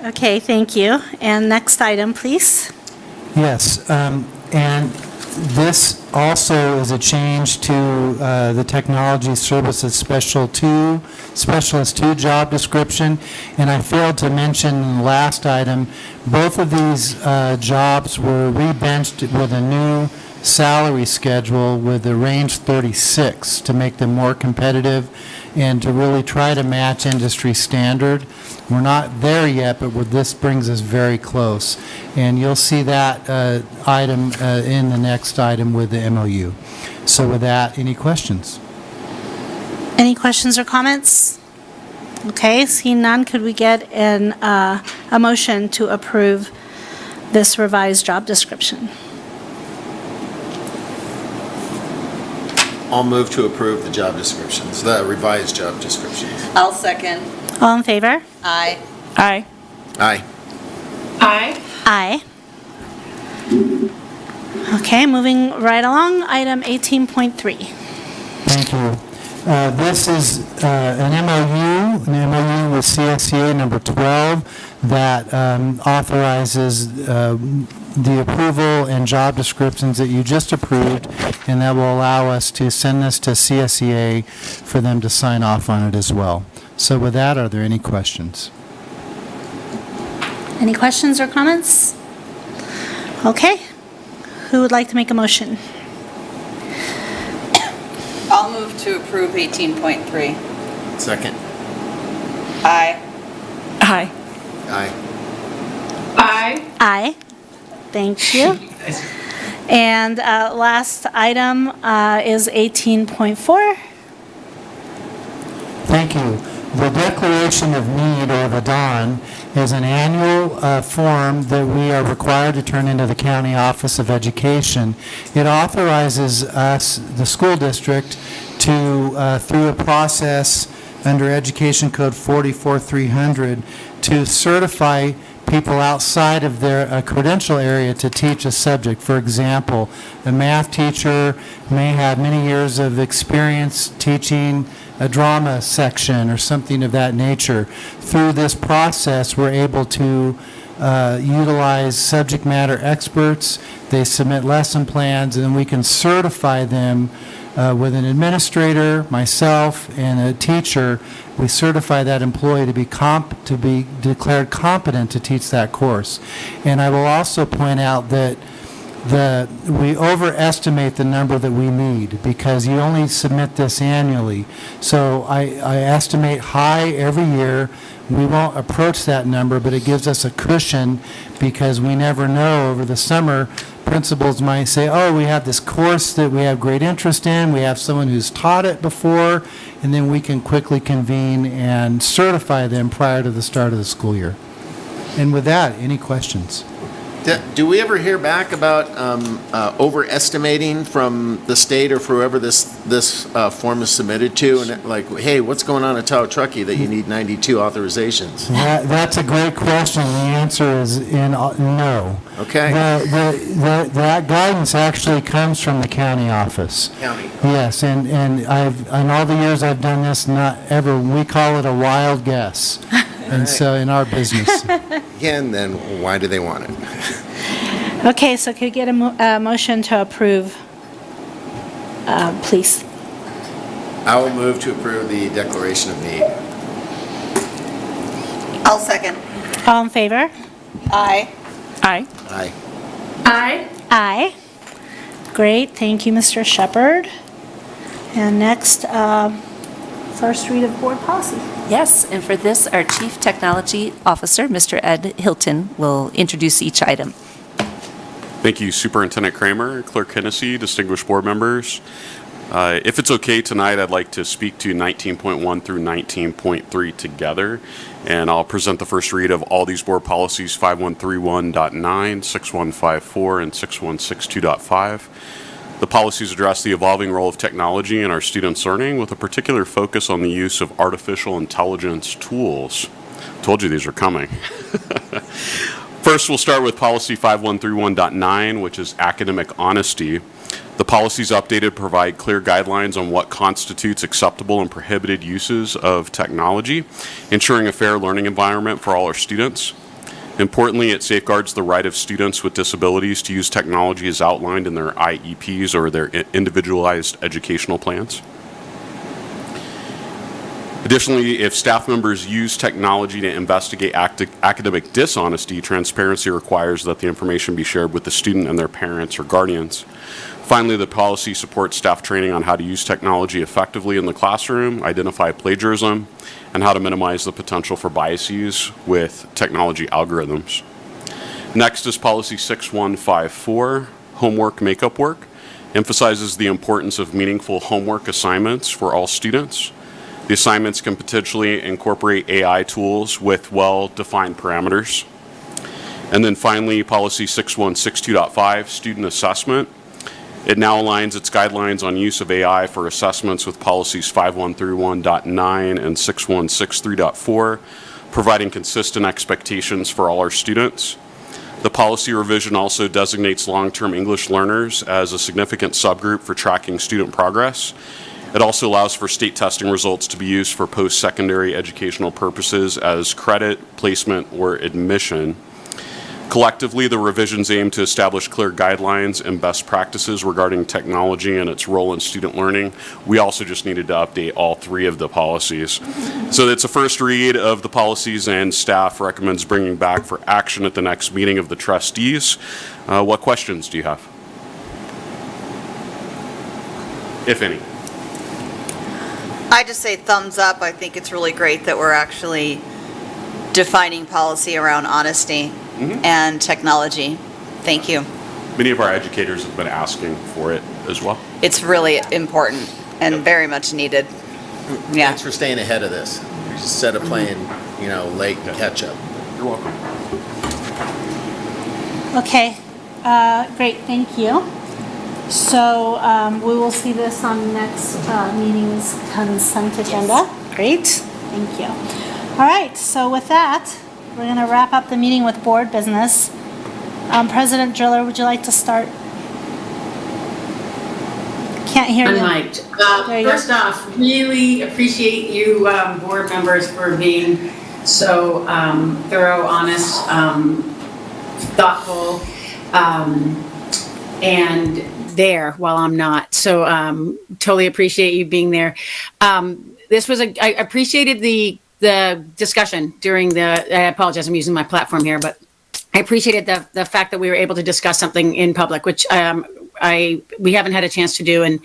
Okay, thank you. And next item, please. Yes, and this also is a change to the Technology Services Specialist 2 job description, and I failed to mention in the last item, both of these jobs were rebenched with a new salary schedule with the range 36 to make them more competitive and to really try to match industry standard. We're not there yet, but this brings us very close. And you'll see that item in the next item with the MOU. So with that, any questions? Any questions or comments? Okay, seeing none, could we get a motion to approve this revised job description? I'll move to approve the job descriptions, the revised job descriptions. I'll second. All in favor? Aye. Aye. Aye. Aye. Aye. Okay, moving right along, item 18.3. Thank you. This is an MOU with CSEA number 12 that authorizes the approval and job descriptions that you just approved, and that will allow us to send this to CSEA for them to sign off on it as well. So with that, are there any questions? Any questions or comments? Okay. Who would like to make a motion? I'll move to approve 18.3. Second. Aye. Aye. Aye. Aye. Aye. Thank you. And last item is 18.4. Thank you. The Declaration of Need, or the DON, is an annual form that we are required to turn into the County Office of Education. It authorizes us, the school district, to, through a process under Education Code 44300, to certify people outside of their credential area to teach a subject. For example, a math teacher may have many years of experience teaching a drama section or something of that nature. Through this process, we're able to utilize subject matter experts. They submit lesson plans, and then we can certify them with an administrator, myself, and a teacher. We certify that employee to be declared competent to teach that course. And I will also point out that we overestimate the number that we need because you only submit this annually. So I estimate high every year. We won't approach that number, but it gives us a cushion because we never know. Over the summer, principals might say, oh, we have this course that we have great interest in, we have someone who's taught it before, and then we can quickly convene and certify them prior to the start of the school year. And with that, any questions? Do we ever hear back about overestimating from the state or for whoever this form is submitted to? And like, hey, what's going on at Tahoe Truckee that you need 92 authorizations? That's a great question. The answer is no. Okay. That guidance actually comes from the county office. County. Yes, and in all the years I've done this, not ever, we call it a wild guess. And so in our business. Again, then why do they want it? Okay, so could we get a motion to approve, please? I will move to approve the Declaration of Need. I'll second. All in favor? Aye. Aye. Aye. Aye. Aye. Great, thank you, Mr. Shepherd. And next, first read of board policy. Yes, and for this, our Chief Technology Officer, Mr. Ed Hilton, will introduce each item. Thank you, Superintendent Kramer, Clerk Hennessy, distinguished board members. If it's okay tonight, I'd like to speak to 19.1 through 19.3 together, and I'll present the first read of all these board policies, 5131.9, 6154, and 6162.5. The policies address the evolving role of technology in our students' learning with a particular focus on the use of artificial intelligence tools. Told you these are coming. First, we'll start with policy 5131.9, which is academic honesty. The policies updated provide clear guidelines on what constitutes acceptable and prohibited uses of technology, ensuring a fair learning environment for all our students. Importantly, it safeguards the right of students with disabilities to use technology as outlined in their IEPs or their individualized educational plans. Additionally, if staff members use technology to investigate academic dishonesty, transparency requires that the information be shared with the student and their parents or guardians. Finally, the policy supports staff training on how to use technology effectively in the classroom, identify plagiarism, and how to minimize the potential for biases with technology algorithms. Next is policy 6154, homework makeup work, emphasizes the importance of meaningful homework assignments for all students. The assignments can potentially incorporate AI tools with well-defined parameters. And then finally, policy 6162.5, student assessment, It now aligns its guidelines on use of AI for assessments with policies 5131.9 and 6163.4, providing consistent expectations for all our students. The policy revision also designates long-term English learners as a significant subgroup for tracking student progress. It also allows for state testing results to be used for post-secondary educational purposes as credit, placement, or admission. Collectively, the revisions aim to establish clear guidelines and best practices regarding technology and its role in student learning. We also just needed to update all 3 of the policies. So it's a first read of the policies, and staff recommends bringing back for action at the next meeting of the trustees. What questions do you have? If any. I just say thumbs up. I think it's really great that we're actually defining policy around honesty and technology. Thank you. Many of our educators have been asking for it as well. It's really important and very much needed. Yeah. Thanks for staying ahead of this. Instead of playing, late catch up. You're welcome. Okay, great, thank you. So we will see this on next meeting's consent agenda. Great, thank you. All right, so with that, we're going to wrap up the meeting with board business. President Driller, would you like to start? Can't hear you. Unmiked. There you First go. off, really appreciate you board members for being so thorough, honest, thoughtful, and there while I'm not. So totally appreciate you being there. I appreciated the discussion during I apologize, I'm using my platform here, but I appreciated the fact that we were able to discuss something in public, which we haven't had a chance to do, and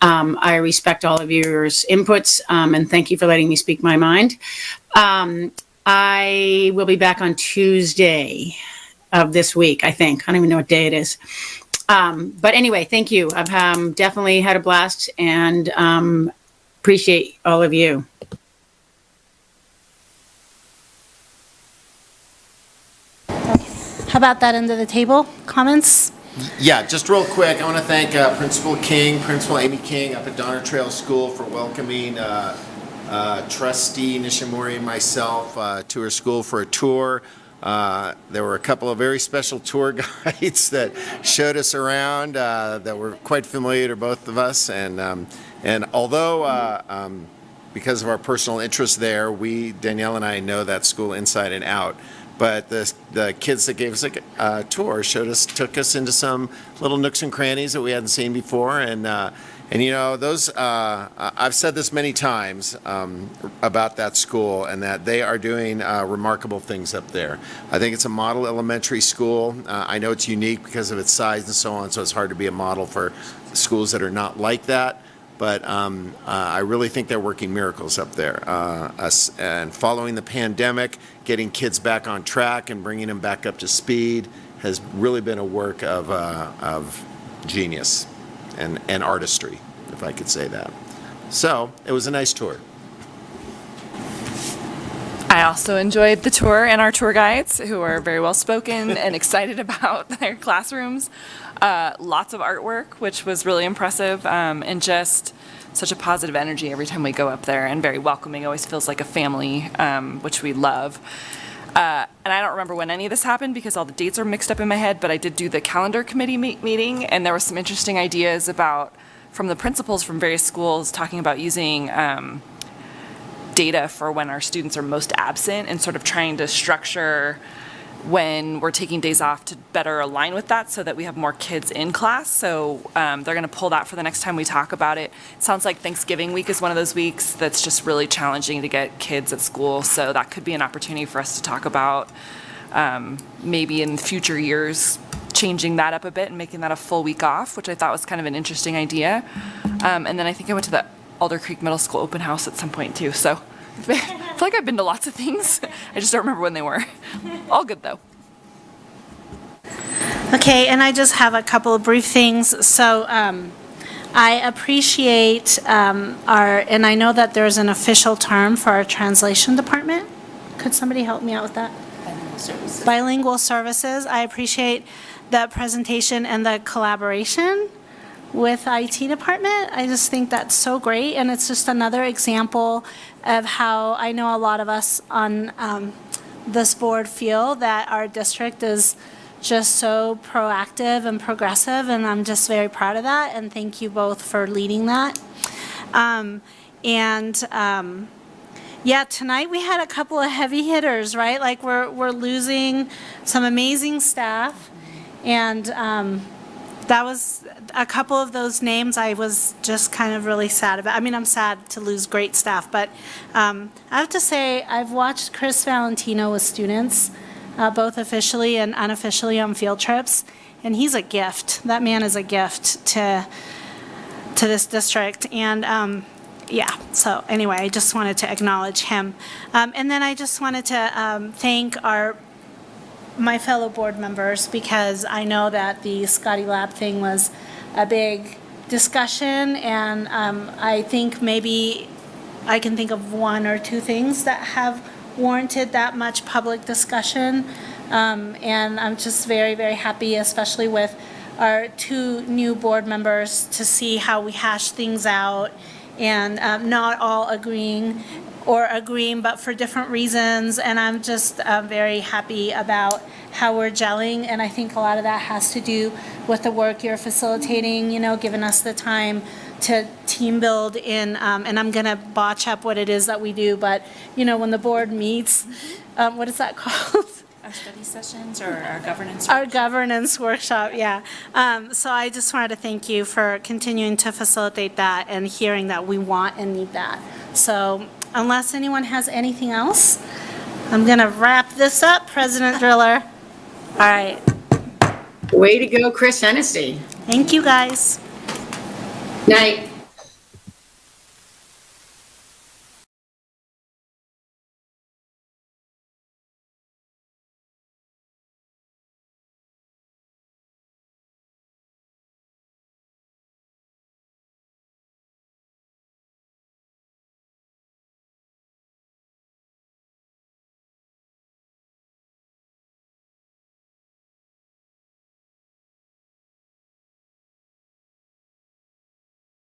I respect all of your inputs, and thank you for letting me speak my mind. I will be back on Tuesday of this week, I think. I don't even know what day it is. But anyway, thank you. I've definitely had a blast, and appreciate all of you. How about that end of the table? Comments? Yeah, just real quick, I want to thank Principal Amy King up at Donner Trail School for welcoming Trustee Nishimori and myself to her school for a tour. There were a couple of very special tour guides that showed us around that were quite familiar to both of us. And although because of our personal interest there, Danielle and I know that school inside and out. But the kids that gave us a tour took us into some little nooks and crannies that we hadn't seen before, and those I've said this many times about that school, and that they are doing remarkable things up there. I think it's a model elementary school. I know it's unique because of its size and so on, so it's hard to be a model for schools that are not like that. But I really think they're working miracles up there. And following the pandemic, getting kids back on track and bringing them back up to speed has really been a work of genius and artistry, if I could say that. So it was a nice tour. I also enjoyed the tour and our tour guides, who are very well spoken and excited about their classrooms. Lots of artwork, which was really impressive, and just such a positive energy every time we go up there, and very welcoming. Always feels like a family, which we love. And I don't remember when any of this happened because all the dates are mixed up in my head, but I did do the calendar committee meeting, and there were some interesting ideas from the principals from various schools talking about using data for when our students are most absent, and sort of trying to structure when we're taking days off to better align with that so that we have more kids in class. So they're going to pull that for the next time we talk about it. It sounds like Thanksgiving week is one of those weeks that's just really challenging to get kids at school. So that could be an opportunity for us to talk about maybe in future years changing that up a bit and making that a full week off, which I thought was kind of an interesting idea. And then I think I went to the Alder Creek Middle School open house at some point too. So I feel like I've been to lots of things. I just don't remember when they were. All good though. Okay, and I just have a couple of brief things. So I appreciate and I know that there's an official term for our translation department. Could somebody help me out with that? Bilingual services. Bilingual services. I appreciate the presentation and the collaboration with IT department. I just think that's so great, and it's just another example of how I know a lot of us on this board feel that our district is just so proactive and progressive, and I'm just very proud of that, and thank you both for leading that. Yeah, tonight we had a couple of heavy hitters, right? Like we're losing some amazing staff, and that was a couple of those names I was just kind of really sad about. I mean, I'm sad to lose great staff, but I have to say I've watched Chris Valentino with students, both officially and unofficially on field trips, and he's a gift. That man is a gift to this district, and yeah, so anyway, I just wanted to acknowledge him. And then I just wanted to thank my fellow board members, because I know that the Scotty Lab thing was a big discussion, and I think maybe I can think of one or two things that have warranted that much public discussion. And I'm just very, very happy, especially with our two new board members, to see how we hash things out, and not all agreeing, but for different reasons. And I'm just very happy about how we're gelling. And I think a lot of that has to do with the work you're facilitating, giving us the time to team build in, and I'm going to botch up what it is that we do, but, when the board meets, what is that called? Our study sessions or our governance? Our governance workshop, yeah. So I just wanted to thank you for continuing to facilitate that and hearing that we want and need that. So unless anyone has anything else, I'm going to wrap this up, President Driller. All right. Way to go, Chris Hennessy. Thank you, guys. Night.